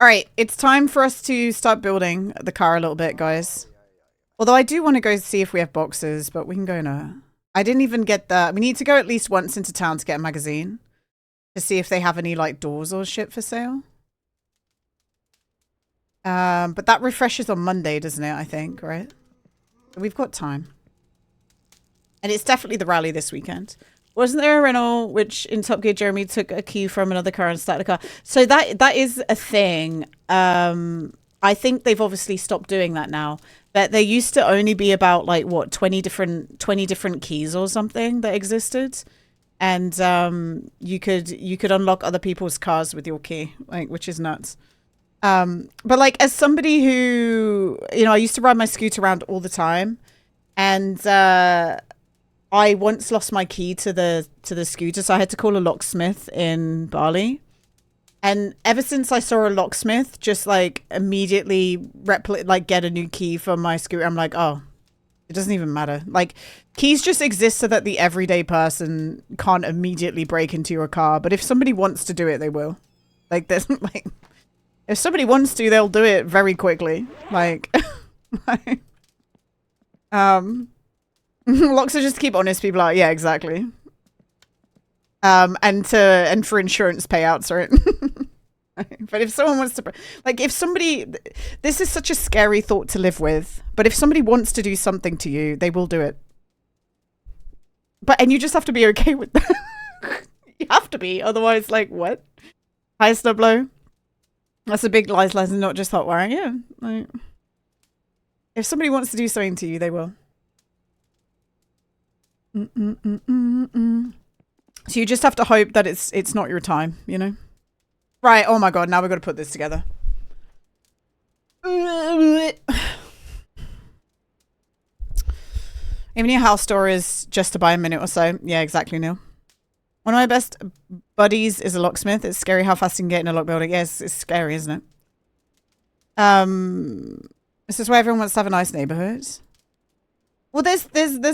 Alright, it's time for us to start building the car a little bit, guys. Although I do want to go see if we have boxes, but we can go now. I didn't even get that. We need to go at least once into town to get a magazine. To see if they have any, like, doors or shit for sale. But that refreshes on Monday, doesn't it, I think, right? We've got time. And it's definitely the rally this weekend. Wasn't there a Renault which in Top Gear Jeremy took a key from another car and started a car? So that is a thing. I think they've obviously stopped doing that now. But there used to only be about, like, what, 20 different keys or something that existed. And you could unlock other people's cars with your key, like, which is nuts. But, like, as somebody who, you know, I used to ride my scooter around all the time, and I once lost my key to the scooter, so I had to call a locksmith in Bali. And ever since I saw a locksmith just, like, immediately get a new key for my scooter, I'm like, oh, it doesn't even matter. Like, keys just exist so that the everyday person can't immediately break into your car. But if somebody wants to do it, they will. Like, there's, like... If somebody wants to, they'll do it very quickly. Like, locks are just to keep honest people out. Yeah, exactly. And for insurance payouts, right? But if someone wants to, like, if somebody, this is such a scary thought to live with. But if somebody wants to do something to you, they will do it. And you just have to be okay with that. You have to be, otherwise, like, what? Hi, Snublow. That's a big lies, not just hot wiring. Yeah. Like, if somebody wants to do something to you, they will. So you just have to hope that it's not your time, you know? Right. Oh my God. Now we've got to put this together. Even your house store is just to buy a minute or so. Yeah, exactly, Neil. One of my best buddies is a locksmith. It's scary how fast you can get in a lock building. Yes, it's scary, isn't it? This is why everyone wants to have a nice neighborhood. Well, there's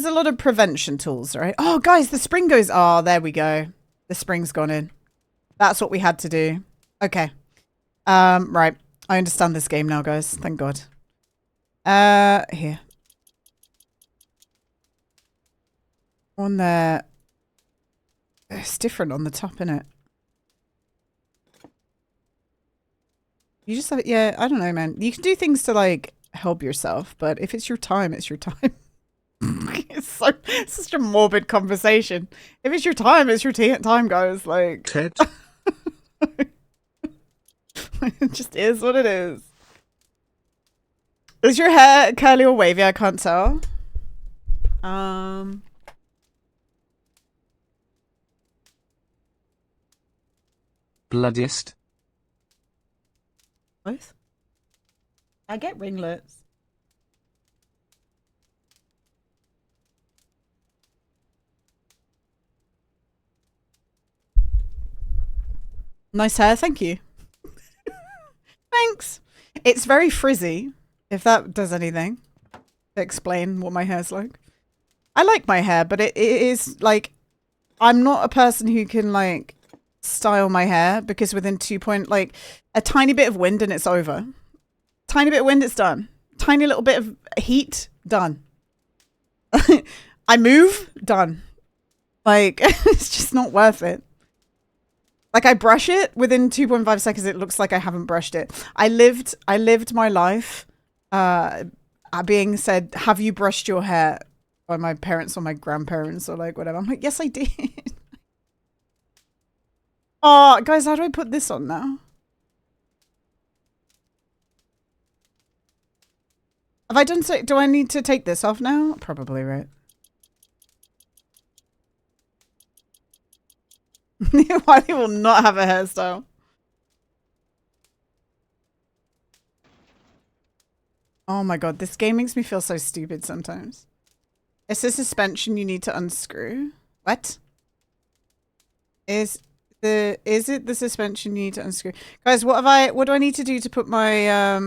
a lot of prevention tools, right? Oh, guys, the spring goes. Oh, there we go. The spring's gone in. That's what we had to do. Okay. Right. I understand this game now, guys. Thank God. Here. On there. It's different on the top, innit? You just have it. Yeah, I don't know, man. You can do things to like help yourself, but if it's your time, it's your time. It's such a morbid conversation. If it's your time, it's your time, guys. Like Ted. It just is what it is. Is your hair curly or wavy? I can't tell. Bloodiest. Both. I get ringlets. Nice hair, thank you. Thanks. It's very frizzy, if that does anything to explain what my hair's like. I like my hair, but it is like, I'm not a person who can like style my hair because within like a tiny bit of wind and it's over. Tiny bit of wind, it's done. Tiny little bit of heat, done. I move, done. Like, it's just not worth it. Like, I brush it, within 2.5 seconds, it looks like I haven't brushed it. I lived my life being said, have you brushed your hair? By my parents or my grandparents or like whatever. I'm like, yes, I did. Oh, guys, how do I put this on now? Have I done so? Do I need to take this off now? Probably, right? Wiley will not have a hairstyle. Oh my god, this game makes me feel so stupid sometimes. It's a suspension you need to unscrew. What? Is it the suspension you need to unscrew? Guys, what do I need to do to put my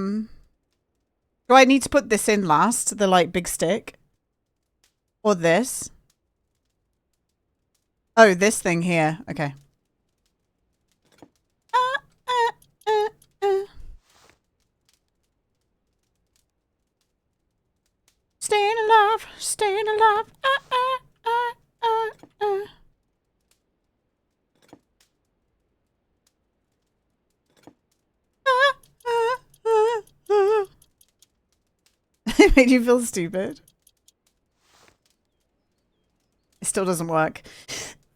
do I need to put this in last? The like big stick? Or this? Oh, this thing here. Okay. Staying alive, staying alive. It made you feel stupid. It still doesn't work.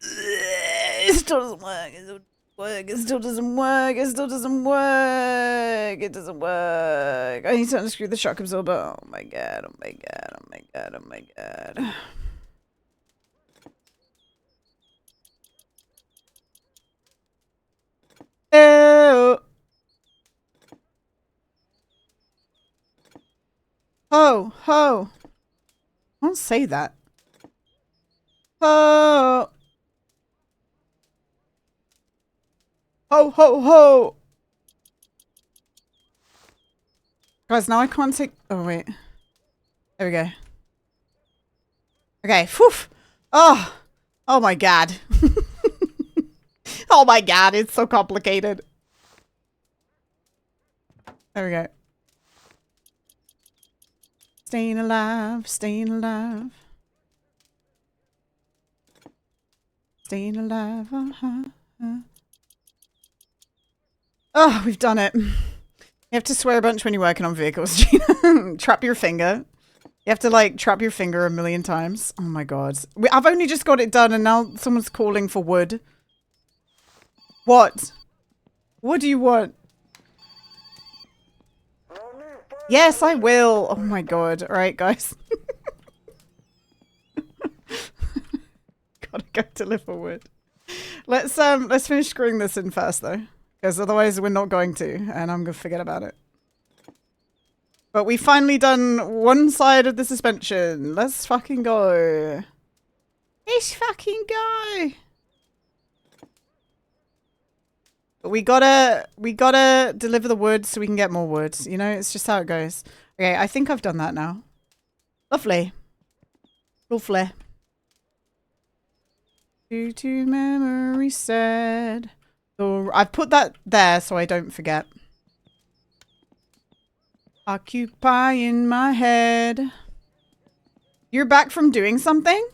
It still doesn't work. It still doesn't work. It still doesn't work. It doesn't work. I need to unscrew the shock absorber. Oh my god. Oh my god. Oh my god. Oh my god. Ew. Ho, ho. Don't say that. Ho. Ho, ho, ho. Guys, now I can't take... Oh, wait. There we go. Okay. Phew. Oh. Oh, my God. Oh, my God. It's so complicated. There we go. Staying alive. Staying alive. Staying alive. Oh, we've done it. You have to swear a bunch when you're working on vehicles, Gina. Trap your finger. You have to, like, trap your finger a million times. Oh, my God. I've only just got it done, and now someone's calling for wood. What? What do you want? Yes, I will. Oh, my God. All right, guys. Gotta go deliver wood. Let's finish screwing this in first, though. Because otherwise we're not going to, and I'm going to forget about it. But we finally done one side of the suspension. Let's fucking go. Let's fucking go. But we gotta deliver the wood so we can get more wood. You know, it's just how it goes. Okay, I think I've done that now. Lovely. Lovely. Due to memory said. So I've put that there so I don't forget. Occupying my head. You're back from doing something?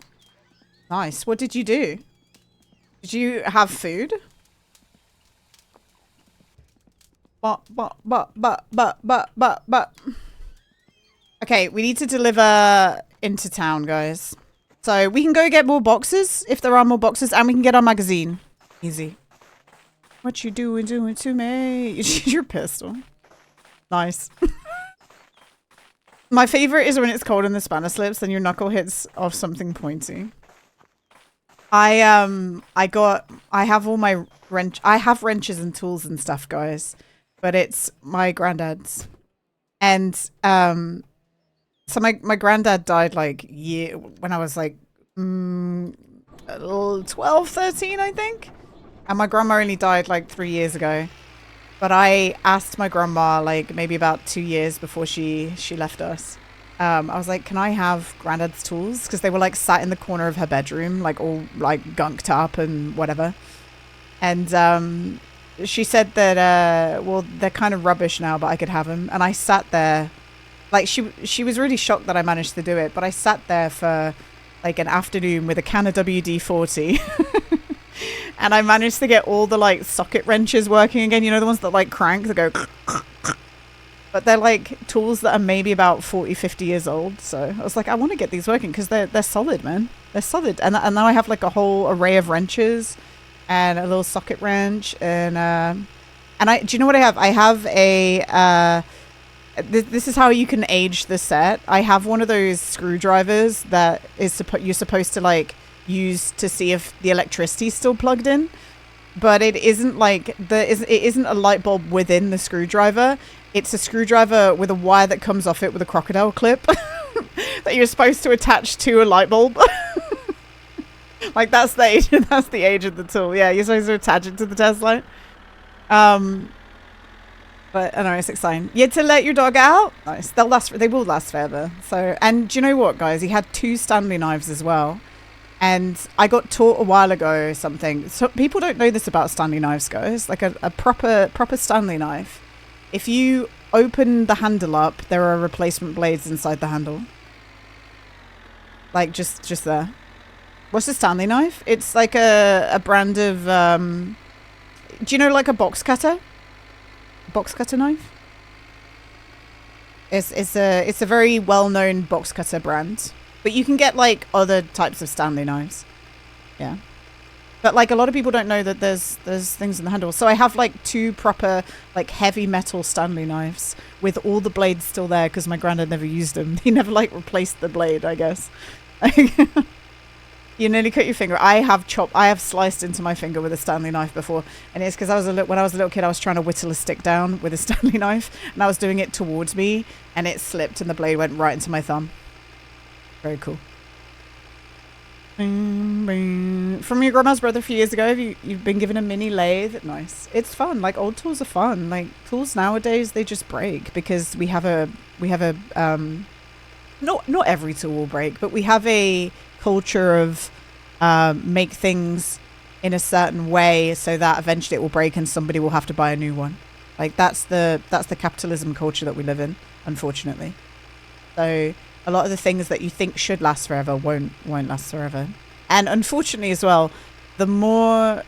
Nice. What did you do? Did you have food? But. Okay, we need to deliver into town, guys. So we can go get more boxes if there are more boxes, and we can get our magazine. Easy. What you doing to me? You're pistol. Nice. My favorite is when it's cold and the spanner slips and your knuckle hits off something pointy. I have all my I have wrenches and tools and stuff, guys, but it's my granddad's. And so my granddad died like when I was like 12, 13, I think. And my grandma only died like 3 years ago. But I asked my grandma like maybe about 2 years before she left us. I was like, can I have granddad's tools? Because they were like sat in the corner of her bedroom, like all like gunked up and whatever. And she said that, well, they're kind of rubbish now, but I could have them. And I sat there, like she was really shocked that I managed to do it. But I sat there for like an afternoon with a can of WD-40. And I managed to get all the like socket wrenches working again. You know, the ones that like crank, that go. But they're like tools that are maybe about 40, 50 years old. So I was like, I want to get these working because they're solid, man. They're solid. And now I have like a whole array of wrenches and a little socket wrench. And do you know what I have? I have a, this is how you can age the set. I have one of those screwdrivers that is you're supposed to like use to see if the electricity's still plugged in, but it isn't like it isn't a light bulb within the screwdriver. It's a screwdriver with a wire that comes off it with a crocodile clip that you're supposed to attach to a light bulb. Like that's the age, that's the age of the tool. Yeah, you're supposed to attach it to the test light. But I know it's exciting. You had to let your dog out. Nice. They will last forever. So, and do you know what, guys? He had 2 Stanley knives as well. And I got taught a while ago something. So people don't know this about Stanley knives, guys. Like a proper Stanley knife. If you open the handle up, there are replacement blades inside the handle. Like just there. What's a Stanley knife? It's like a brand of do you know like a box cutter? Box cutter knife? It's a very well-known box cutter brand. But you can get like other types of Stanley knives. Yeah. But like a lot of people don't know that there's things in the handle. So I have like 2 proper like heavy metal Stanley knives with all the blades still there because my granddad never used them. He never like replaced the blade, I guess. You nearly cut your finger. I have sliced into my finger with a Stanley knife before, and it's because when I was a little kid, I was trying to whittle a stick down with a Stanley knife, and I was doing it towards me, and it slipped, and the blade went right into my thumb. Very cool. Bing, bing. From your grandma's brother a few years ago, you've been given a mini lathe. Nice. It's fun. Like old tools are fun. Like tools nowadays, they just break because we have a not every tool will break, but we have a culture of make things in a certain way so that eventually it will break and somebody will have to buy a new one. Like that's the capitalism culture that we live in, unfortunately. So a lot of the things that you think should last forever won't last forever. And unfortunately as well, the more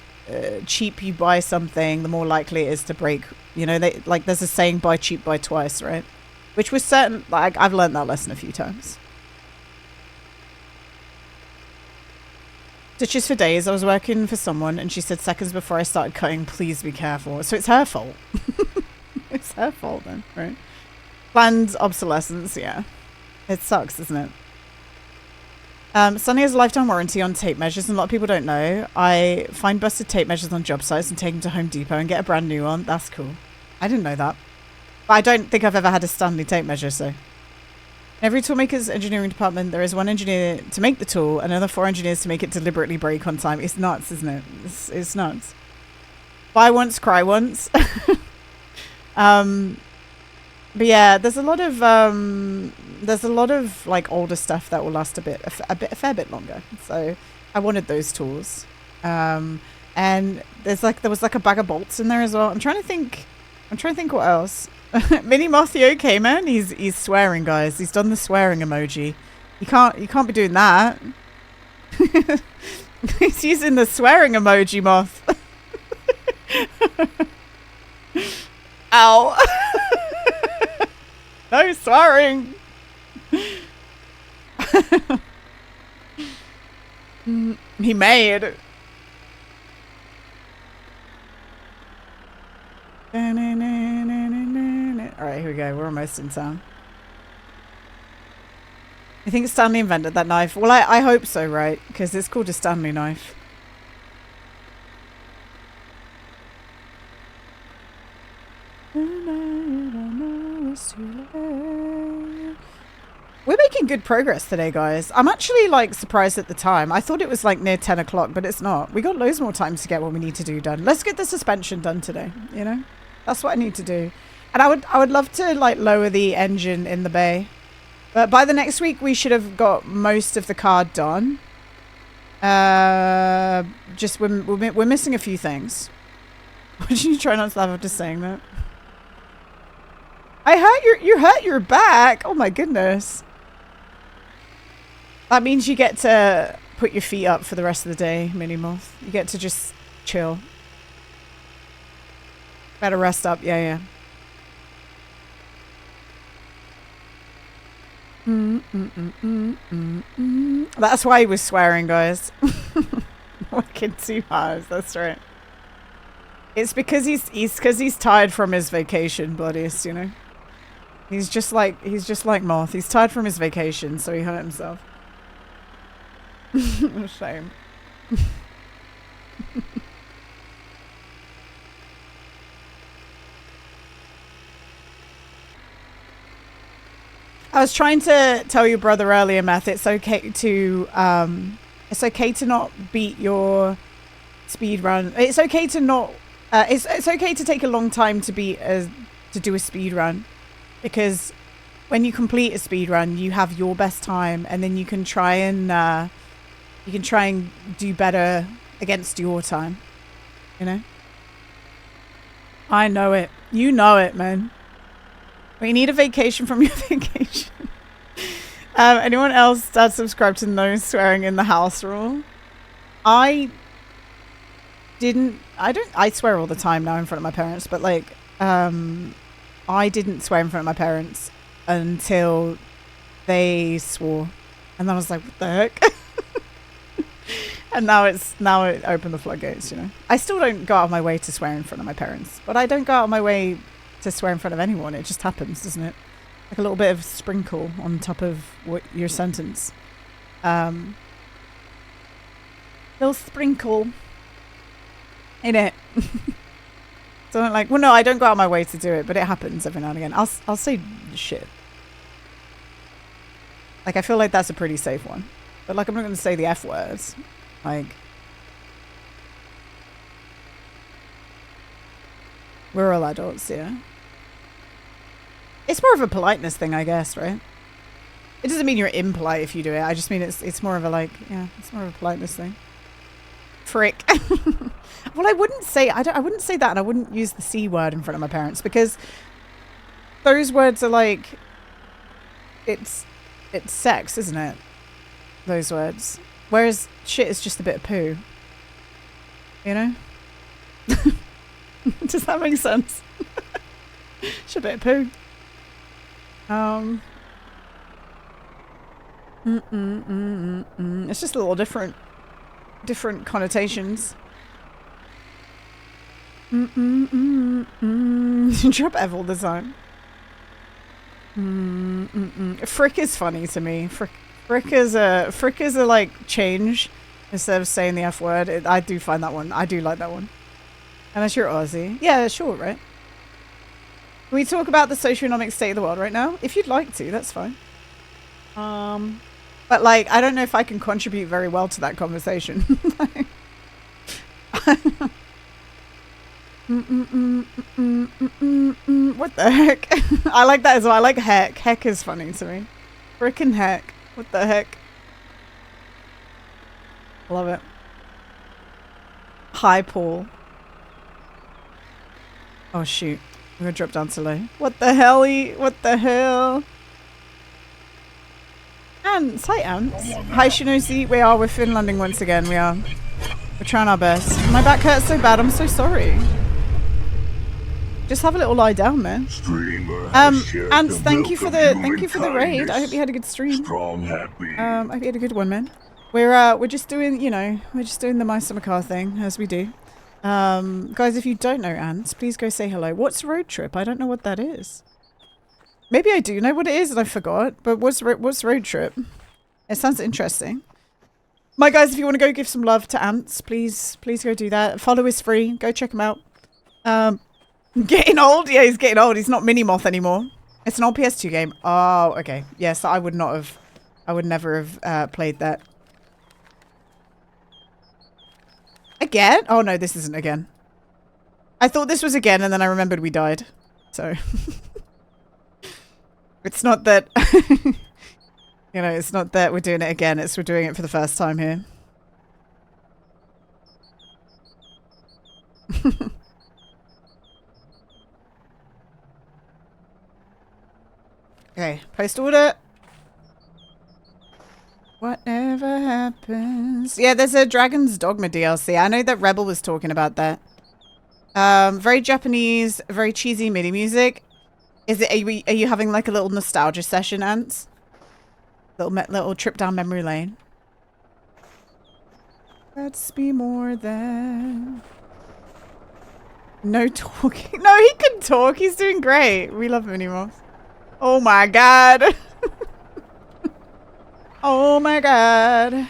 cheap you buy something, the more likely it is to break. You know, there's a saying, buy cheap, buy twice, right? Which was certain, like I've learned that lesson a few times. Stitches for days. I was working for someone and she said seconds before I started cutting, please be careful. So it's her fault. It's her fault then, right? Planned obsolescence, yeah. It sucks, doesn't it? Sunny has a lifetime warranty on tape measures, and a lot of people don't know. I find busted tape measures on job sites and take them to Home Depot and get a brand new one. That's cool. I didn't know that. But I don't think I've ever had a Stanley tape measure, so. In every toolmaker's engineering department, there is one engineer to make the tool, and another 4 engineers to make it deliberately break on time. It's nuts, isn't it? It's nuts. Buy once, cry once. But yeah, there's a lot of like older stuff that will last a fair bit longer. So I wanted those tools. And there was like a bag of bolts in there as well. I'm trying to think what else. Mini Moth, you okay, man? He's swearing, guys. He's done the swearing emoji. You can't be doing that. He's using the swearing emoji, Moth. Ow. No swearing. He made. Alright, here we go. We're almost in town. You think Stanley invented that knife? Well, I hope so, right? Because it's called a Stanley knife. We're making good progress today, guys. I'm actually like surprised at the time. I thought it was like near 10 o'clock, but it's not. We got loads more time to get what we need to do done. Let's get the suspension done today, you know? That's what I need to do. And I would love to like lower the engine in the bay. But by the next week, we should have got most of the car done. Just we're missing a few things. Why did you try not to laugh after saying that? You hurt your back. Oh my goodness. That means you get to put your feet up for the rest of the day, Mini Moth. You get to just chill. Better rest up. Yeah. That's why he was swearing, guys. Working 2 hours. That's right. It's because he's tired from his vacation, bloodiest, you know. He's just like Moth. He's tired from his vacation, so he hurt himself. A shame. I was trying to tell your brother earlier, Matt. It's okay to not beat your speed run. It's okay to not. It's okay to take a long time to do a speed run, because when you complete a speed run, you have your best time, and then you can try and do better against your time. You know. I know it. You know it, man. We need a vacation from your vacation. Anyone else that subscribed to no swearing in the house rule? I swear all the time now in front of my parents, but like, I didn't swear in front of my parents until they swore. And then I was like, what the heck? And now it opened the floodgates, you know. I still don't go out of my way to swear in front of my parents, but I don't go out of my way to swear in front of anyone. It just happens, doesn't it? Like a little bit of sprinkle on top of what your sentence. Little sprinkle in it. So I'm like, well, no, I don't go out of my way to do it, but it happens every now and again. I'll say shit. Like, I feel like that's a pretty safe one. But like, I'm not going to say the F words. Like, we're all adults, yeah. It's more of a politeness thing, I guess, right? It doesn't mean you're impolite if you do it. I just mean it's more of a like, yeah, it's more of a politeness thing. Frick. Well, I wouldn't say that, and I wouldn't use the C word in front of my parents, because those words are like, it's sex, isn't it? Those words. Whereas shit is just a bit of poo. You know? Does that make sense? Just a bit of poo. It's just a little different connotations. Drop Ev all the time. Frick is funny to me. Frick is a like change instead of saying the F word. I do find that one. I do like that one. Unless you're Aussie. Yeah, sure, right? Can we talk about the socioeconomic state of the world right now? If you'd like to, that's fine. But like, I don't know if I can contribute very well to that conversation. What the heck? I like that as well. I like heck. Heck is funny to me. Frickin' heck. What the heck? Love it. Hi, Paul. Oh, shoot. I'm gonna drop down to low. What the hell? What the hell? Ants. Hi, Ants. Hi, Shinosi. We are. We're Finlanding once again. We are. We're trying our best. My back hurts so bad. I'm so sorry. Just have a little lie down, man. Ants, thank you for the raid. I hope you had a good stream. I hope you had a good one, man. We're just doing, you know, we're just doing the My Summer Car thing as we do. Guys, if you don't know Ants, please go say hello. What's road trip? I don't know what that is. Maybe I do know what it is and I forgot. But what's road trip? It sounds interesting. My guys, if you want to go give some love to Ants, please go do that. Follow is free. Go check him out. Getting old? Yeah, he's getting old. He's not Mini-Moth anymore. It's an old PS2 game. Oh, okay. Yes, I would never have played that. Again? Oh no, this isn't again. I thought this was again and then I remembered we died. So. It's not that, you know, it's not that we're doing it again. It's we're doing it for the first time here. Okay, post order. Whatever happens. Yeah, there's a Dragon's Dogma DLC. I know that Rebel was talking about that. Very Japanese, very cheesy MIDI music. Is it? Are you having like a little nostalgia session, Ants? Little trip down memory lane. Let's be more than. No talking. No, he can talk. He's doing great. We love Mini-Moth. Oh my god. Oh my god.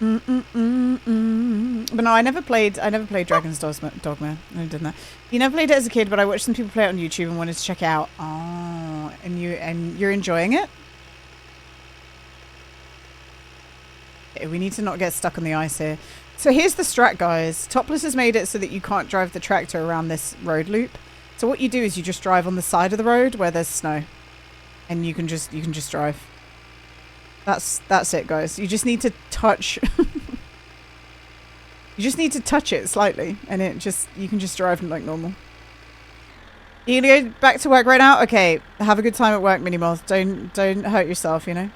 But no, I never played Dragon's Dogma. I didn't that. You never played it as a kid, but I watched some people play it on YouTube and wanted to check it out. Oh, and you're enjoying it? Okay, we need to not get stuck on the ice here. So here's the strat, guys. Topless has made it so that you can't drive the tractor around this road loop. So what you do is you just drive on the side of the road where there's snow. And you can just drive. That's it, guys. You just need to touch you just need to touch it slightly and you can just drive like normal. You gonna go back to work right now? Okay. Have a good time at work, Mini-Moth. Don't hurt yourself, you know?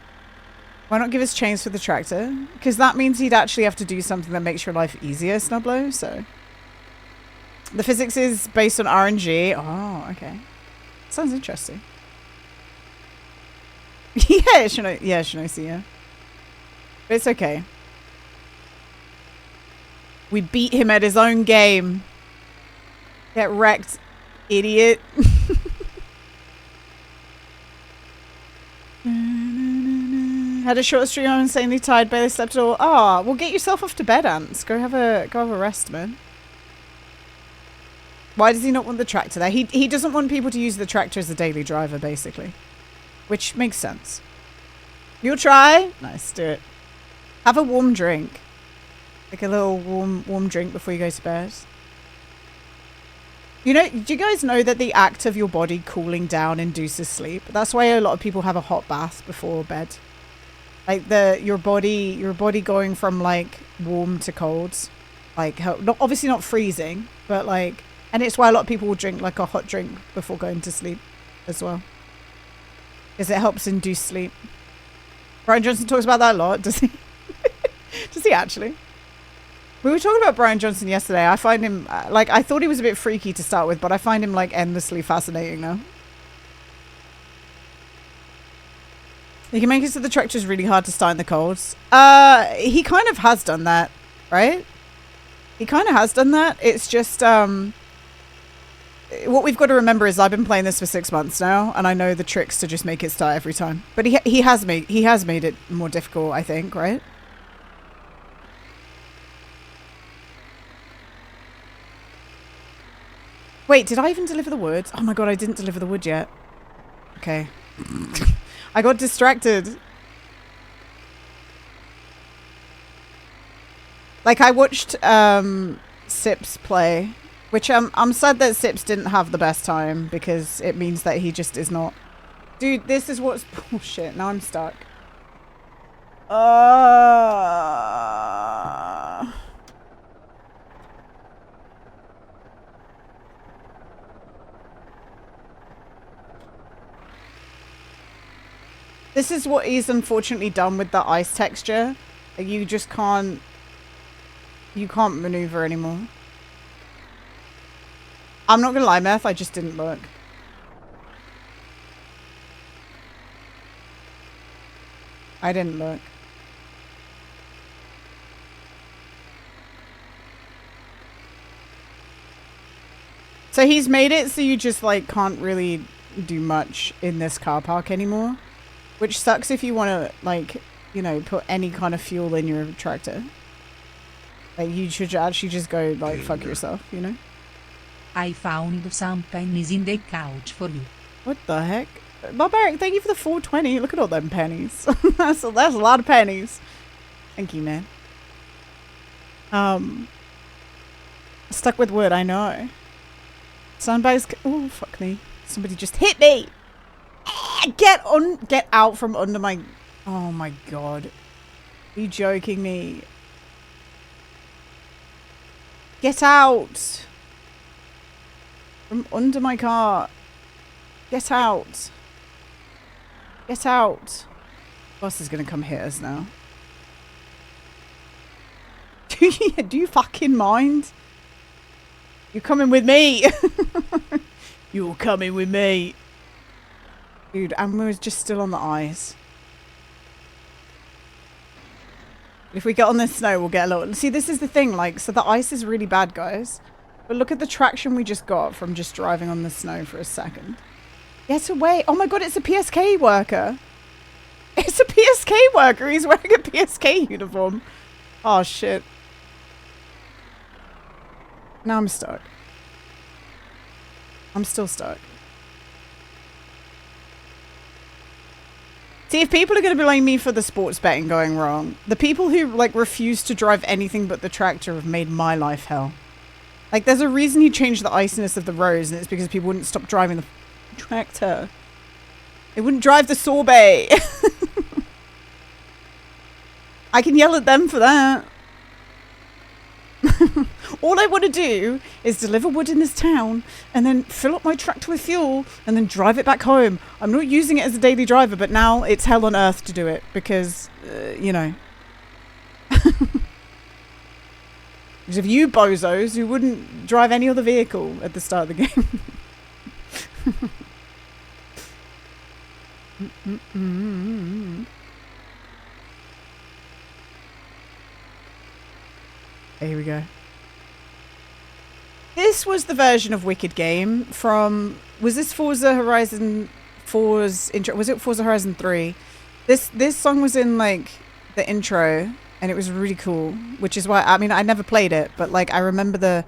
Why not give us chains for the tractor? Because that means he'd actually have to do something that makes your life easier, Snublo, so. The physics is based on RNG. Oh, okay. Sounds interesting. Yeah, Shinosi, yeah. But it's okay. We beat him at his own game. Get wrecked, idiot. Had a short stream. I'm insanely tired, barely slept at all. Ah, well, get yourself off to bed, Ants. Go have a rest, man. Why does he not want the tractor there? He doesn't want people to use the tractor as a daily driver, basically. Which makes sense. You'll try? Nice, do it. Have a warm drink. Like a little warm drink before you go to bed. You know, do you guys know that the act of your body cooling down induces sleep? That's why a lot of people have a hot bath before bed. Like your body going from like warm to cold. Like obviously not freezing, but like, and it's why a lot of people will drink like a hot drink before going to sleep as well. Because it helps induce sleep. Brian Johnson talks about that a lot, does he? Does he actually? We were talking about Brian Johnson yesterday. I find him, like, I thought he was a bit freaky to start with, but I find him, like, endlessly fascinating now. You can make it so the tractor's really hard to start in the colds. He kind of has done that, right? He kind of has done that. It's just, what we've got to remember is I've been playing this for 6 months now, and I know the tricks to just make it start every time. But he has made it more difficult, I think, right? Wait, did I even deliver the wood? Oh my god, I didn't deliver the wood yet. Okay. I got distracted. Like, I watched Sips play, which I'm sad that Sips didn't have the best time because it means that he just is not. Dude, this is what's bullshit. Now I'm stuck. This is what is unfortunately done with the ice texture. You just can't... You can't maneuver anymore. I'm not gonna lie, Meth, I just didn't look. I didn't look. So he's made it so you just like can't really do much in this car park anymore. Which sucks if you want to, like, you know, put any kind of fuel in your tractor. Like, you should actually just go, like, fuck yourself, you know? I found some pennies in the couch for you. What the heck? Barbaric, thank you for the 420. Look at all them pennies. that's a lot of pennies. Thank you, man. Stuck with wood, I know. Sandbags. Oh, fuck me. Somebody just hit me. Get out from under my... Oh my god. Are you joking me? Get out. From under my car. Get out. Get out. Boss is gonna come hit us now. Do you fucking mind? You're coming with me. You're coming with me. Dude, and we're just still on the ice. If we get on the snow, we'll get a little... See, this is the thing, like, so the ice is really bad, guys. But look at the traction we just got from just driving on the snow for a second. Get away. Oh my god, it's a PSK worker. It's a PSK worker. He's wearing a PSK uniform. Oh, shit. Now I'm stuck. I'm still stuck. See, if people are going to blame me for the sports betting going wrong, the people who, like, refuse to drive anything but the tractor have made my life hell. Like, there's a reason he changed the iciness of the roads, and it's because people wouldn't stop driving the tractor. They wouldn't drive the sorbet. I can yell at them for that. All I want to do is deliver wood in this town and then fill up my tractor with fuel and then drive it back home. I'm not using it as a daily driver, but now it's hell on earth to do it because, you know. Because of you bozos who wouldn't drive any other vehicle at the start of the game. Here we go. This was the version of Wicked Game from... Was this Forza Horizon 4's intro? Was it Forza Horizon 3? This song was in, like, the intro, and it was really cool. Which is why... I mean, I never played it, but, like, I remember the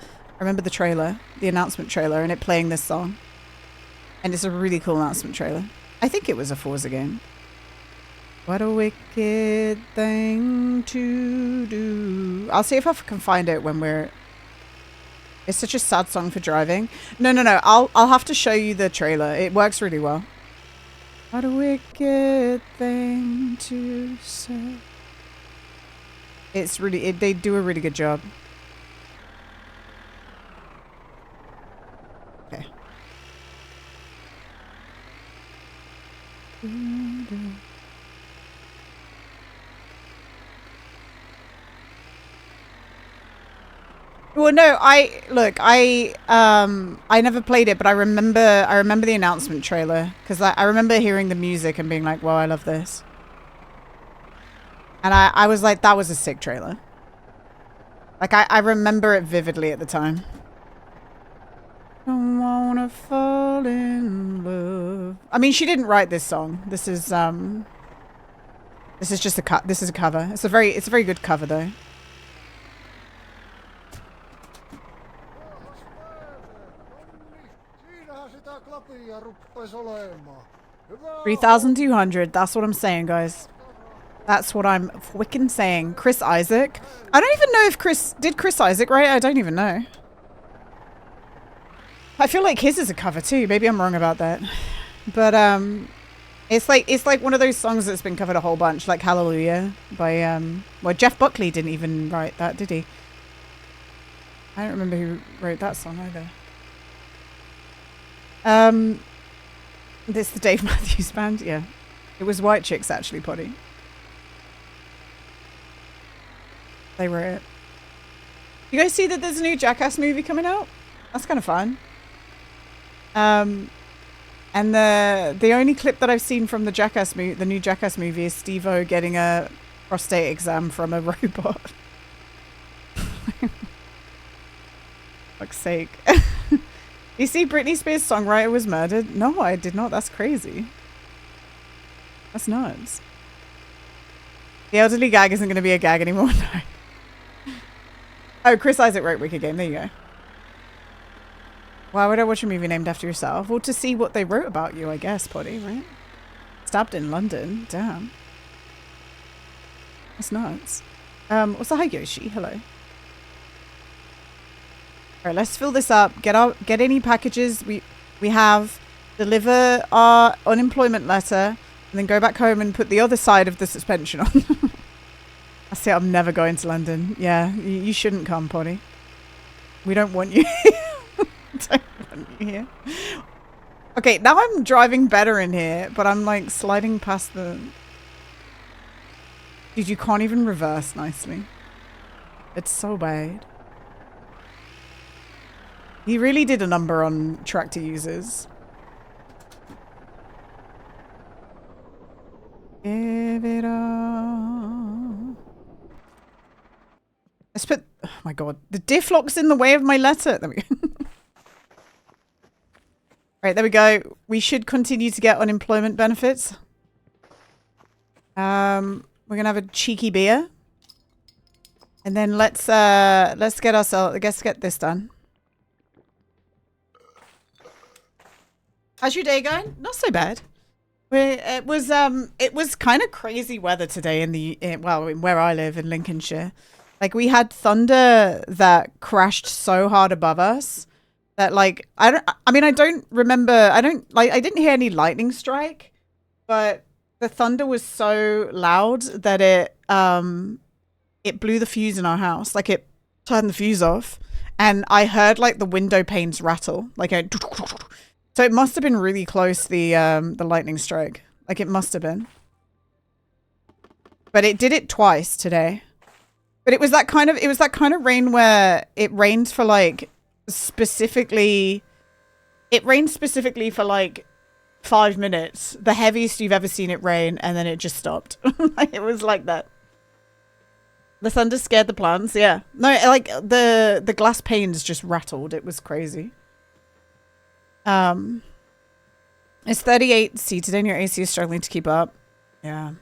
trailer, the announcement trailer, and it playing this song. And it's a really cool announcement trailer. I think it was a Forza game. What a wicked thing to do. I'll see if I can find it when we're... It's such a sad song for driving. No. I'll have to show you the trailer. It works really well. What a wicked thing to say. It's really... they do a really good job. Okay. Well, no, I never played it, but I remember the announcement trailer because I remember hearing the music and being like, "Wow, I love this." And I was like, that was a sick trailer. Like I remember it vividly at the time. Don't wanna fall in love. I mean, she didn't write this song. This is just a this is a cover. It's a very good cover though. tää klapia ruppes olemaan. Hyvä 3,200. That's what I'm saying, guys. That's what I'm freaking saying. Chris Isaac. I don't even know if did Chris Isaac write? I don't even know. I feel like his is a cover too. Maybe I'm wrong about that. But it's like one of those songs that's been covered a whole bunch, like Hallelujah by well, Jeff Buckley didn't even write that, did he? I don't remember who wrote that song either. This the Dave Matthews Band, yeah. It was White Chicks actually, Poddy. They were it. You guys see that there's a new Jackass movie coming out? That's kind of fun. And the only clip that I've seen from the new Jackass movie is Steve-O getting a prostate exam from a robot. Fuck's sake. You see Britney Spears' songwriter was murdered? No, I did not. That's crazy. That's nuts. The elderly gag isn't going to be a gag anymore. No. Oh, Chris Isaac wrote Wicked Game. There you go. Why would I watch a movie named after yourself? Well, to see what they wrote about you, I guess, Poddy, right? Stabbed in London. Damn. That's nuts. Also, hi, Yoshi. Hello. Alright, let's fill this up. Get any packages we have. Deliver our unemployment letter. And then go back home and put the other side of the suspension on. I say I'm never going to London. Yeah, you shouldn't come, Poddy. We don't want you here. Don't want you here. Okay, now I'm driving better in here, but I'm like sliding past the... Dude, you can't even reverse nicely. It's so bad. He really did a number on tractor users. Give it up. Let's put... Oh my god. The diff lock's in the way of my letter. There we go. Right, there we go. We should continue to get unemployment benefits. We're gonna have a cheeky beer. And then let's get ourselves... Let's get this done. How's your day going? Not so bad. It was kind of crazy weather today in where I live in Lincolnshire. Like we had thunder that crashed so hard above us that like I didn't hear any lightning strike, but the thunder was so loud that it blew the fuse in our house. Like it turned the fuse off, and I heard like the window panes rattle. Like so it must have been really close, the lightning strike. Like it must have been. But it did it twice today. But it was that kind of rain where it rained for like specifically for like 5 minutes. The heaviest you've ever seen it rain, and then it just stopped. It was like that. The thunder scared the plants, yeah. No, like the glass panes just rattled. It was crazy. It's 38 seated and your AC is struggling to keep up. Yeah.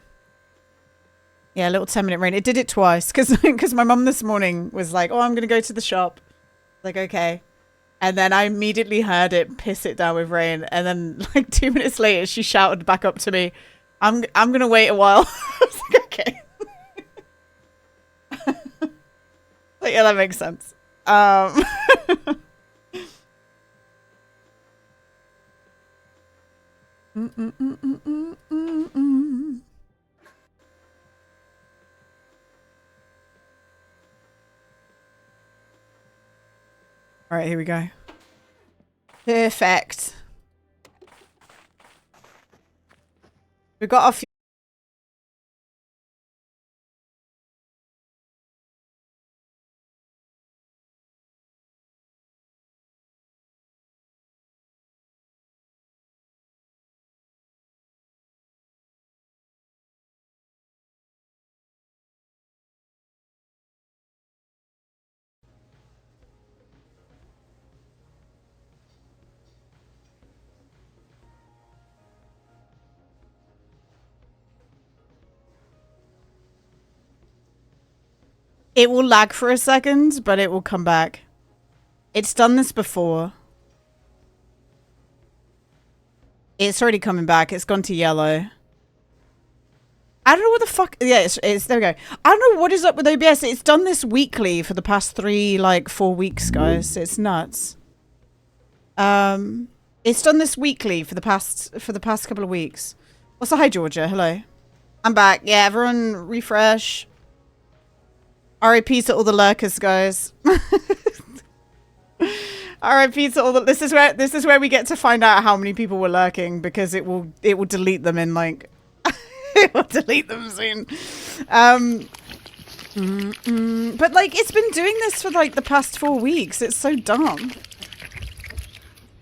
Yeah, a little 10-minute rain. It did it twice because my mum this morning was like, oh, I'm going to go to the shop. Like, okay. And then I immediately heard it piss it down with rain. And then like 2 minutes later, she shouted back up to me, I'm going to wait a while. I was like, okay. Like, yeah, that makes sense. All right, here we go. Perfect. We've got a few. It will lag for a second, but it will come back. It's done this before. It's already coming back. It's gone to yellow. I don't know what the fuck. Yeah, it's there we go. I don't know what is up with OBS. It's done this weekly for the past 4 weeks, guys. It's nuts. It's done this weekly for the past couple of weeks. Also, hi Georgia. Hello. I'm back. Yeah, everyone refresh. RIP to all the lurkers, guys. RIP to all the. This is where we get to find out how many people were lurking, because it will delete them in like. It will delete them soon. But like, it's been doing this for like the past 4 weeks. It's so dumb.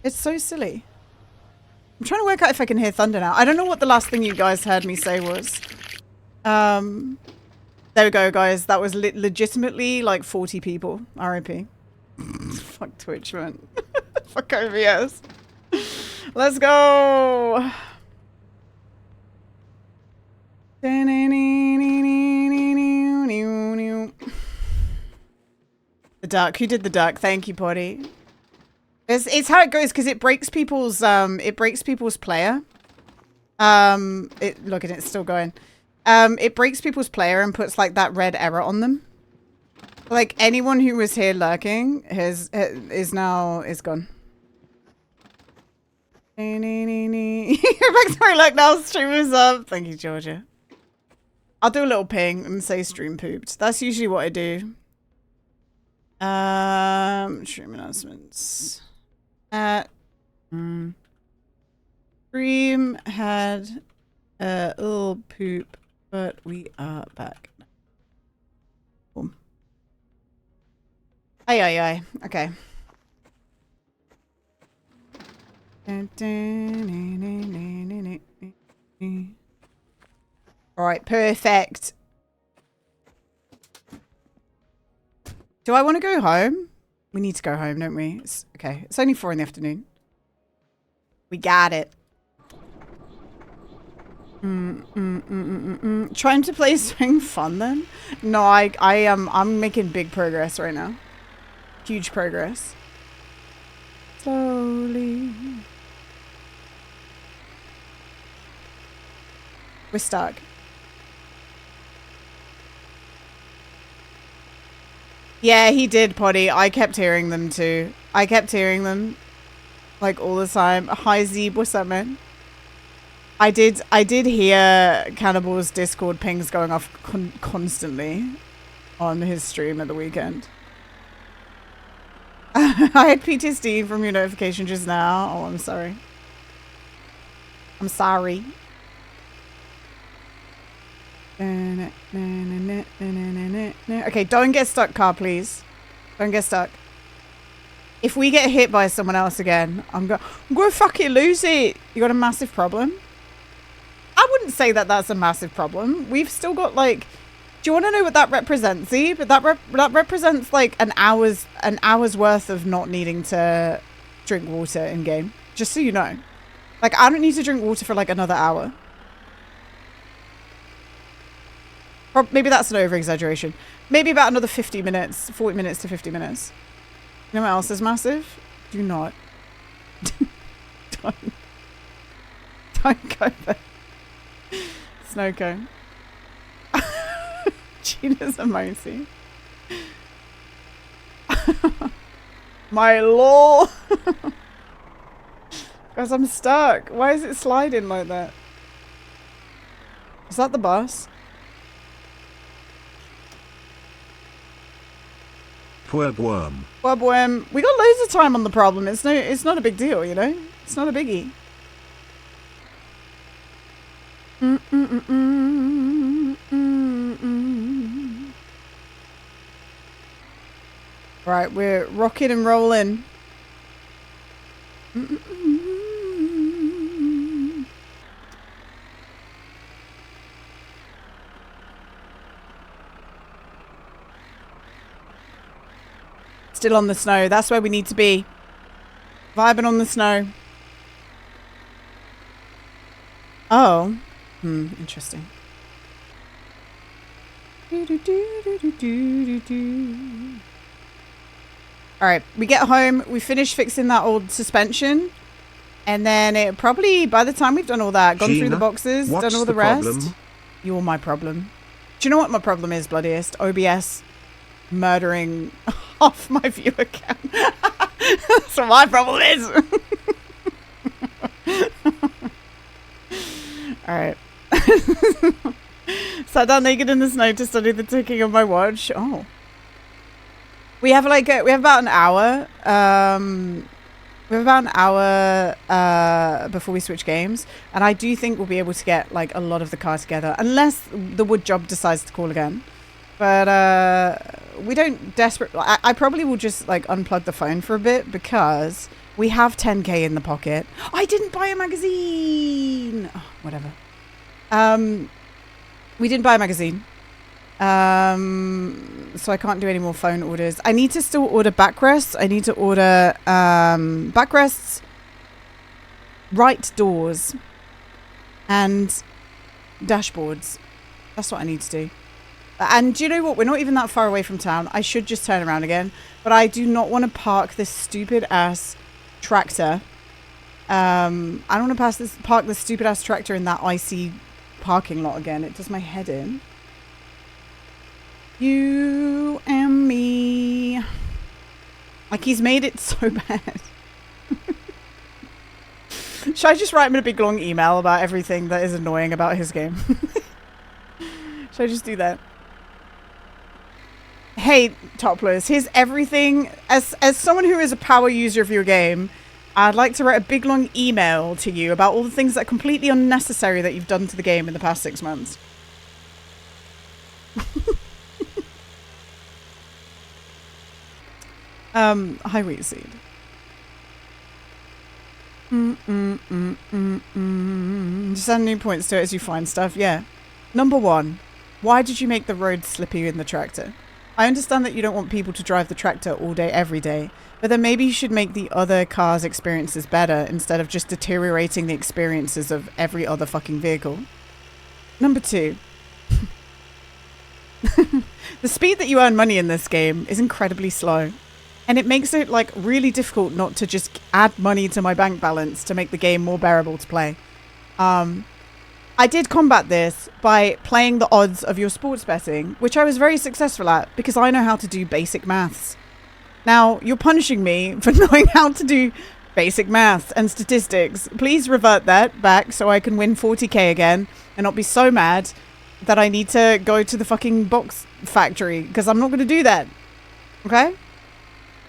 It's so silly. I'm trying to work out if I can hear thunder now. I don't know what the last thing you guys heard me say was. There we go, guys. That was legitimately like 40 people. RIP. Fuck Twitch, man. Fuck OBS. Let's go. The duck. Who did the duck? Thank you, Potty. It's how it goes, because it breaks people's player. Look at it, it's still going. It breaks people's player and puts like that red error on them. Like anyone who was here lurking is gone. Backstory like now, stream is up. Thank you, Georgia. I'll do a little ping and say stream pooped. That's usually what I do. Stream announcements. Stream had a little poop, but we are back. Boom. Aye. Okay. Alright, perfect. Do I want to go home? We need to go home, don't we? Okay, it's only 4 in the afternoon. We got it. Trying to play Swing Fun then? No, I'm making big progress right now. Huge progress. Slowly. We're stuck. Yeah, he did, Potty. I kept hearing them too. I kept hearing them like all the time. Hi Zeeb, what's up, man? I did hear Cannibal's Discord pings going off constantly on his stream at the weekend. I had PTSD from your notification just now. Oh, I'm sorry. I'm sorry. Okay, don't get stuck, car, please. Don't get stuck. If we get hit by someone else again, I'm going to fucking lose it. You got a massive problem? I wouldn't say that that's a massive problem. We've still got like, do you want to know what that represents? See, but that represents like an hour's worth of not needing to drink water in game. Just so you know, like I don't need to drink water for like another hour. Maybe that's an over-exaggeration. Maybe about another 50 minutes, 40 minutes to 50 minutes. You know what else is massive? Do not. Don't go there. Snow cone. Gina's emoji. My lord. Guys, I'm stuck. Why is it sliding like that? Is that the bus? Webworm. Webworm. We got loads of time on the problem. It's not a big deal, you know? It's not a biggie. Right, we're rocking and rolling. Still on the snow. That's where we need to be. Vibing on the snow. Oh. Interesting. Alright, we get home. We finish fixing that old suspension. And then it probably, by the time we've done all that, gone through the Gina, boxes, what's done all the the rest, problem? you're my problem. Do you know what my problem is, Bloodiest? OBS murdering half my view account. That's what my problem is. Alright. Sat down naked in the snow to study the ticking of my watch. Oh. We have like we have about an hour. We have about an hour before we switch games, and I do think we'll be able to get like a lot of the car together, unless the wood job decides to call again. But we don't desperately. I probably will just like unplug the phone for a bit because we have 10k in the pocket. I didn't buy a magazine. Oh, whatever. We didn't buy a magazine. So I can't do any more phone orders. I need to still order backrests. I need to order backrests, right doors, and dashboards. That's what I need to do. And do you know what? We're not even that far away from town. I should just turn around again. But I do not want to park this stupid ass tractor. I don't want to park this stupid ass tractor in that icy parking lot again. It does my head in. You and me. Like, he's made it so bad. Should I just write him a big long email about everything that is annoying about his game? Should I just do that? Hey, Topless, here's everything. As someone who is a power user of your game, I'd like to write a big long email to you about all the things that are completely unnecessary that you've done to the game in the past 6 months. Hi, Wheat Seed. Just add new points to it as you find stuff. Yeah. Number 1. Why did you make the road slippy in the tractor? I understand that you don't want people to drive the tractor all day, every day. But then maybe you should make the other cars' experiences better instead of just deteriorating the experiences of every other fucking vehicle. Number 2. The speed that you earn money in this game is incredibly slow. And it makes it like really difficult not to just add money to my bank balance to make the game more bearable to play. I did combat this by playing the odds of your sports betting, which I was very successful at because I know how to do basic maths. Now, you're punishing me for knowing how to do basic maths and statistics. Please revert that back so I can win 40k again and not be so mad that I need to go to the fucking box factory, because I'm not going to do that. Okay?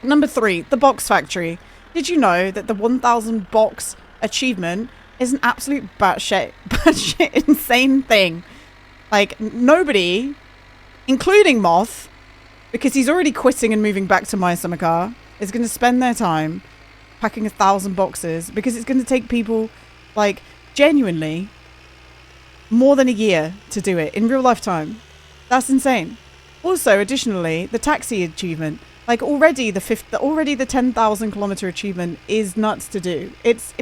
Number 3, the box factory. Did you know that the 1000 box achievement is an absolute batshit insane thing? Like, nobody, including Moth, because he's already quitting and moving back to my summer car, is going to spend their time packing 1000 boxes, because it's going to take people, like, genuinely more than a year to do it in real life time. That's insane. Also, additionally, the taxi achievement. Like, already the 10,000 kilometer achievement is nuts to do.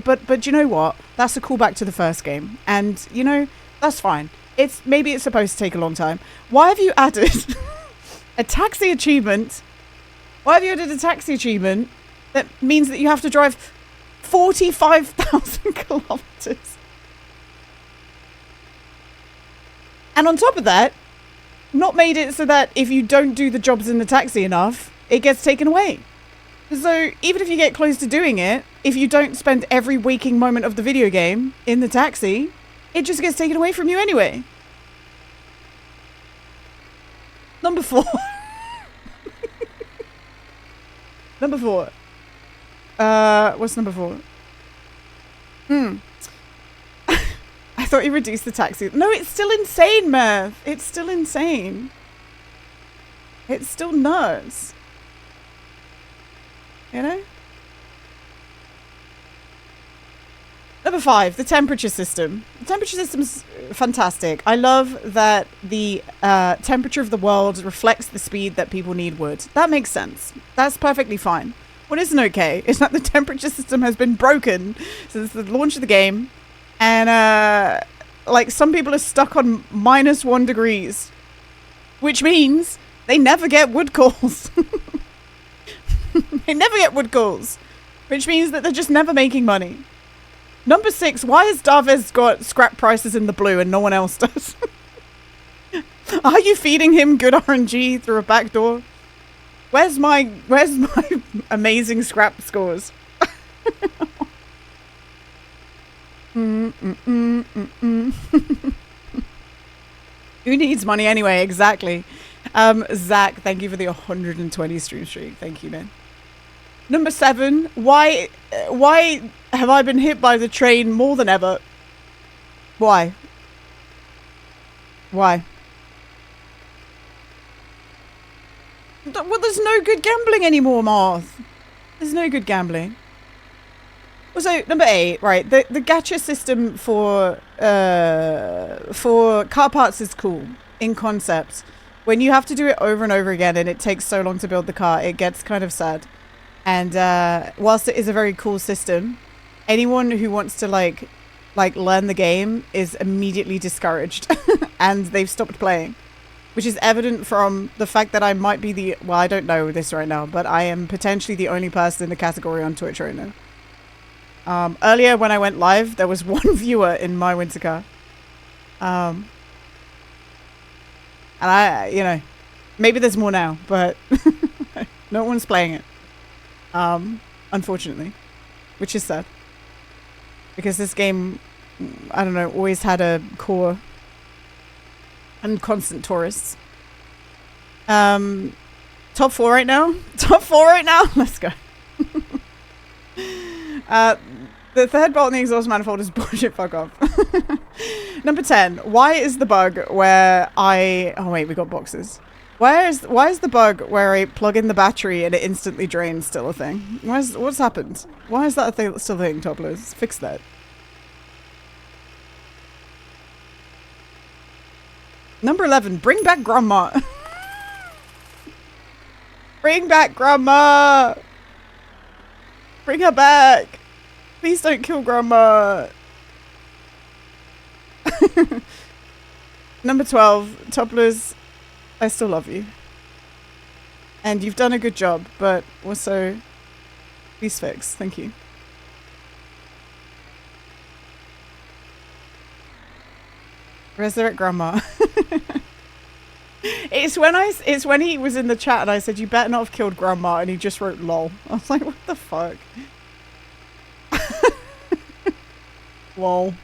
But you know what? That's a callback to the first game, and you know that's fine. Maybe it's supposed to take a long time. Why have you added a taxi achievement? Why have you added a taxi achievement that means that you have to drive 45,000 kilometers? And on top of that, not made it so that if you don't do the jobs in the taxi enough, it gets taken away. So even if you get close to doing it, if you don't spend every waking moment of the video game in the taxi, it just gets taken away from you anyway. Number 4. Number 4. What's number 4? I thought you reduced the taxi. No, it's still insane, Merv. It's still insane. It's still nuts. You know? Number 5, the temperature system. The temperature system's fantastic. I love that the temperature of the world reflects the speed that people need wood. That makes sense. That's perfectly fine. What isn't okay is that the temperature system has been broken since the launch of the game. And, like, some people are stuck on -1 degrees. Which means they never get wood calls. They never get wood calls. Which means that they're just never making money. Number 6, why has Davies got scrap prices in the blue and no one else does? Are you feeding him good RNG through a back door? Where's my amazing scrap scores? Who needs money anyway? Exactly. Zach, thank you for the 120 stream streak. Thank you, man. Number 7, why have I been hit by the train more than ever? Why? Why? Well, there's no good gambling anymore, Marth. There's no good gambling. Also, number 8, right? The gacha system for car parts is cool in concept. When you have to do it over and over again and it takes so long to build the car, it gets kind of sad. And whilst it is a very cool system, anyone who wants to like learn the game is immediately discouraged and they've stopped playing, which is evident from the fact that I might be well, I don't know this right now, but I am potentially the only person in the category on Twitch right now. Earlier when I went live, there was 1 viewer in my winter car. And I, you know, maybe there's more now, but no one's playing it. Unfortunately, which is sad. Because this game, I don't know, always had a core and constant tourists. Top 4 right now? Top 4 right now? Let's go. The third bolt in the exhaust manifold is bullshit, fuck off. Number 10, why is the bug where oh wait, we got boxes. Why is the bug where I plug in the battery and it instantly drains still a thing? What's happened? Why is that a thing still a thing, Topplers? Fix that. Number 11, bring back Grandma. Bring back Grandma. Bring her back. Please don't kill Grandma. Number 12, Topplers, I still love you. And you've done a good job, but also, please fix. Thank you. Resurrect Grandma. It's when he was in the chat and I said, you better not have killed Grandma, and he just wrote lol. I was like, what the fuck? Lol.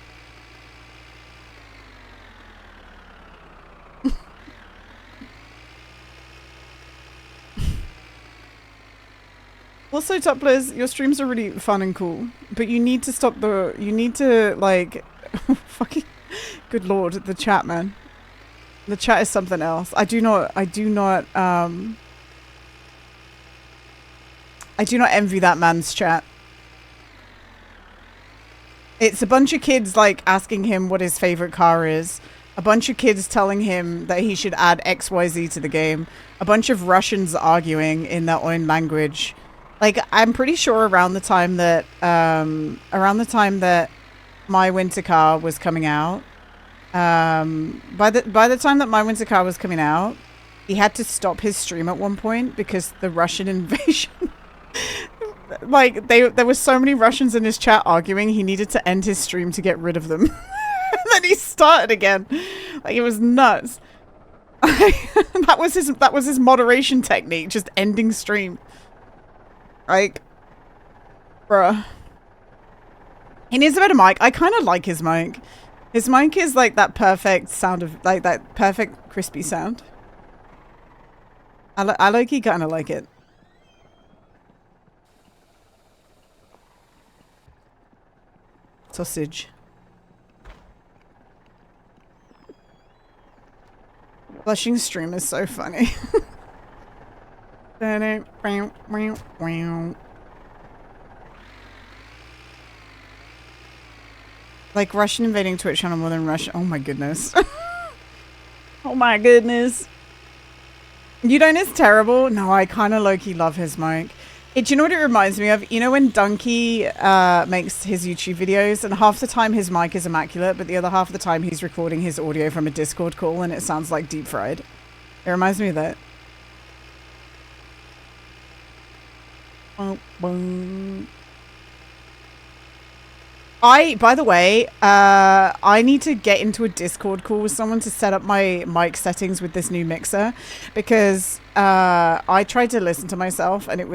Also, Topplers, your streams are really fun and cool, but you need to stop you need to, like, fucking, good lord, the chat, man. The chat is something else. I do not envy that man's chat. It's a bunch of kids, like, asking him what his favorite car is. A bunch of kids telling him that he should add XYZ to the game. A bunch of Russians arguing in their own language. Like, I'm pretty sure around the time that My Winter Car was coming out, by the time that My Winter Car was coming out, he had to stop his stream at one point because the Russian invasion. Like, there were so many Russians in his chat arguing, he needed to end his stream to get rid of them. And then he started again. Like, it was nuts. That was his moderation technique, just ending stream. Like, bruh. He needs a better mic. I kind of like his mic. His mic is like that perfect sound of, like, that perfect crispy sound. I like, he kind of like it. Sausage. Blushing stream is so funny. Like, Russian invading Twitch channel more than Russia. Oh my goodness. Oh my goodness. You don't is terrible? No, I kind of low-key love his mic. Do you know what it reminds me of? You know when Donkey makes his YouTube videos and half the time his mic is immaculate, but the other half of the time he's recording his audio from a Discord call and it sounds like deep fried? It reminds me of that. By the way, I need to get into a Discord call with someone to set up my mic settings with this new mixer, because I tried to listen to myself and it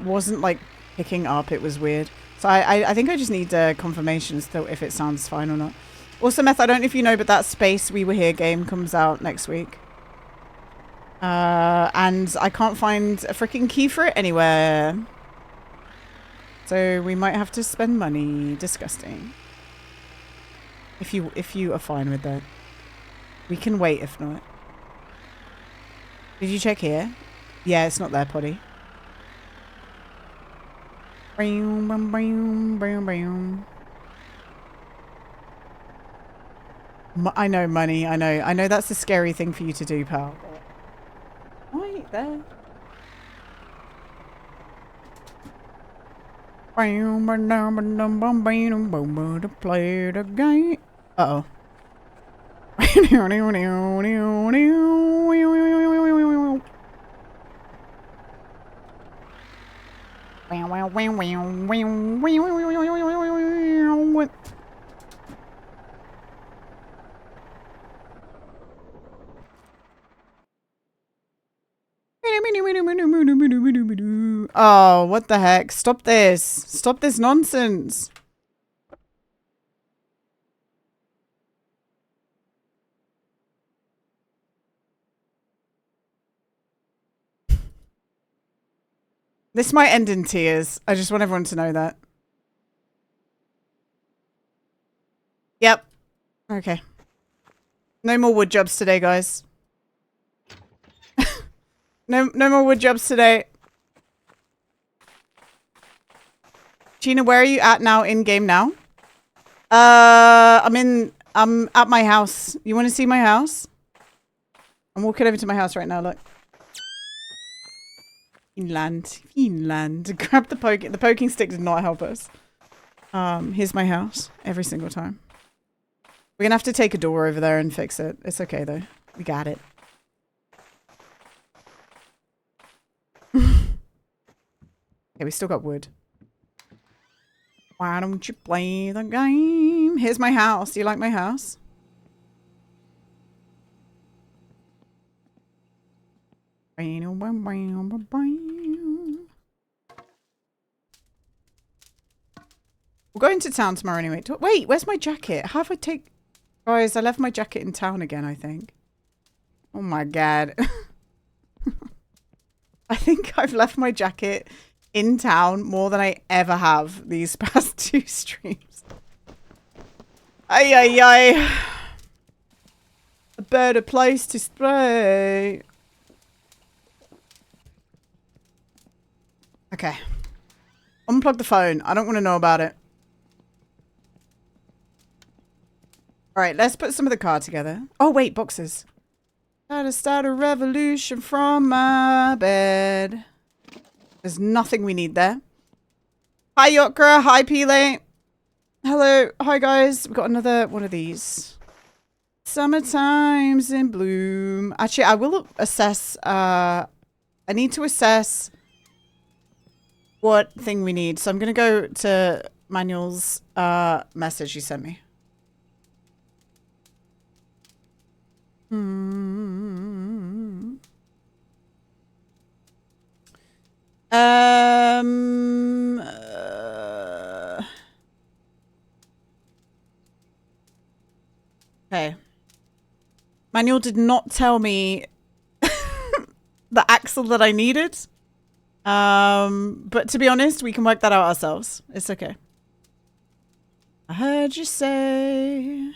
wasn't like picking up. It was weird. So I think I just need confirmation as to if it sounds fine or not. Also, Meth, I don't know if you know, but that Space We Were Here game comes out next week. And I can't find a freaking key for it anywhere. So we might have to spend money. Disgusting. If you are fine with that. We can wait if not. Did you check here? Yeah, it's not there, Poddy. I know, money. I know that's a scary thing for you to do, pal. Right there. To play the game. Uh-oh. Oh, what the heck? Stop this. Stop this nonsense. This might end in tears. I just want everyone to know that. Yep. Okay. No more wood jobs today, guys. No more wood jobs today. Gina, where are you at now? In game now? I'm at my house. You want to see my house? I'm walking over to my house right now. Look. Finland. Grab the poking. The poking stick did not help us. Here's my house every single time. We're gonna have to take a door over there and fix it. It's okay though. We got it. Okay, we still got wood. Why don't you play the game? Here's my house. Do you like my house? We're going to town tomorrow anyway. Wait, where's my jacket? How have I take... Guys, I left my jacket in town again, I think. Oh my god. I think I've left my jacket in town more than I ever have these past 2 streams. Ay, ay, ay. A better place to stay. Okay. Unplug the phone. I don't want to know about it. Alright, let's put some of the car together. Oh, wait, boxes. Gotta start a revolution from my bed. There's nothing we need there. Hi, Yokra. Hi, Pile. Hello. Hi, guys. We've got another one of these. Summertime's in bloom. Actually, I will assess. I need to assess what thing we need. So I'm going to go to Manuel's message he sent me. Okay. Manuel did not tell me the axle that I needed. But to be honest, we can work that out ourselves. It's okay. I heard you say.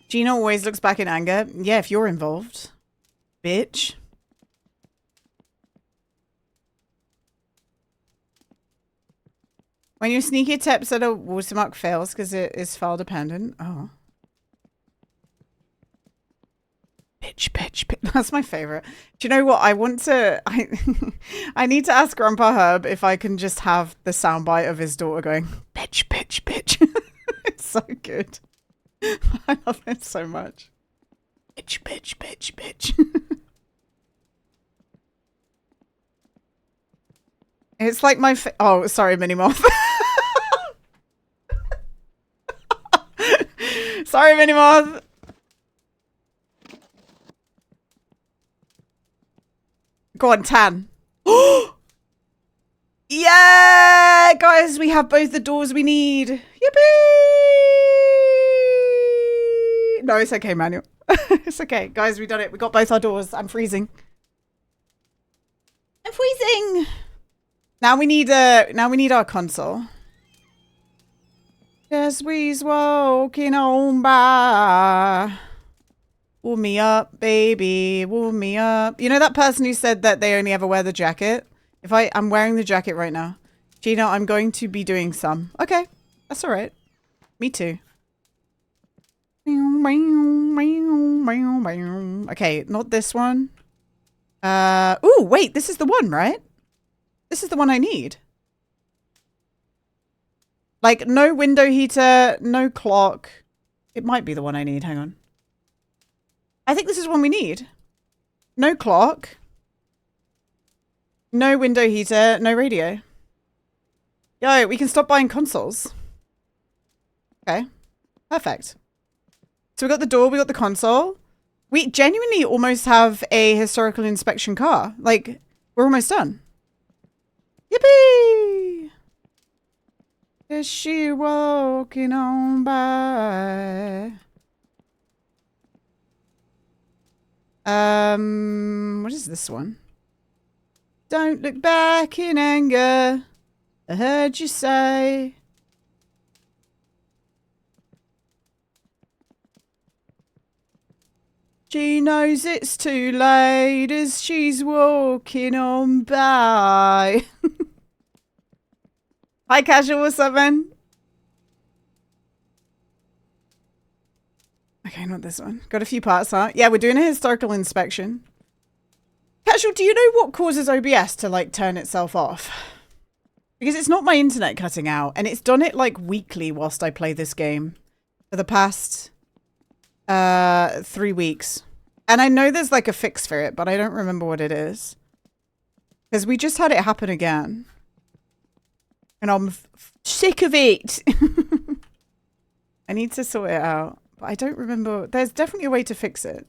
Gina always looks back in anger. Yeah, if you're involved. Bitch. When your sneaky tips at a watermark fails because it is file dependent. Oh. Bitch, bitch, bitch. That's my favorite. Do you know what? I want to... I need to ask Grandpa Herb if I can just have the soundbite of his daughter going, bitch, bitch, bitch. It's so good. I love it so much. Bitch, bitch, bitch, bitch. It's like my oh, sorry, Mini Moth. Sorry, Mini Moth. Go on, Tan. Yeah, guys, we have both the doors we need. Yippee! No, it's okay, Manuel. It's okay, guys. We done it. We got both our doors. I'm freezing. I'm freezing. Now we need our console. Yes, we's walking on by. Warm me up, baby. Warm me up. You know that person who said that they only ever wear the jacket? I'm wearing the jacket right now. Gina, I'm going to be doing some. Okay, that's all right. Me too. Okay, not this one. Ooh, wait, this is the one, right? This is the one I need. Like, no window heater, no clock. It might be the one I need. Hang on. I think this is one we need. No clock. No window heater, no radio. Yo, we can stop buying consoles. Okay, perfect. So we got the door, we got the console. We genuinely almost have a historical inspection car. Like, we're almost done. Yippee! Is she walking on by? What is this one? Don't look back in anger. I heard you say. She knows it's too late as she's walking on by. Hi, Casual. What's up, man? Okay, not this one. Got a few parts, huh? Yeah, we're doing a historical inspection. Casual, do you know what causes OBS to, like, turn itself off? Because it's not my internet cutting out, and it's done it, like, weekly whilst I play this game for the past 3 weeks. And I know there's, like, a fix for it, but I don't remember what it is. Because we just had it happen again. And I'm sick of it. I need to sort it out. But I don't remember. There's definitely a way to fix it.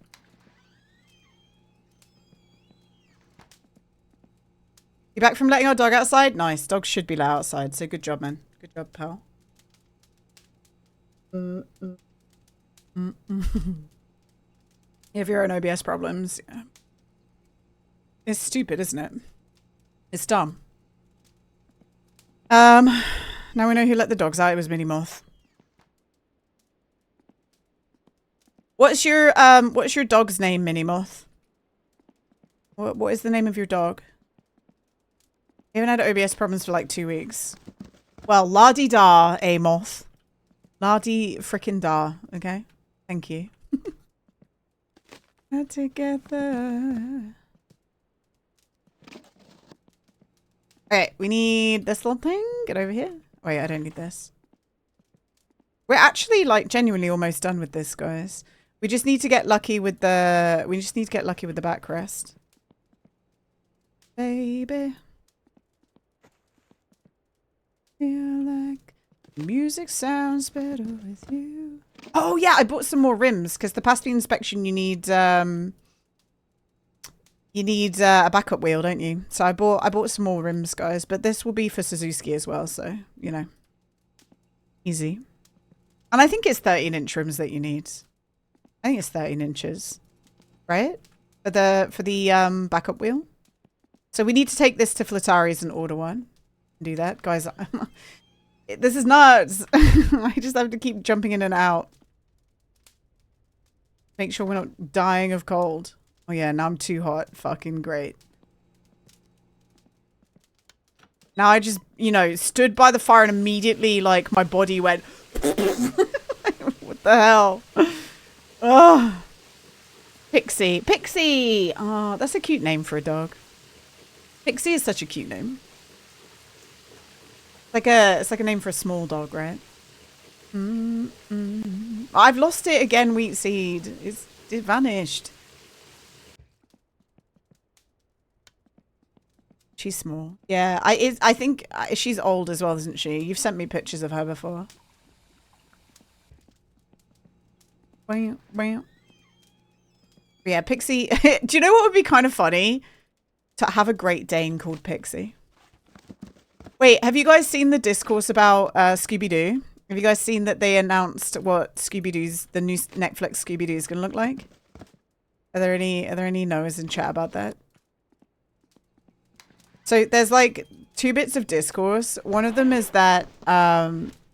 You back from letting our dog outside? Nice. Dogs should be let outside. So good job, man. Good job, pal. You have your own OBS problems. Yeah. It's stupid, isn't it? It's dumb. Now we know who let the dogs out. It was Mini Moth. What's your dog's name, Mini Moth? What is the name of your dog? You haven't had OBS problems for like 2 weeks. Well, la-di-da, a moth. La-di-frickin-da, okay? Thank you. Together. Alright, we need this little thing. Get over here. Wait, I don't need this. We're actually, like, genuinely almost done with this, guys. We just need to get lucky with the... We just need to get lucky with the backrest. Baby. Feel like music sounds better with you. Oh, yeah, I bought some more rims, because the past the inspection you need... a backup wheel, don't you? So I bought some more rims, guys. But this will be for Suzuki as well, so, you know. Easy. And I think it's 13-inch rims that you need. I think it's 13 inches. Right? For the backup wheel. So we need to take this to Flatari's and order one. Do that. Guys, this is nuts. I just have to keep jumping in and out. Make sure we're not dying of cold. Oh yeah, now I'm too hot. Fucking great. Now I just, you know, stood by the fire and immediately, like, my body went... What the hell? Oh. Pixie. Pixie! Oh, that's a cute name for a dog. Pixie is such a cute name. It's like a name for a small dog, right? I've lost it again, Wheat Seed. It vanished. She's small. Yeah, I think she's old as well, isn't she? You've sent me pictures of her before. Yeah, Pixie. Do you know what would be kind of funny? To have a Great Dane called Pixie. Wait, have you guys seen the discourse about Scooby-Doo? Have you guys seen that they announced what Scooby-Doo's, the new Netflix Scooby-Doo is going to look like? Are there any knowers in chat about that? So there's like 2 bits of discourse. One of them is that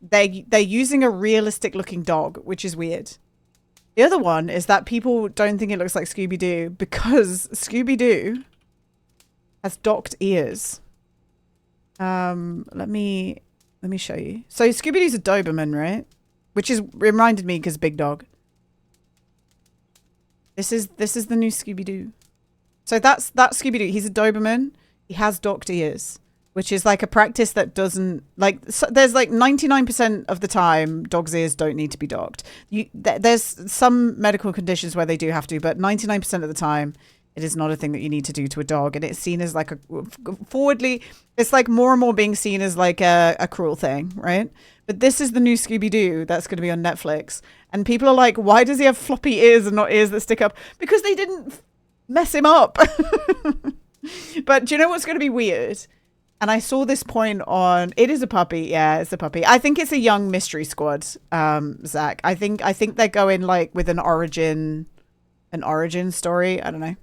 they're using a realistic looking dog, which is weird. The other one is that people don't think it looks like Scooby-Doo because Scooby-Doo has docked ears. Let me show you. So Scooby-Doo's a Doberman, right? Which is reminded me because big dog. This is the new Scooby-Doo. So that's Scooby-Doo. He's a Doberman. He has docked ears, which is like a practice that doesn't like. So there's like 99% of the time, dogs' ears don't need to be docked. There's some medical conditions where they do have to, but 99% of the time, it is not a thing that you need to do to a dog, and it's seen as like a forwardly. It's like more and more being seen as like a cruel thing, right? But this is the new Scooby-Doo that's going to be on Netflix, and people are like, "Why does he have floppy ears and not ears that stick up?" Because they didn't mess him up. But do you know what's going to be weird? And I saw this point on. It is a puppy. Yeah, it's a puppy. I think it's a young Mystery Squad. Zach. I think they're going like with an origin story. I don't know.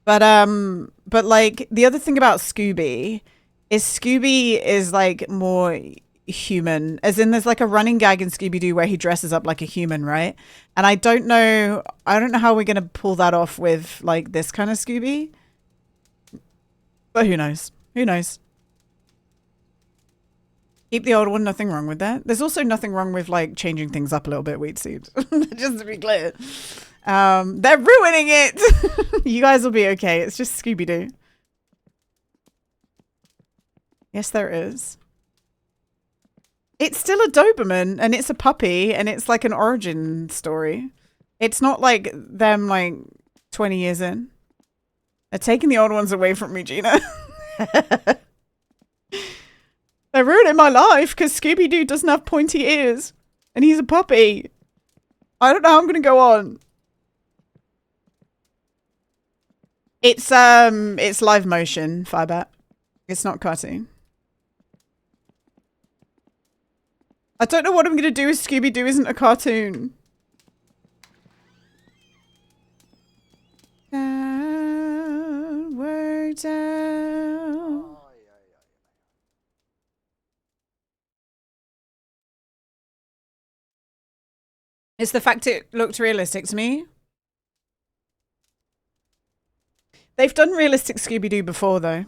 But like the other thing about Scooby is like more human, as in there's like a running gag in Scooby-Doo where he dresses up like a human, right? And I don't know how we're gonna pull that off with like this kind of Scooby. But who knows? Who knows? Keep the old one, nothing wrong with that. There's also nothing wrong with like changing things up a little bit, Wheat Seed. Just to be clear. They're ruining it. You guys will be okay. It's just Scooby-Doo. Yes, there is. It's still a Doberman and it's a puppy and it's like an origin story. It's not like them like 20 years in. They're taking the old ones away from me, Gina. They're ruining my life because Scooby-Doo doesn't have pointy ears and he's a puppy. I don't know how I'm going to go on. It's live motion, Firebat. It's not cartoon. I don't know what I'm going to do if Scooby-Doo isn't a cartoon. Downward down. It's the fact it looked realistic to me. They've done realistic Scooby-Doo before, though.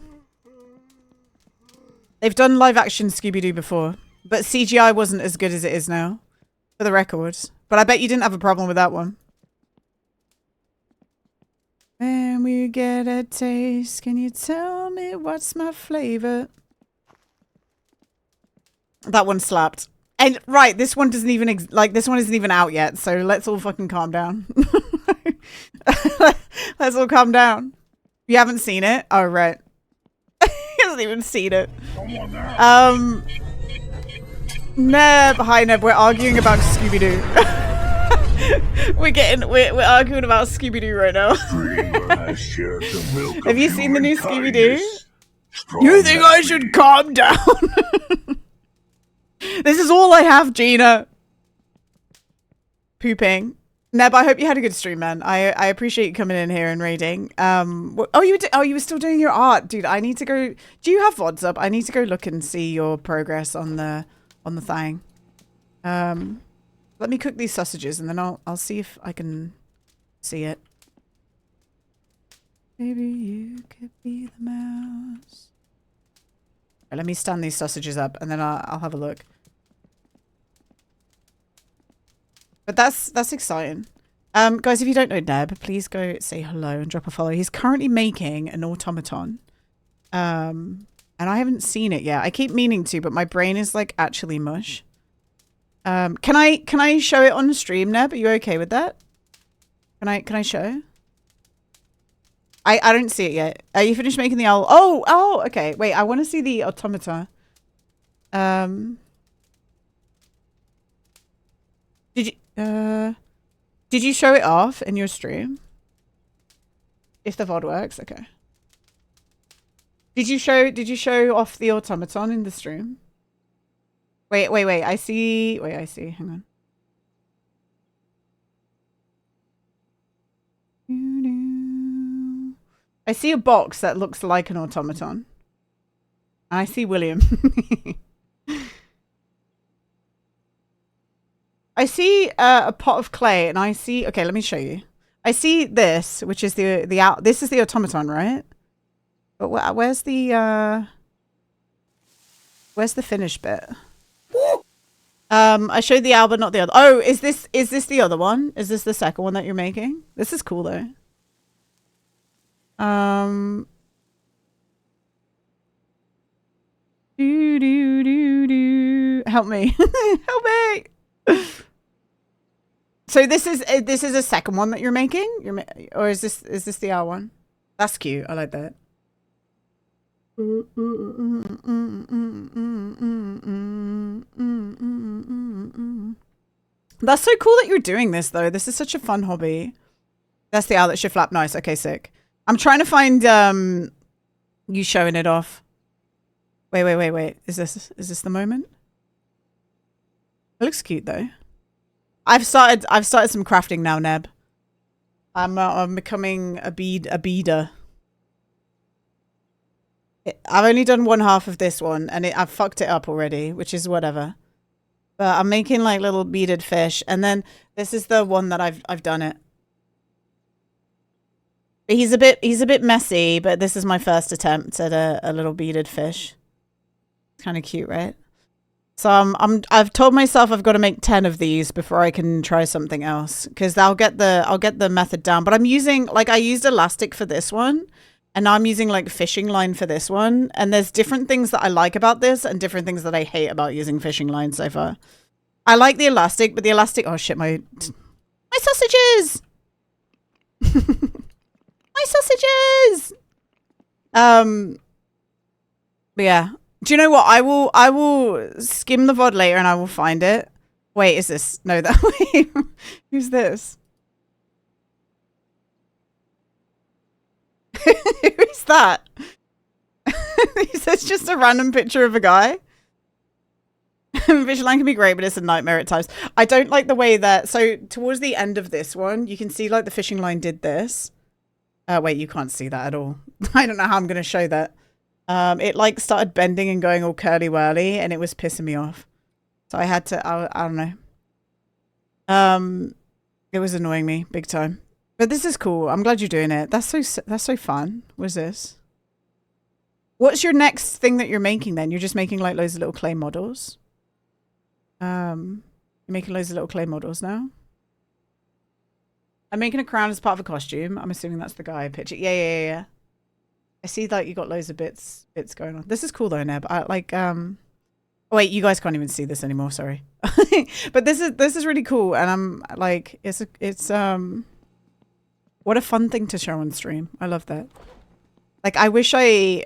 They've done live-action Scooby-Doo before. But CGI wasn't as good as it is now. For the record. But I bet you didn't have a problem with that one. When we get a taste, can you tell me what's my flavor? That one slapped. And right, this one doesn't even this one isn't even out yet. So let's all fucking calm down. Let's all calm down. You haven't seen it? Oh right. He hasn't even seen it. Neb, hi Neb. We're arguing about Scooby-Doo. we're arguing about Scooby-Doo right now. Have you seen the new Scooby-Doo? You think I should calm down? This is all I have, Gina. Pooping. Neb, I hope you had a good stream, man. I appreciate you coming in here and raiding. You were still doing your art, dude. I need to go. Do you have VODs up? I need to go look and see your progress on the thing. Let me cook these sausages and then I'll see if I can see it. Maybe you could be the mouse. Right, let me stand these sausages up and then I'll have a look. But that's exciting. Guys, if you don't know Neb, please go say hello and drop a follow. He's currently making an automaton. And I haven't seen it yet. I keep meaning to, but my brain is like actually mush. Can I show it on stream, Neb? Are you okay with that? Can I show? I don't see it yet. Are you finished making the owl? Oh, okay. Wait, I want to see the automata. Did you show it off in your stream? If the VOD works, okay. Did you show off the automaton in the stream? Wait, I see. Wait, I see. Hang on. I see a box that looks like an automaton. I see William. I see a pot of clay, and I see. Okay, let me show you. I see this, which is this is the automaton, right? But where's the finished bit? I showed the owl, but not the other. Oh, is this the other one? Is this the second one that you're making? This is cool though. Help me. Help me. So this is a second one that you're making? Or is this the R one? That's cute. I like that. That's so cool that you're doing this though. This is such a fun hobby. That's the owl that should flap. Nice. Okay, sick. I'm trying to find you showing it off. Wait. Is this the moment? It looks cute though. I've started some crafting now, Neb. I'm becoming a beader. I've only done one half of this one, and I've fucked it up already, which is whatever. But I'm making like little beaded fish, and then this is the one that I've done it. He's a bit messy, but this is my first attempt at a little beaded fish. It's kind of cute, right? So I've told myself I've got to make 10 of these before I can try something else, because I'll get the method down. But I'm using, like, I used elastic for this one, and now I'm using like fishing line for this one. And there's different things that I like about this and different things that I hate about using fishing line so far. I like the elastic, but the elastic, oh shit, my sausages. My sausages. But yeah. Do you know what? I will skim the VOD later and I will find it. Wait, is this? No, that way. Who's this? Who's that? It's just a random picture of a guy. Visual line can be great, but it's a nightmare at times. I don't like the way that... So, towards the end of this one, you can see, like, the fishing line did this. Wait, you can't see that at all. I don't know how I'm going to show that. It like started bending and going all curly whirly, and it was pissing me off. So I had to, I don't know. It was annoying me big time. But this is cool. I'm glad you're doing it. That's so fun. What's this? What's your next thing that you're making then? You're just making like loads of little clay models. You're making loads of little clay models now. I'm making a crown as part of a costume. I'm assuming that's the guy I pictured. Yeah. I see that you got loads of bits going on. This is cool though, Neb. I like oh wait, you guys can't even see this anymore, sorry. But this is really cool, and I'm like it's what a fun thing to show on stream. I love that. Like I wish I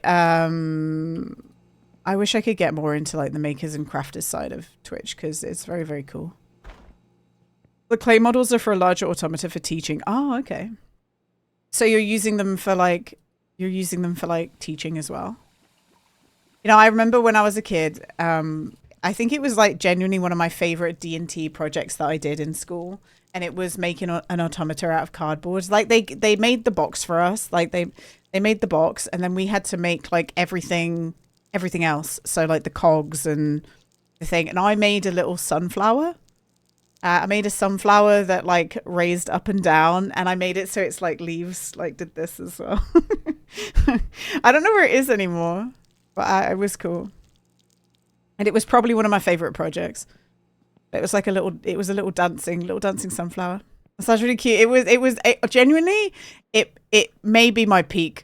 could get more into like the makers and crafters side of Twitch, because it's very, very cool. The clay models are for a larger automata for teaching. Oh, okay. So you're using them for like teaching as well. You know, I remember when I was a kid, I think it was like genuinely one of my favorite D&T projects that I did in school. And it was making an automata out of cardboard. Like they made the box for us. Like they made the box, and then we had to make like everything else. So like the cogs and the thing. And I made a little sunflower. I made a sunflower that like raised up and down, and I made it so it's like leaves like did this as well. I don't know where it is anymore, but it was cool. And it was probably one of my favorite projects. It was like a little dancing sunflower. That's really cute. It genuinely, it may be my peak.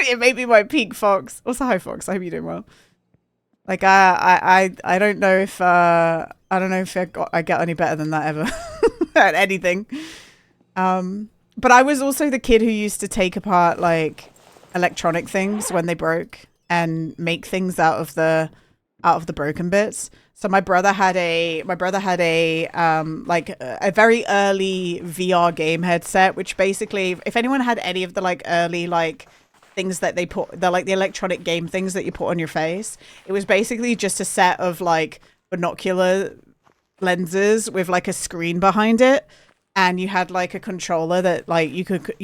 It may be my peak Fox. Also, hi Fox. I hope you're doing well. Like I don't know if I get any better than that ever at anything. But But I was also the kid who used to take apart like electronic things when they broke and make things out of the broken bits. So my brother had a like a very early VR game headset, which basically, if anyone had any of the like early like things that they put, the like the electronic game things that you put on your face, it was basically just a set of like binocular lenses with like a screen behind it, and you had like a controller that like you could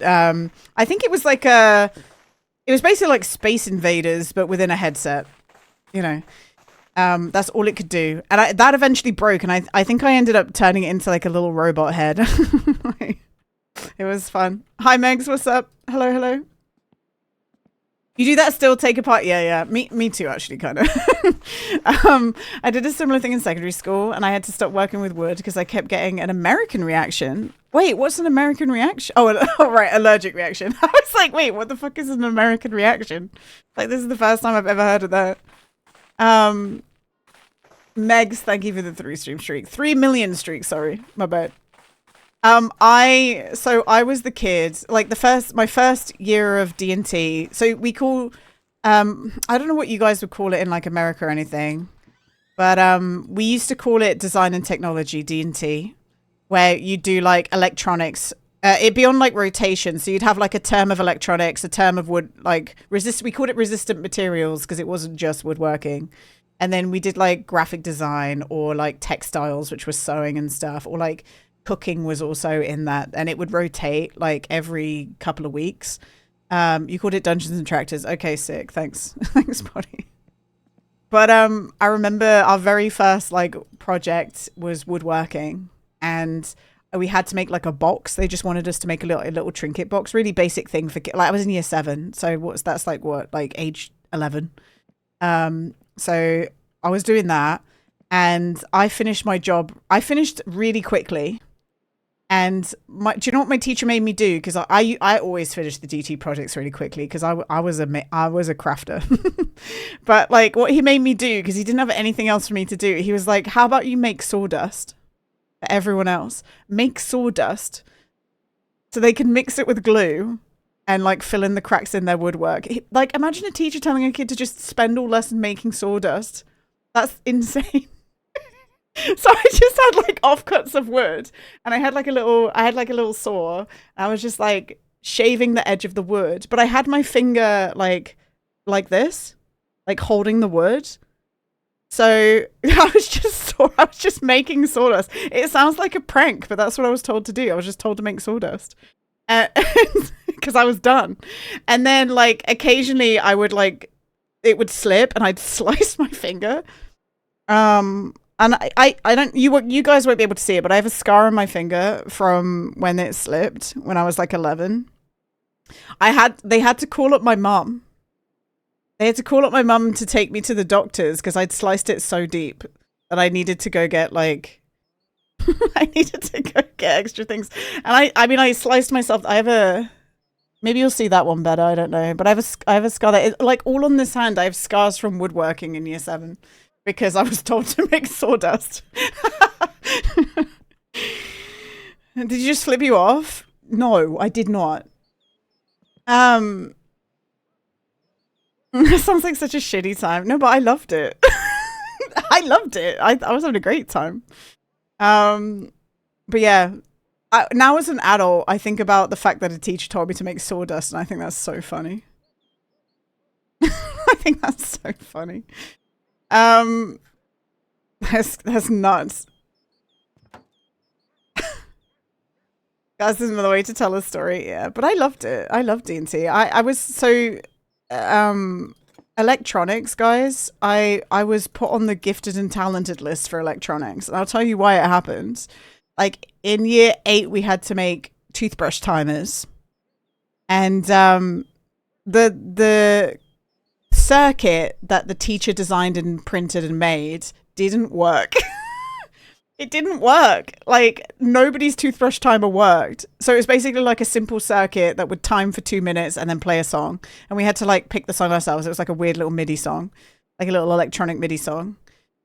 I think it was basically like Space Invaders but within a headset, you know. That's all it could do, and that eventually broke, and I think I ended up turning it into like a little robot head. It was fun. Hi Megs, what's up? Hello. You do that still? Take apart? Yeah. Me too, actually, kind of. I did a similar thing in secondary school, and I had to stop working with wood because I kept getting an American reaction. Wait, what's an American reaction? Oh, right, allergic reaction. I was like, wait, what the fuck is an American reaction? Like, this is the first time I've ever heard of that. Megs, thank you for the 3 million streak. Sorry, my bad. I was the kid, like my first year of D&T. So we call, I don't know what you guys would call it in like America or anything, but we used to call it design and technology, D&T, where you do like electronics. It'd be on like rotation, so you'd have like a term of electronics, a term of wood, like we called it resistant materials because it wasn't just woodworking. And then we did like graphic design or like textiles, which was sewing and stuff, or like cooking was also in that, and it would rotate like every couple of weeks. You called it Dungeons and Tractors. Okay, sick. Thanks. Thanks, buddy. But I remember our very first like project was woodworking, and we had to make like a box. They just wanted us to make a little trinket box, really basic thing for like I was in year 7, so that's like age 11. So I was doing that, and I finished my job. I finished really quickly. And do you know what my teacher made me do? Because I always finish the DT projects really quickly because I was a crafter. But like what he made me do, because he didn't have anything else for me to do, he was like, how about you make sawdust for everyone else? Make sawdust so they can mix it with glue and like fill in the cracks in their woodwork. Like imagine a teacher telling a kid to just spend all lesson making sawdust. That's insane. So I just had like offcuts of wood, and I had like a little saw, and I was just like shaving the edge of the wood, but I had my finger like this, like holding the wood. So I was just making sawdust. It sounds like a prank, but that's what I was told to do. I was just told to make sawdust. Because I was done. And then like occasionally I would like, it would slip and I'd slice my finger. And I don't, you guys won't be able to see it, but I have a scar on my finger from when it slipped when I was like 11. They had to call up my mum. They had to call up my mum to take me to the doctors because I'd sliced it so deep that I needed to go get like, I needed to go get extra things. And I mean, I sliced myself. Maybe you'll see that one better. I don't know. But I have a scar that, like all on this hand, I have scars from woodworking in year 7 because I was told to make sawdust. Did you just flip you off? No, I did not. It sounds like such a shitty time. No, but I loved it. I loved it. I was having a great time. But yeah, now as an adult, I think about the fact that a teacher told me to make sawdust, and I think that's so funny. I think that's so funny. That's nuts. Guys, this is another way to tell a story. Yeah, but I loved it. I loved D&T. I was so electronics, guys. I was put on the gifted and talented list for electronics, and I'll tell you why it happened. Like in year 8, we had to make toothbrush timers, and the circuit that the teacher designed and printed and made didn't work. It didn't work. Like nobody's toothbrush timer worked. So it was basically like a simple circuit that would time for 2 minutes and then play a song. And we had to like pick the song ourselves. It was like a weird little MIDI song, like a little electronic MIDI song.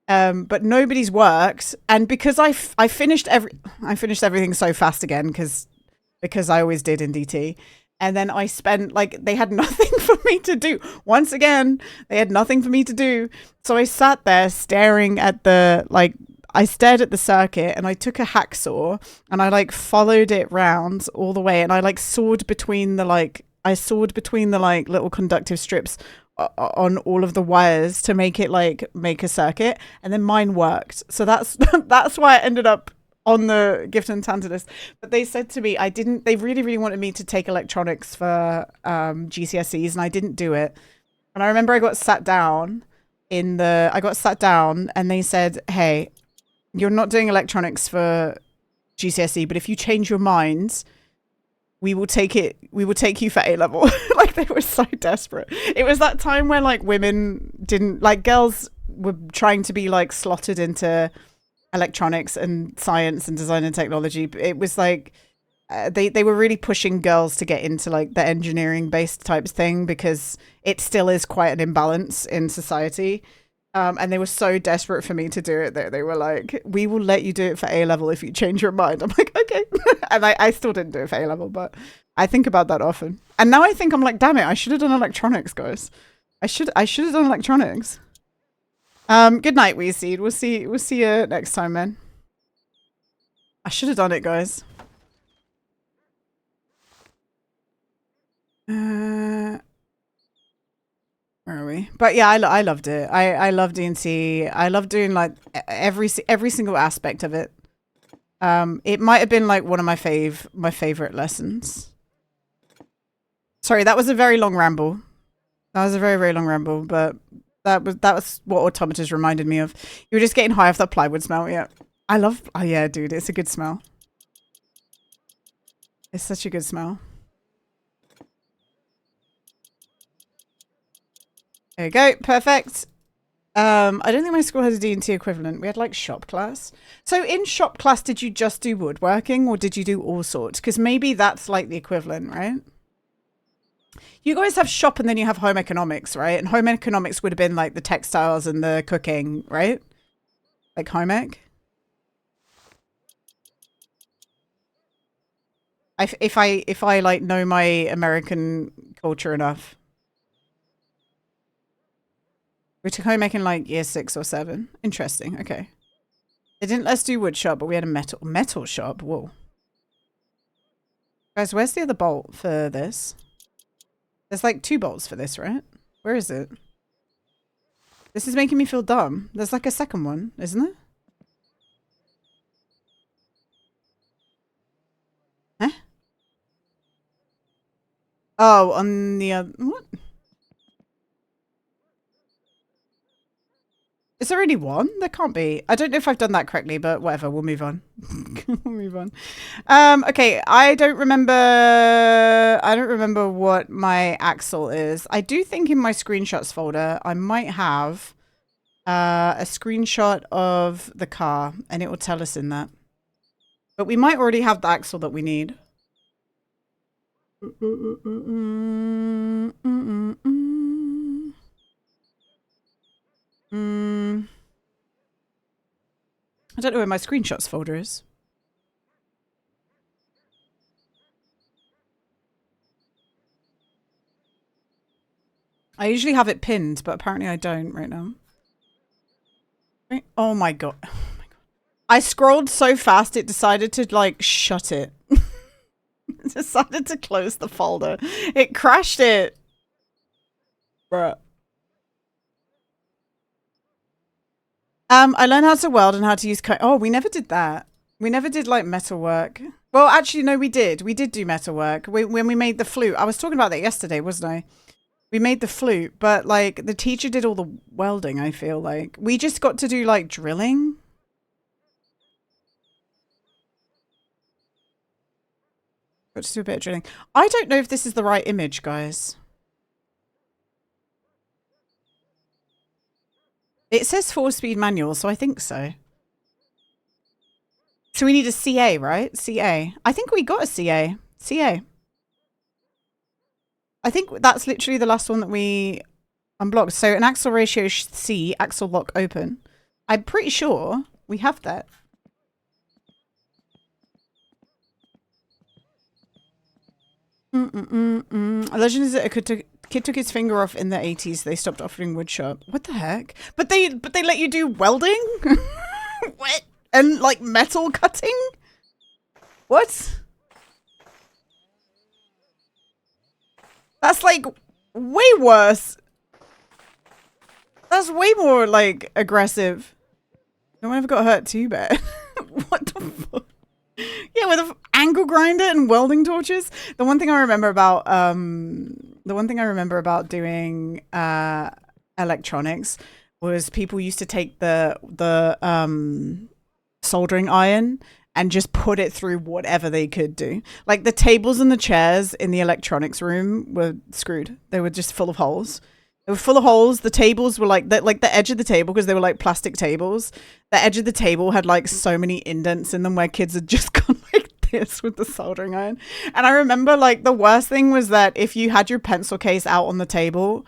But nobody's worked. And because I finished everything so fast again, because because I always did in DT. And then I spent, like, they had nothing for me to do. Once again, they had nothing for me to do. So I sat there staring at the, like, I stared at the circuit and I took a hacksaw and I, like, followed it round all the way. And I, like, sawed between the, like, little conductive strips on all of the wires to make it, like, make a circuit. And then mine worked. So that's why I ended up on the Gift and Tantalus. But they said to me, they really, really wanted me to take electronics for GCSEs, and I didn't do it. And I remember I got sat down and they said, hey, you're not doing electronics for GCSE, but if you change your mind, we will take you for A level. Like, they were so desperate. It was that time when, like, women didn't, like, girls were trying to be, like, slotted into electronics and science and design and technology. It was like they were really pushing girls to get into, like, the engineering based types thing, because it still is quite an imbalance in society. And they were so desperate for me to do it that they were like, we will let you do it for A level if you change your mind. I'm like, okay. And I still didn't do it for A level, but I think about that often. And now I think, I'm like, damn it, I should have done electronics, guys. I should have done electronics. Good night, Weeseed. We'll see you next time, man. I should have done it, guys. Where are we? But yeah, I loved it. I love D&T. I love doing, like, every single aspect of it. It might have been, like, one of my favorite lessons. Sorry, that was a very long ramble. That was a very, very long ramble, but that was what automators reminded me of. You were just getting high off that plywood smell. Yeah. Oh yeah, dude, it's a good smell. It's such a good smell. There you go. Perfect. I don't think my school had a D&T equivalent. We had, like, shop class. So in shop class, did you just do woodworking or did you do all sorts? Because maybe that's, like, the equivalent, right? You guys have shop and then you have home economics, right? And home economics would have been, like, the textiles and the cooking, right? Like home ec. If I like know my American culture enough. We took home ec in, like, year 6 or 7. Interesting. Okay. They didn't let us do wood shop, but we had a metal shop. Whoa. Guys, where's the other bolt for this? There's, like, 2 bolts for this, right? Where is it? This is making me feel dumb. There's, like, a second one, isn't there? Huh? Oh, on the other... What? Is there only one? There can't be. I don't know if I've done that correctly, but whatever. We'll move on. We'll move on. Okay. I don't remember what my axle is. I do think in my screenshots folder, I might have a screenshot of the car, and it will tell us in that. But we might already have the axle that we need. I don't know where my screenshots folder is. I usually have it pinned, but apparently I don't right now. Oh my god. Oh my god. I scrolled so fast it decided to, like, shut it. It decided to close the folder. It crashed it. Bruh. I learned how to weld and how to use oh, we never did that. We never did, like, metal work. Well, actually, no, we did. We did do metal work. When we made the flute. I was talking about that yesterday, wasn't I? We made the flute, but, like, the teacher did all the welding, I feel like. We just got to do, like, drilling. Got to do a bit of drilling. I don't know if this is the right image, guys. It says 4-speed manual, so I think so. So we need a CA, right? CA. I think we got a CA. CA. I think that's literally the last one that we unblocked. So an axle ratio C, axle lock open. I'm pretty sure we have that. A legend is that a kid took his finger off in the 80s. They stopped offering woodshop. What the heck? But they let you do welding? What? And like metal cutting? What? That's like way worse. That's way more like aggressive. No one ever got hurt too bad. What the fuck? Yeah, with an angle grinder and welding torches. The one thing I remember about doing electronics was people used to take the soldering iron and just put it through whatever they could do. Like the tables and the chairs in the electronics room were screwed. They were just full of holes. They were full of holes. The tables were like the edge of the table, because they were like plastic tables. The edge of the table had like so many indents in them where kids had just gone like this with the soldering iron. And I remember like the worst thing was that if you had your pencil case out on the table,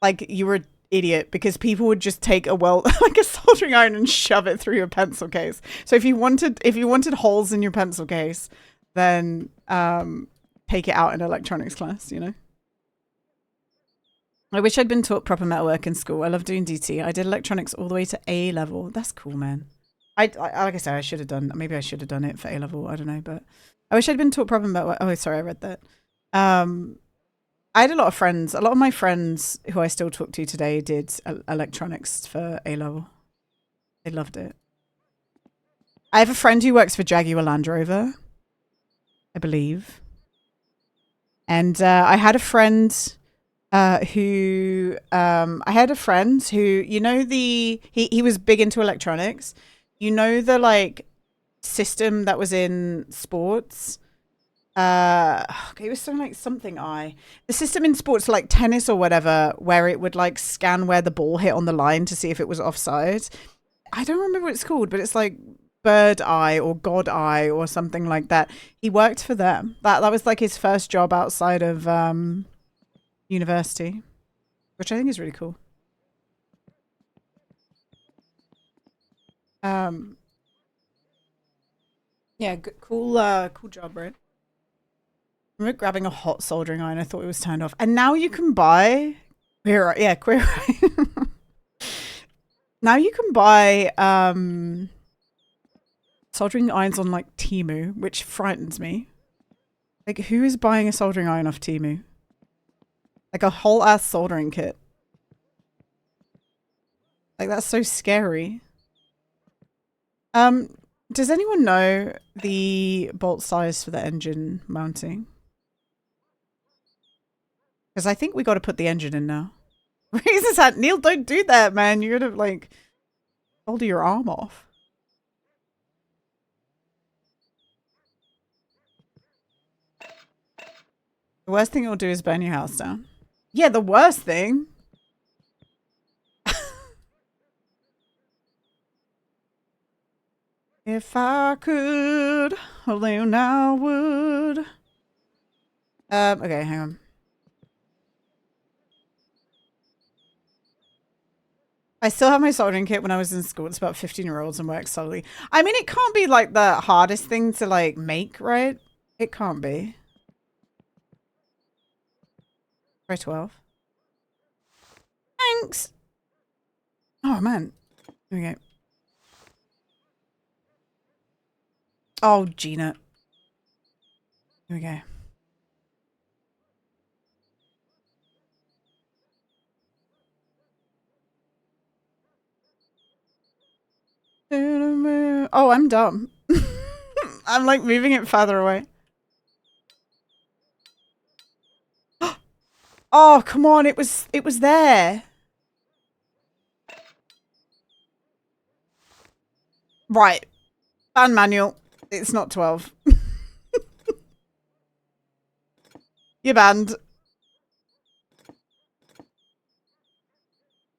like you were an idiot, because people would just take like a soldering iron and shove it through your pencil case. So if you wanted holes in your pencil case, then take it out in electronics class, you know? I wish I'd been taught proper metalwork in school. I love doing DT. I did electronics all the way to A level. That's cool, man. I like I said, I should have done. Maybe I should have done it for A level. I don't know, but I wish I'd been taught proper metalwork. Oh, sorry, I read that. I had a lot of friends. A lot of my friends who I still talk to today did electronics for A level. They loved it. I have a friend who works for Jaguar Land Rover, I believe, and I had a friend. Who you know, he was big into electronics. You know, the like system that was in sports. Okay, it was something eye. The system in sports, like tennis or whatever, where it would like scan where the ball hit on the line to see if it was offside. I don't remember what it's called, but it's like Bird Eye or God Eye or something like that. He worked for them. That was like his first job outside of university, which I think is really cool. Yeah, cool job, right? I remember grabbing a hot soldering iron. I thought it was turned off, and now you can buy queer. Now you can buy soldering irons on like Temu, which frightens me. Like, who is buying a soldering iron off Temu? Like a whole ass soldering kit. Like, that's so scary. Does anyone know the bolt size for the engine mounting? Because I think we got to put the engine in now. Raise his hand. Neil, don't do that, man. You're gonna like hold your arm off. The worst thing it'll do is burn your house down. Yeah, the worst thing. If I could, then I would. Okay, hang on. I still have my soldering kit when I was in school. It's about 15-year-olds and works solely. I mean, it can't be like the hardest thing to like make, right? It can't be. Try 12. Thanks. Oh man. Here we go. Oh, Gina. Here we go. Oh, I'm dumb. I'm like moving it farther away. Oh, come on. It was there. Right. Ban manual. It's not 12. You're banned.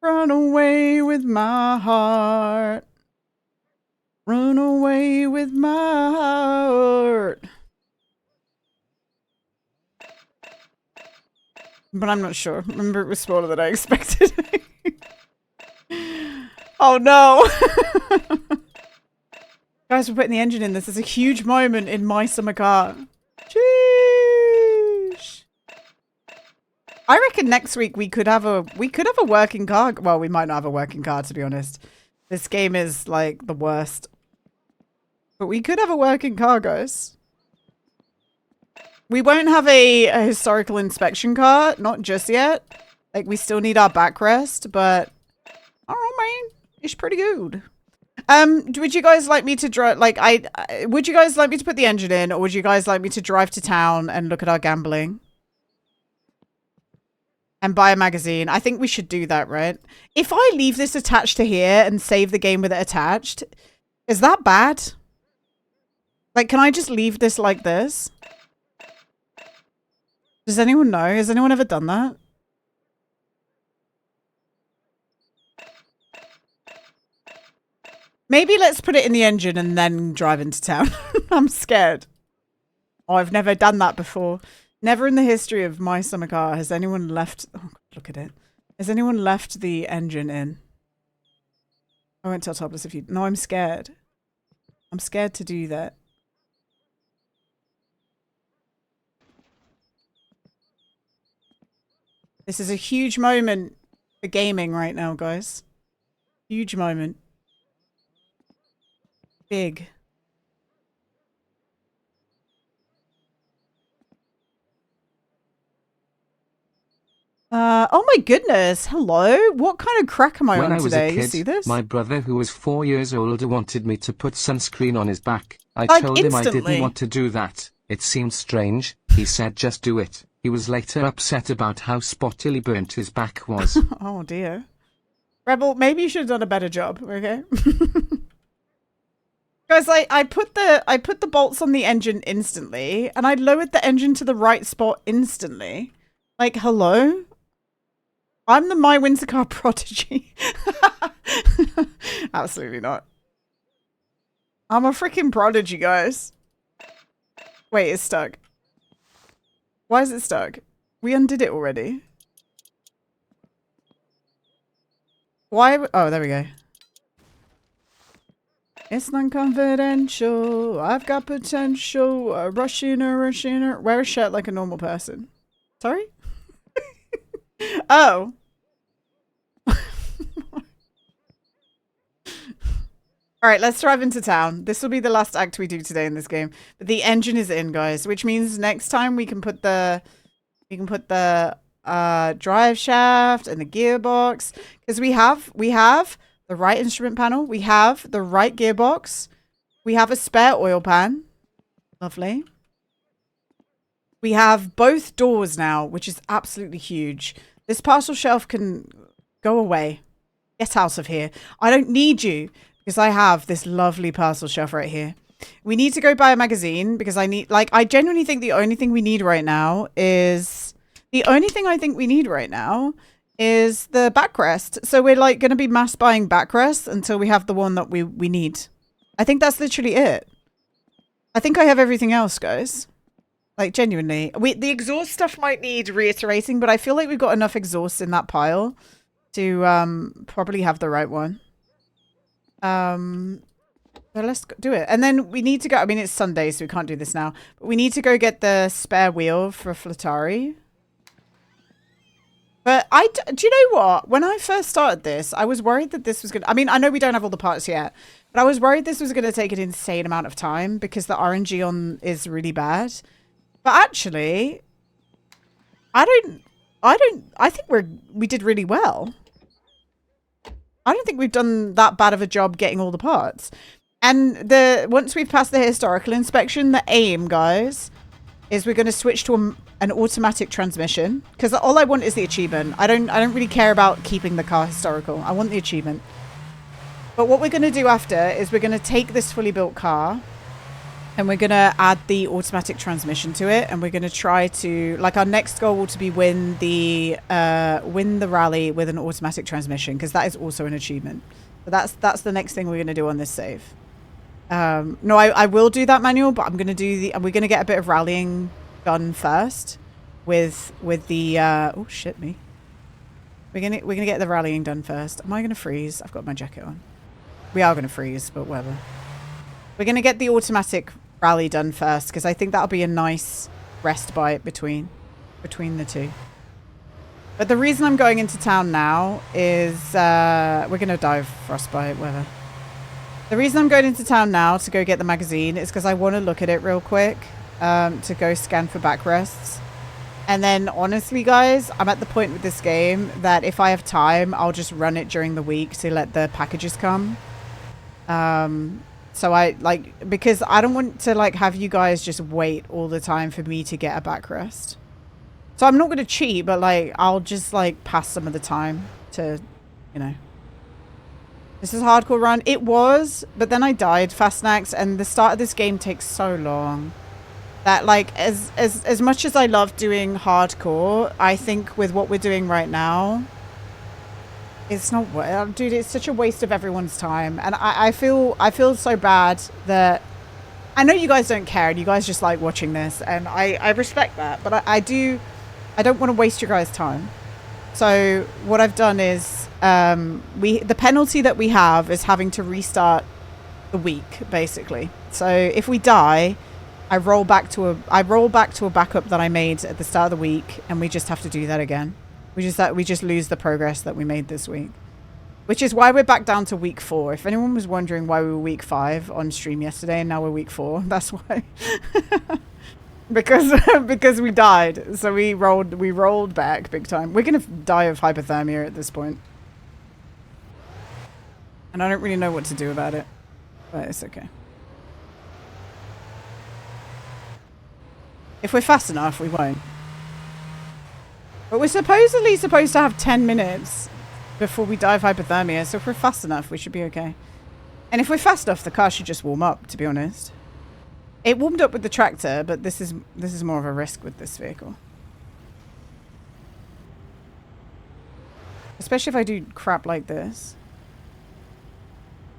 Run away with my heart. Run away with my heart. But I'm not sure. Remember, it was smaller than I expected. Oh no. Guys, we're putting the engine in. This is a huge moment in my summer car. Sheesh. I reckon next week we could have a working car. Well, we might not have a working car, to be honest. This game is like the worst. But we could have a working car, guys. We won't have a historical inspection car, not just yet. Like, we still need our backrest, but I don't know, man. It's pretty good. Would you guys like me to drive? Like, would you guys like me to put the engine in, or would you guys like me to drive to town and look at our gambling and buy a magazine? I think we should do that, right? If I leave this attached to here and save the game with it attached, is that bad? Like, can I just leave this like this? Does anyone know? Has anyone ever done that? Maybe let's put it in the engine and then drive into town. I'm scared. Oh, I've never done that before. Never in the history of my summer car has anyone left... Oh, God, look at it. Has anyone left the engine in? I won't tell topless if you... No, I'm scared. I'm scared to do that. This is a huge moment for gaming right now, guys. Huge moment. Big. Oh my goodness. Hello. What kind of crack am I When on I was today? a kid, You see this? my brother, who was 4 years older, wanted me to put sunscreen on his back. I Like, told him I instantly. didn't want to do that. It seemed strange. He said just do it. He was later upset about how spottily burnt his back was. Oh dear. Rebel, maybe you should have done a better job, okay? Guys, I put the bolts on the engine instantly, and I lowered the engine to the right spot instantly. Like, hello? I'm the My Winter Car prodigy. Absolutely not. I'm a freaking prodigy, guys. Wait, it's stuck. Why is it stuck? We undid it already. Why? Oh, there we go. It's non-confidential. I've got potential. Rushing her. Wear a shirt like a normal person. Sorry? Oh. Alright, let's drive into town. This will be the last act we do today in this game. But the engine is in, guys, which means next time we can put the drive shaft and the gearbox, because we have the right instrument panel, we have the right gearbox, we have a spare oil pan. Lovely. We have both doors now, which is absolutely huge. This parcel shelf can go away. Get out of here. I don't need you. Because I have this lovely parcel shelf right here. We need to go buy a magazine because I need, like, I genuinely think the only thing we need right now is, the backrest. So we're like going to be mass buying backrests until we have the one that we need. I think that's literally it. I think I have everything else, guys. Like, genuinely. The exhaust stuff might need reiterating, but I feel like we've got enough exhaust in that pile to probably have the right one. So let's do it. And then we need to go, I mean, it's Sunday, so we can't do this now, but we need to go get the spare wheel for Flattari. But do you know what? When I first started this, I was worried that this was going to, I mean, I know we don't have all the parts yet, but I was worried this was going to take an insane amount of time because the RNG on is really bad. But actually, I think we did really well. I don't think we've done that bad of a job getting all the parts. And once we've passed the historical inspection, the aim, guys, is we're going to switch to an automatic transmission. Because all I want is the achievement. I don't really care about keeping the car historical. I want the achievement. But what we're going to do after is we're going to take this fully built car and we're going to add the automatic transmission to it. And we're going to try to, like, our next goal will to be win the rally with an automatic transmission, because that is also an achievement. But that's the next thing we're going to do on this save. No, I will do that manual, but I'm going to do we're going to get a bit of rallying done first with the, oh shit me. We're going to get the rallying done first. Am I going to freeze? I've got my jacket on. We are going to freeze, but whatever. We're going to get the automatic rally done first, because I think that'll be a nice respite between the two. But the reason I'm going into town now is we're going to die of frostbite, whatever. The reason I'm going into town now to go get the magazine is because I want to look at it real quick to go scan for backrests. And then honestly, guys, I'm at the point with this game that if I have time, I'll just run it during the week to let the packages come. So I like, because I don't want to like have you guys just wait all the time for me to get a backrest. So I'm not going to cheat, but like, I'll just like pass some of the time to, you know. This is a hardcore run. It was, but then I died Fastnax, and the start of this game takes so long that like, as much as I love doing hardcore, I think with what we're doing right now, it's not, dude, it's such a waste of everyone's time. And I feel so bad that, I know you guys don't care and you guys just like watching this, and I respect that, but I don't want to waste your guys' time. So what I've done is, the penalty that we have is having to restart the week, basically. So if we die, I roll back to a backup that I made at the start of the week, and we just have to do that again. We just lose the progress that we made this week, which is why we're back down to week 4. If anyone was wondering why we were week 5 on stream yesterday and now we're week 4, that's why. because we died, so we rolled back big time. We're gonna die of hypothermia at this point, and I don't really know what to do about it, but it's okay. If we're fast enough, we won't. But we're supposedly supposed to have 10 minutes before we die of hypothermia, so if we're fast enough, we should be okay. And if we're fast enough, the car should just warm up, to be honest. It warmed up with the tractor, but this is more of a risk with this vehicle. Especially if I do crap like this,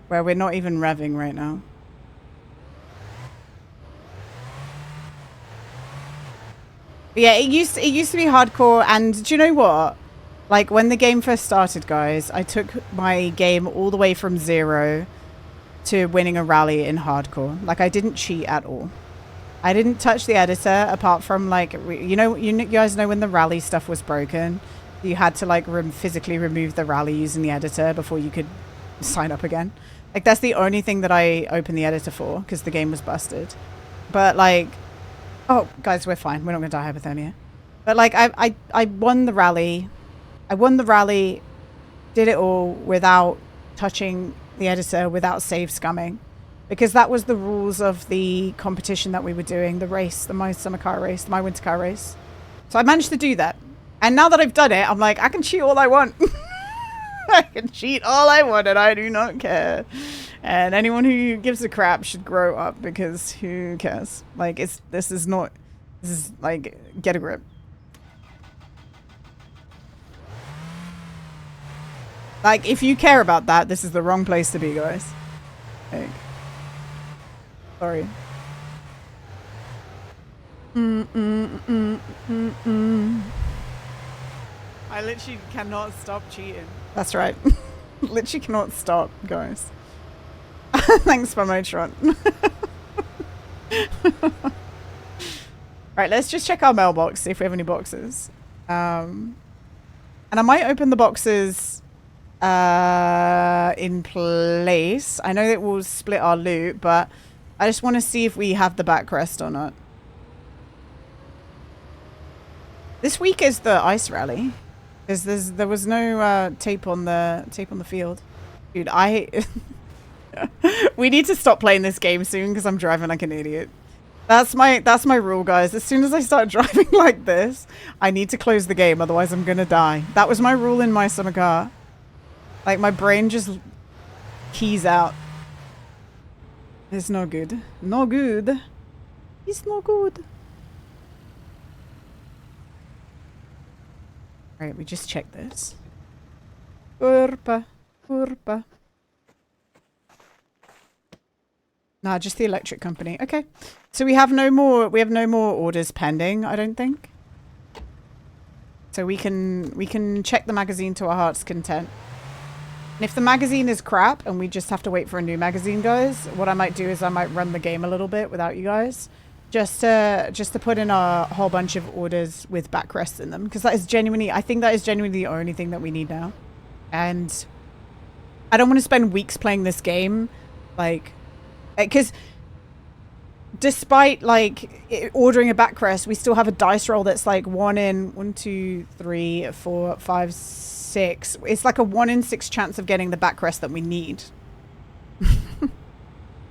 where we're not even revving right now. But yeah, it used to be hardcore, and do you know what? Like, when the game first started, guys, I took my game all the way from 0 to winning a rally in hardcore. Like, I didn't cheat at all. I didn't touch the editor apart from like, you guys know when the rally stuff was broken, you had to like physically remove the rally using the editor before you could sign up again. Like, that's the only thing that I opened the editor for, because the game was busted. But like, oh guys, we're fine. We're not gonna die of hypothermia. But like, I won the rally. I won the rally, did it all without touching the editor, without save scumming, because that was the rules of the competition that we were doing, the race, the My Summer Car Race, the My Winter Car Race. So I managed to do that. And now that I've done it, I'm like, I can cheat all I want. I can cheat all I want, and I do not care. And anyone who gives a crap should grow up, because who cares? Like, this is like, get a grip. Like, if you care about that, this is the wrong place to be, guys. Like, sorry. I literally cannot stop cheating. That's right. Literally cannot stop, guys. Thanks, Spamotron. Right, let's just check our mailbox, see if we have any boxes. And I might open the boxes in place. I know that we'll split our loot, but I just want to see if we have the backrest or not. This week is the ice rally, because there was no tape on the field. Dude, we need to stop playing this game soon, because I'm driving like an idiot. That's my rule, guys. As soon as I start driving like this, I need to close the game, otherwise I'm gonna die. That was my rule in My Summer Car. Like, my brain just keys out. It's no good. No good. It's no good. Alright, we just checked this. Urpa. Urpa. Nah, just the electric company. Okay. So we have no more orders pending, I don't think. So we can check the magazine to our heart's content. And if the magazine is crap and we just have to wait for a new magazine, guys, what I might do is I might run the game a little bit without you guys. just to put in a whole bunch of orders with backrests in them, because that is genuinely, I think that is genuinely the only thing that we need now. And I don't want to spend weeks playing this game, like, because despite like ordering a backrest, we still have a dice roll that's like 1 2 3 4 5 6. It's like a 1 in 6 chance of getting the backrest that we need.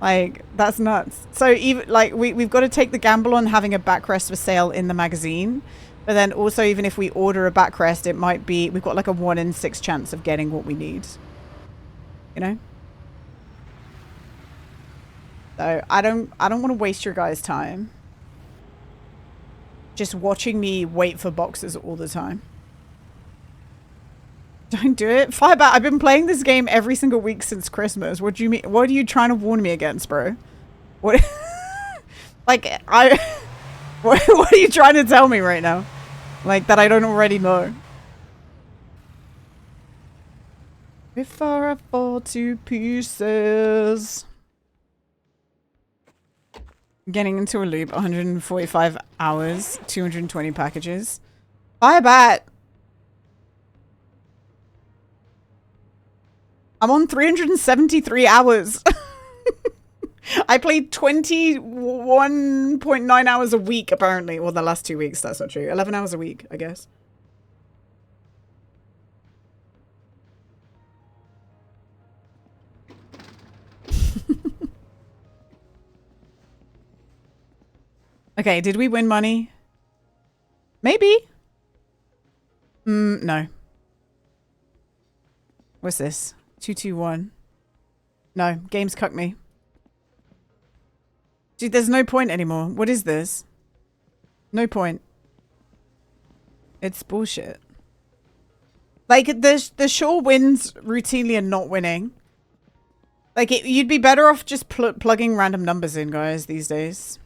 Like, that's nuts. So even like we've got to take the gamble on having a backrest for sale in the magazine, but then also even if we order a backrest, it might be we've got like a 1 in 6 chance of getting what we need. You know? So I don't want to waste your guys' time just watching me wait for boxes all the time. Don't do it. Firebat, I've been playing this game every single week since Christmas. What do you mean? What are you trying to warn me against, bro? What? Like, what are you trying to tell me right now? Like, that I don't already know? Before I fall to pieces. Getting into a loop, 145 hours, 220 packages. Firebat! I'm on 373 hours. I played 21.9 hours a week, apparently. Well, the last 2 weeks, that's not true. 11 hours a week, I guess. Okay, did we win money? Maybe. No. What's this? 221. No, game's cucked me. Dude, there's no point anymore. What is this? No point. It's bullshit. Like, the sure wins routinely are not winning. Like, you'd be better off just plugging random numbers in, guys, these days.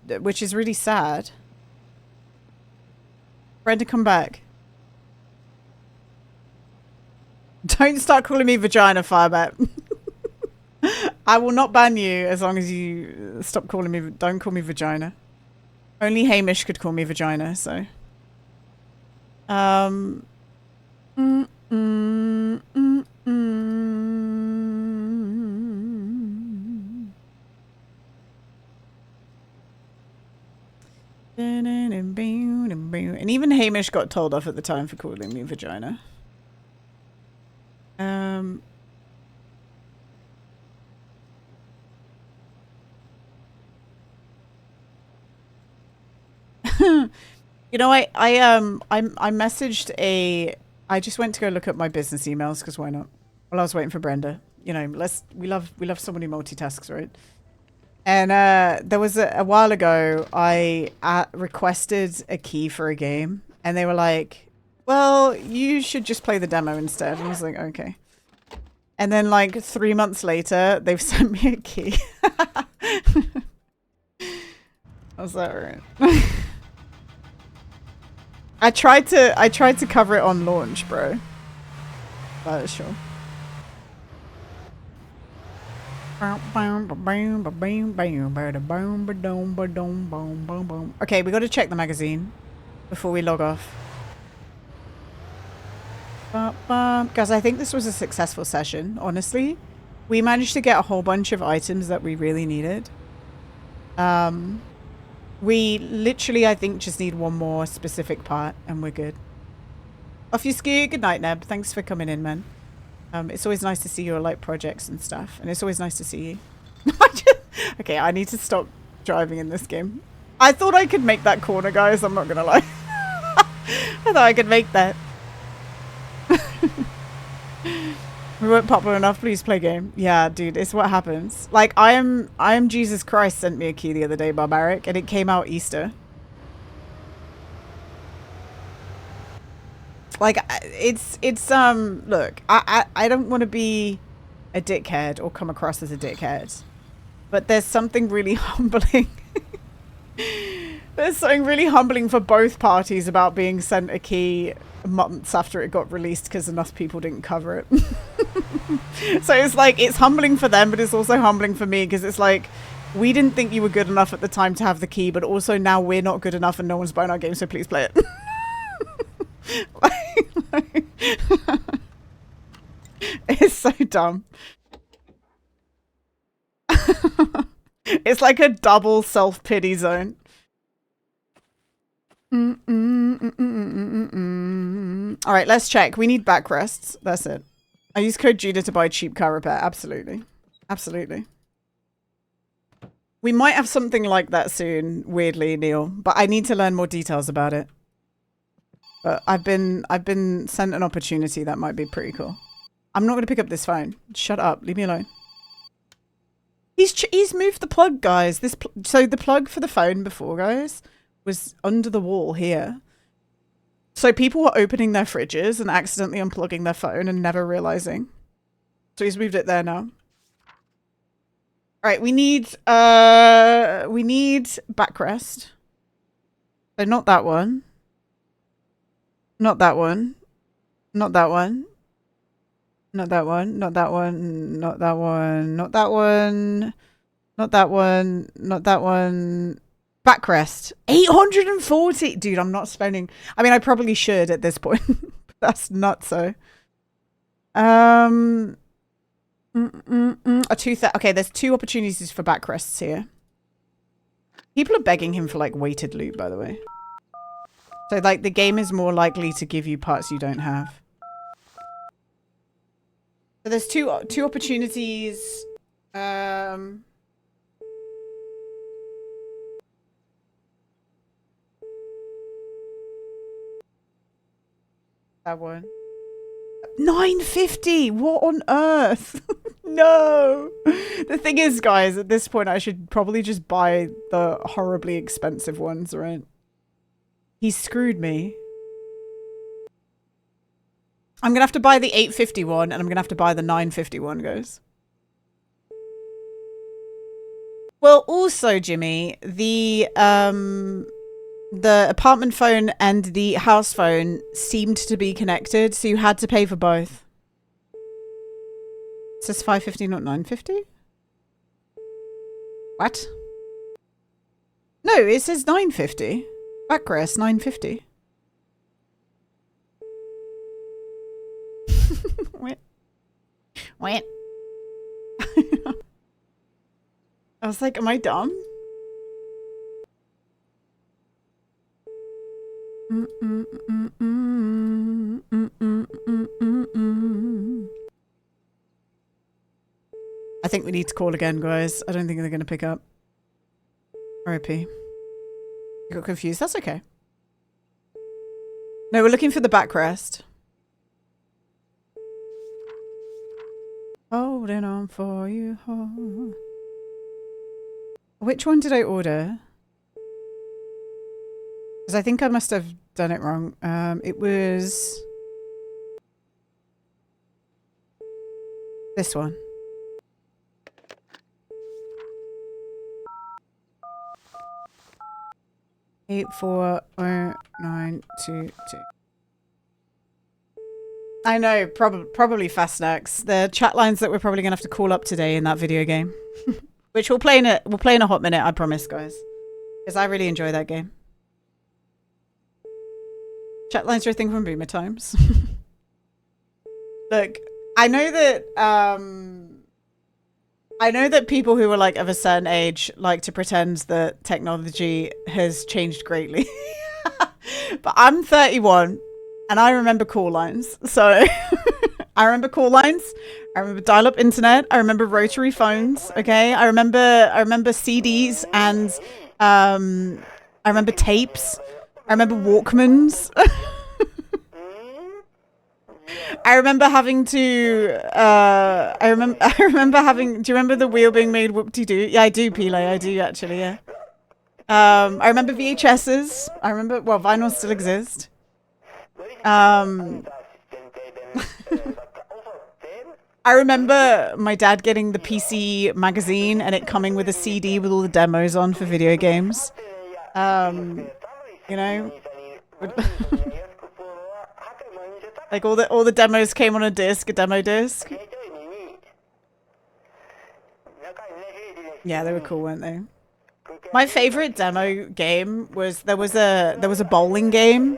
Which is really sad. Brenda, come back. Don't start calling me vagina, Firebat. I will not ban you as long as you stop calling me. Don't call me vagina. Only Hamish could call me vagina, so. And even Hamish got told off at the time for calling me vagina. You know, I messaged I just went to go look at my business emails because why not? While I was waiting for Brenda, you know, we love someone who multitasks, right? And there was a while ago I requested a key for a game, and they were like, "Well, you should just play the demo instead." And I was like, "Okay." And then like 3 months later, they've sent me a key. Was that right? I tried to cover it on launch, bro. But sure. Okay, we got to check the magazine before we log off. Guys, I think this was a successful session, honestly. We managed to get a whole bunch of items that we really needed. We literally, I think, just need one more specific part and we're good. Off you ski. Good night, Neb. Thanks for coming in, man. It's always nice to see your like projects and stuff, and it's always nice to see you. Okay, I need to stop driving in this game. I thought I could make that corner, guys. I'm not gonna lie. I thought I could make that. We weren't popular enough. Please play game. Yeah, dude, it's what happens. Like, I am Jesus Christ sent me a key the other day, Barbaric, and it came out Easter. Like, it's look, I don't want to be a dickhead or come across as a dickhead, but there's something really humbling. There's something really humbling for both parties about being sent a key months after it got released because enough people didn't cover it. So it's like, it's humbling for them, but it's also humbling for me because it's like, We didn't think you were good enough at the time to have the key, but also now we're not good enough and no one's buying our game, so please play it. It's so dumb. It's like a double self-pity zone. All right, let's check. We need backrests. That's it. I use code Judah to buy cheap car repair. Absolutely. Absolutely. We might have something like that soon, weirdly, Neil, but I need to learn more details about it. But I've been sent an opportunity that might be pretty cool. I'm not going to pick up this phone. Shut up. Leave me alone. He's moved the plug, guys. So the plug for the phone before, guys, was under the wall here. So people were opening their fridges and accidentally unplugging their phone and never realizing. So he's moved it there now. All right, we need backrest. So not that one. Not that one. Not that one. Not that one. Not that one. Not that one. Not that one. Not that one. Not that one. Backrest. 840. Dude, I'm not spending. I mean, I probably should at this point. That's nuts. So. A okay, there's 2 opportunities for backrests here. People are begging him for like weighted loot, by the way. So like the game is more likely to give you parts you don't have. So there's two opportunities. That one. 950. What on earth? No. The thing is, guys, at this point I should probably just buy the horribly expensive ones, right? He screwed me. I'm gonna have to buy the 850 one, and I'm gonna have to buy the 950 one, guys. Well, also, Jimmy, the apartment phone and the house phone seemed to be connected, so you had to pay for both. It says 550, not 950? What? No, it says 950. Backrest 950. Wait. Wait. I was like, am I dumb? I think we need to call again, guys. I don't think they're going to pick up. RIP. You got confused. That's okay. No, we're looking for the backrest. Holding on for you. Which one did I order? Because I think I must have done it wrong. It was this one. Eight 40922. I know, probably fast snacks. The chat lines that we're probably gonna have to call up today in that video game, which we'll play in a hot minute. I promise, guys, because I really enjoy that game. Chat lines are a thing from Boomer times. Look, I know that people who are like of a certain age like to pretend that technology has changed greatly. But I'm 31 and I remember call lines. So I remember call lines. I remember dial-up internet. I remember rotary phones. Okay. I remember CDs and I remember tapes. I remember Walkmans. I remember having to, I remember having, do you remember the wheel being made whoop-de-doo? Yeah, I do, Pele. I do, actually, yeah. I remember VHSs. I remember, well, vinyls still exist. I remember my dad getting the PC magazine and it coming with a CD with all the demos on for video games. You know? Like all the demos came on a disc, a demo disc. Yeah, they were cool, weren't they? My favorite demo game was there was a bowling game.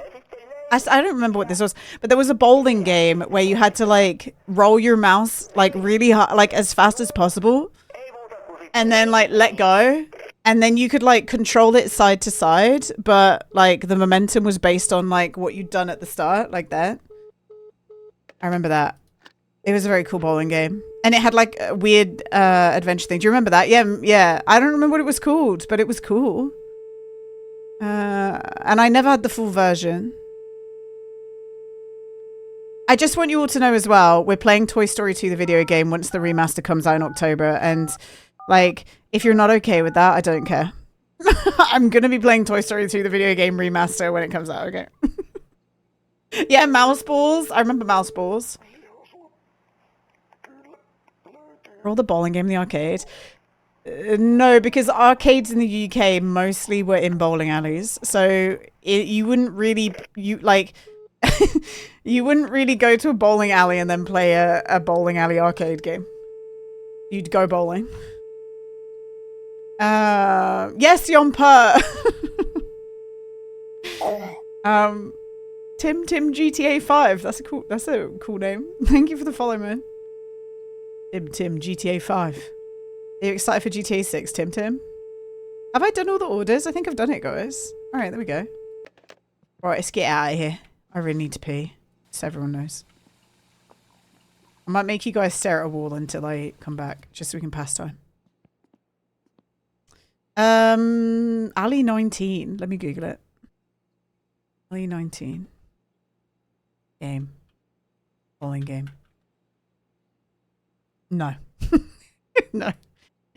I don't remember what this was, but there was a bowling game where you had to like roll your mouse like really hard, like as fast as possible, and then like let go, and then you could like control it side to side, but like the momentum was based on like what you'd done at the start, like that. I remember that. It was a very cool bowling game. And it had like a weird adventure thing. Do you remember that? Yeah, yeah. I don't remember what it was called, but it was cool. And I never had the full version. I just want you all to know as well, we're playing Toy Story 2, the video game, once the remaster comes out in October. And like, if you're not okay with that, I don't care. I'm going to be playing Toy Story 2, the video game remaster when it comes out, okay? Yeah, mouse balls. I remember mouse balls. Roll the bowling game in the arcade. No, because arcades in the UK mostly were in bowling alleys. So you wouldn't really, you wouldn't really go to a bowling alley and then play a bowling alley arcade game. You'd go bowling. Yes, Yompa. Tim GTA 5. That's a cool name. Thank you for the follow, man. Tim GTA 5. Are you excited for GTA 6, Tim? Have I done all the orders? I think I've done it, guys. All right, there we go. Right, let's get out of here. I really need to pee, so everyone knows. I might make you guys stare at a wall until I come back, just so we can pass time. Ali 19. Let me Google it. Ali 19. Game. Bowling game. No. No.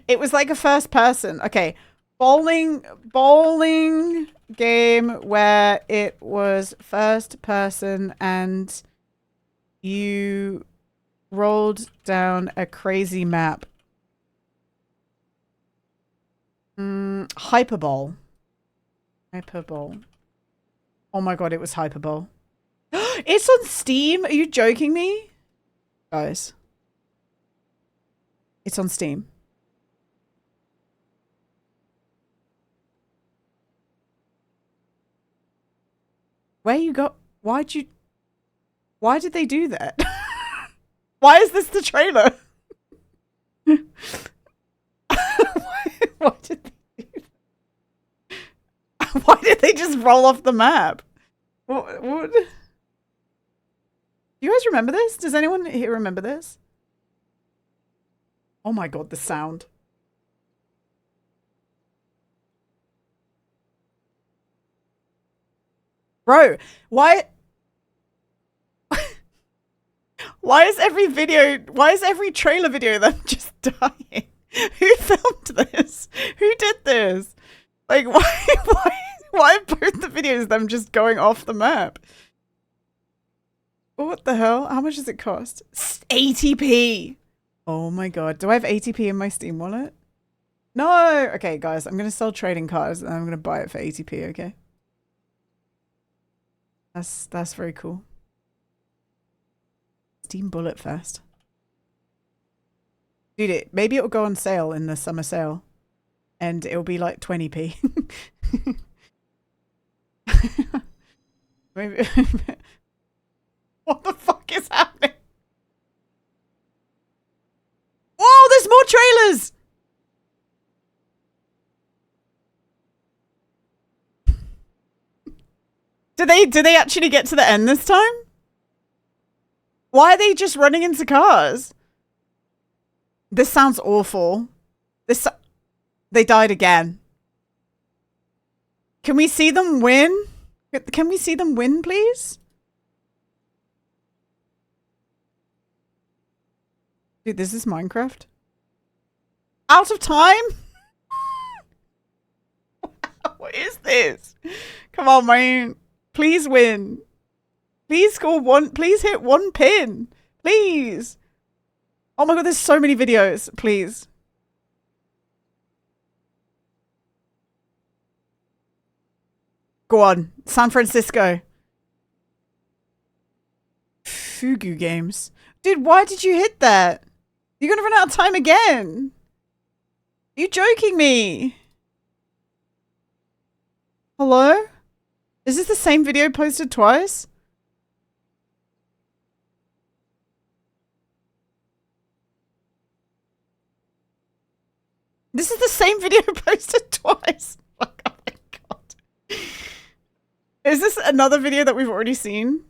It was like a first person. Okay. Bowling game where it was first person and you rolled down a crazy map. Hyperbole. Hyperbole. Oh my god, it was Hyperbole. It's on Steam? Are you joking me? Guys. It's on Steam. Where you got? Why did they do that? Why is this the trailer? Why did they do that? Why did they just roll off the map? What? Do you guys remember this? Does anyone here remember this? Oh my god, the sound. Bro, why is every trailer video them just dying? Who filmed this? Who did this? Like, why are both the videos them just going off the map? What the hell? How much does it cost? 80p. Oh my god. Do I have 80p in my Steam wallet? No. Okay, guys, I'm going to sell trading cards and I'm going to buy it for 80p, okay? That's very cool. Steam Bullet Fest. Dude, maybe it'll go on sale in the summer sale. And it'll be like 20p. Maybe. What the fuck is happening? Whoa, there's more trailers! Do they actually get to the end this time? Why are they just running into cars? This sounds awful. They died again. Can we see them win? Can we see them win, please? Dude, this is Minecraft. Out of time? What is this? Come on, man. Please win. Please score one. Please hit one pin. Please. Oh my god, there's so many videos. Please. Go on. San Francisco. Fugu games. Dude, why did you hit that? You're gonna run out of time again. you joking me? Hello? Is this the same video posted twice? This is the same video posted twice. Oh my god. Is this another video that we've already seen?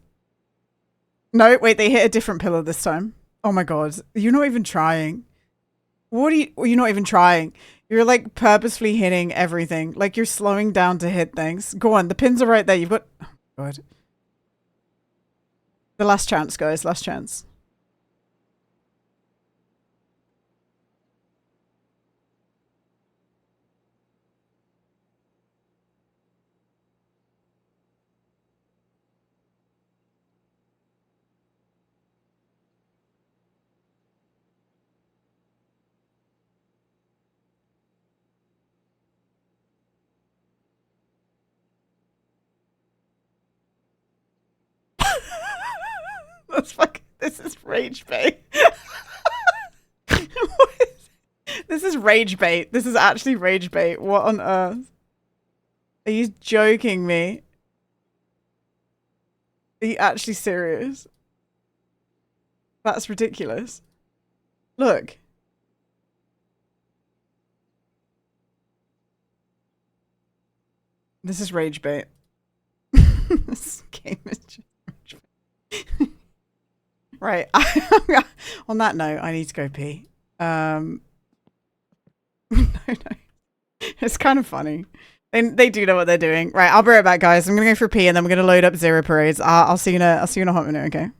No, wait, they hit a different pillar this time. Oh my god. You're not even trying. What are you? You're not even trying. You're like purposefully hitting everything. Like you're slowing down to hit things. Go on, the pins are right there. You've got... Oh god. The last chance, guys. Last chance. That's fucking... This is rage bait. This is rage bait. This is actually rage bait. What on earth? Are you joking me? Are you actually serious? That's ridiculous. Look. This is rage bait. This game is just rage bait. Right. On that note, I need to go pee. No. It's kind of funny. They do know what they're doing. Right, I'll be right back, guys. I'm gonna go for pee and then we're gonna load up Zero Parades. I'll see you in a hot minute, okay?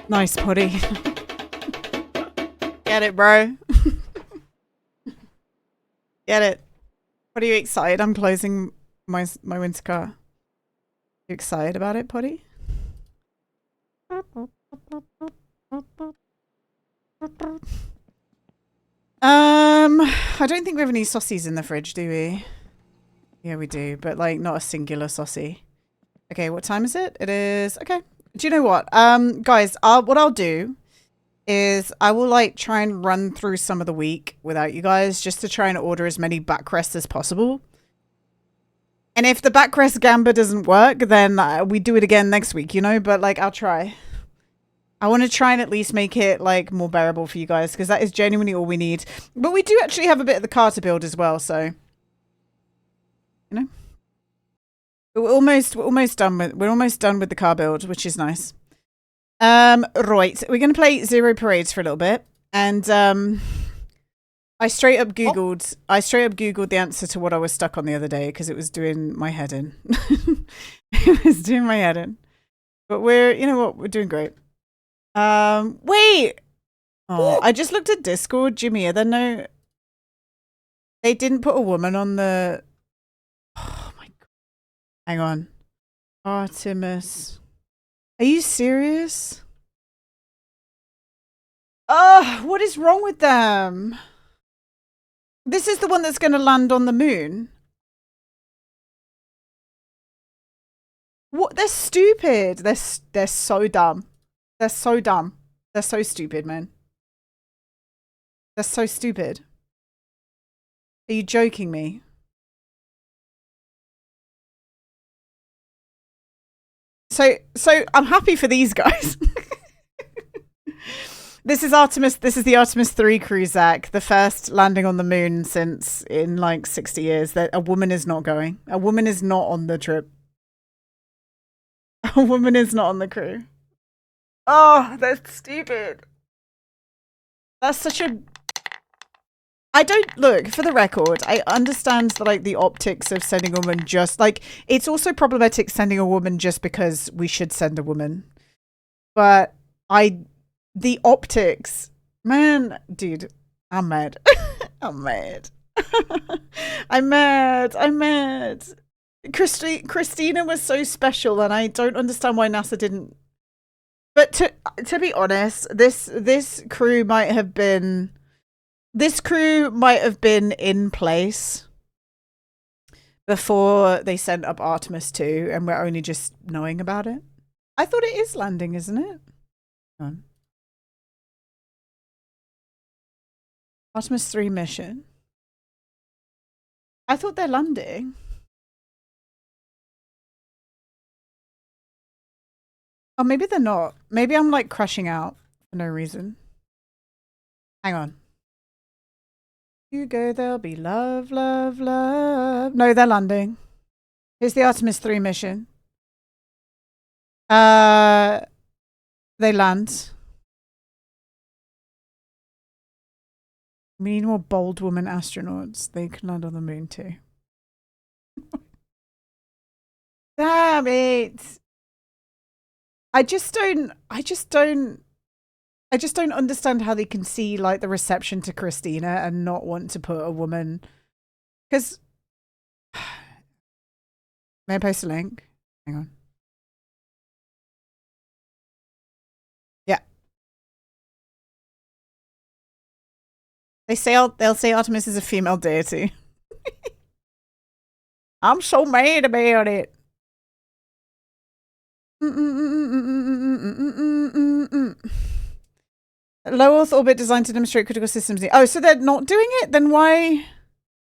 Nice potty. Get it, bro. Get it. What are you excited? I'm closing my winter car. You excited about it, potty? I don't think we have any saucies in the fridge, do we? Yeah, we do, but like not a singular saucy. Okay, what time is it? It is okay. Do you know what? Guys, what I'll do is I will like try and run through some of the week without you guys just to try and order as many backrests as possible. And if the backrest gamba doesn't work, then we do it again next week, you know? But like, I'll try. I want to try and at least make it like more bearable for you guys because that is genuinely all we need. But we do actually have a bit of the car to build as well, so you know. But we're almost done with the car build, which is nice. Right, we're gonna play Zero Parades for a little bit, and I straight up googled the answer to what I was stuck on the other day because it was doing my head in. It was doing my head in. But you know what, we're doing great. Wait. Oh, I just looked at Discord, Jimmy. Are there no? They didn't put a woman on the. Oh my god! Hang on, Artemis. Are you serious? Oh, what is wrong with them? This is the one that's going to land on the moon. What? They're stupid. They're so dumb. They're so dumb. They're so stupid, man. They're so stupid. Are you joking me? So I'm happy for these guys. This is the Artemis 3 crew, Zach. The first landing on the moon since in like 60 years. That a woman is not going. A woman is not on the trip. A woman is not on the crew. Oh, that's stupid. That's such a... I don't... Look, for the record, I understand the optics of sending a woman just... Like, it's also problematic sending a woman just because we should send a woman. But the optics... Man, dude, I'm mad. I'm mad. I'm mad. Christina was so special, and I don't understand why NASA didn't... But to be honest, this crew might have been in place before they sent up Artemis 2, and we're only just knowing about it. I thought it is landing, isn't it? Artemis 3 mission. I thought they're landing. Oh, maybe they're not. Maybe I'm like crashing out for no reason. Hang on. You go, there'll be love, love, love. No, they're landing. Here's the Artemis 3 mission. They land. We need more bold woman astronauts. They can land on the moon too. Damn it. I just don't understand how they can see like the reception to Christina and not want to put a woman. Because may I post a link? Hang on. Yeah. They'll say Artemis is a female deity. I'm so mad about it. Low Earth orbit designed to demonstrate critical systems. Oh, so they're not doing it? Then why?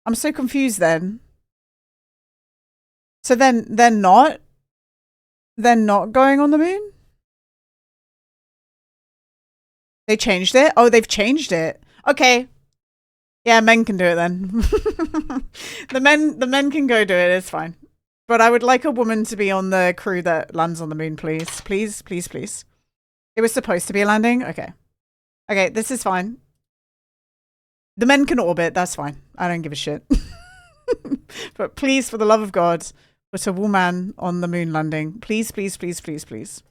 I'm so confused then. So then they're not going on the moon? They changed it? Oh, they've changed it. Okay. Yeah, men can do it then. The men can go do it. It's fine. But I would like a woman to be on the crew that lands on the moon, please. Please, please, please. It was supposed to be a landing? Okay. Okay, this is fine. The men can orbit, that's fine. I don't give a shit. But please, for the love of God, put a woman on the moon landing. Please, please, please, please, please.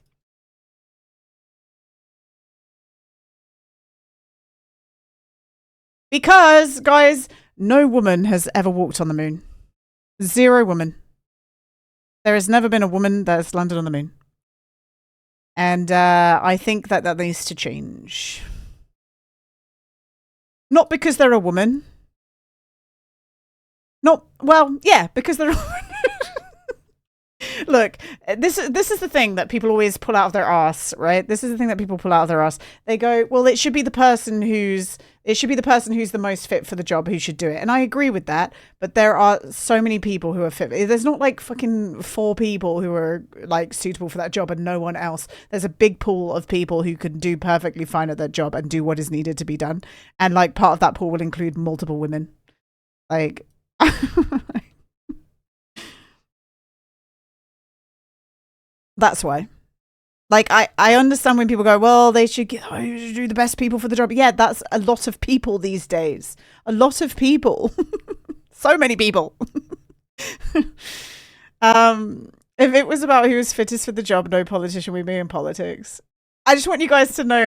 Because, guys, no woman has ever walked on the moon. 0 woman. There has never been a woman that has landed on the moon. And I think that needs to change. Not because they're a woman. Because they're a woman. Look, this is the thing that people always pull out of their arse, right? This is the thing that people pull out of their arse. They go, well, it should be the person who's the most fit for the job who should do it. And I agree with that, but there are so many people who are fit. There's not like fucking 4 people who are like suitable for that job and no one else. There's a big pool of people who can do perfectly fine at that job and do what is needed to be done. And like part of that pool will include multiple women. Like that's why. Like, I understand when people go, well, they should do the best people for the job. Yeah, that's a lot of people these days. A lot of people. So many people. If it was about who was fittest for the job, no politician would be in politics. I just want you guys to know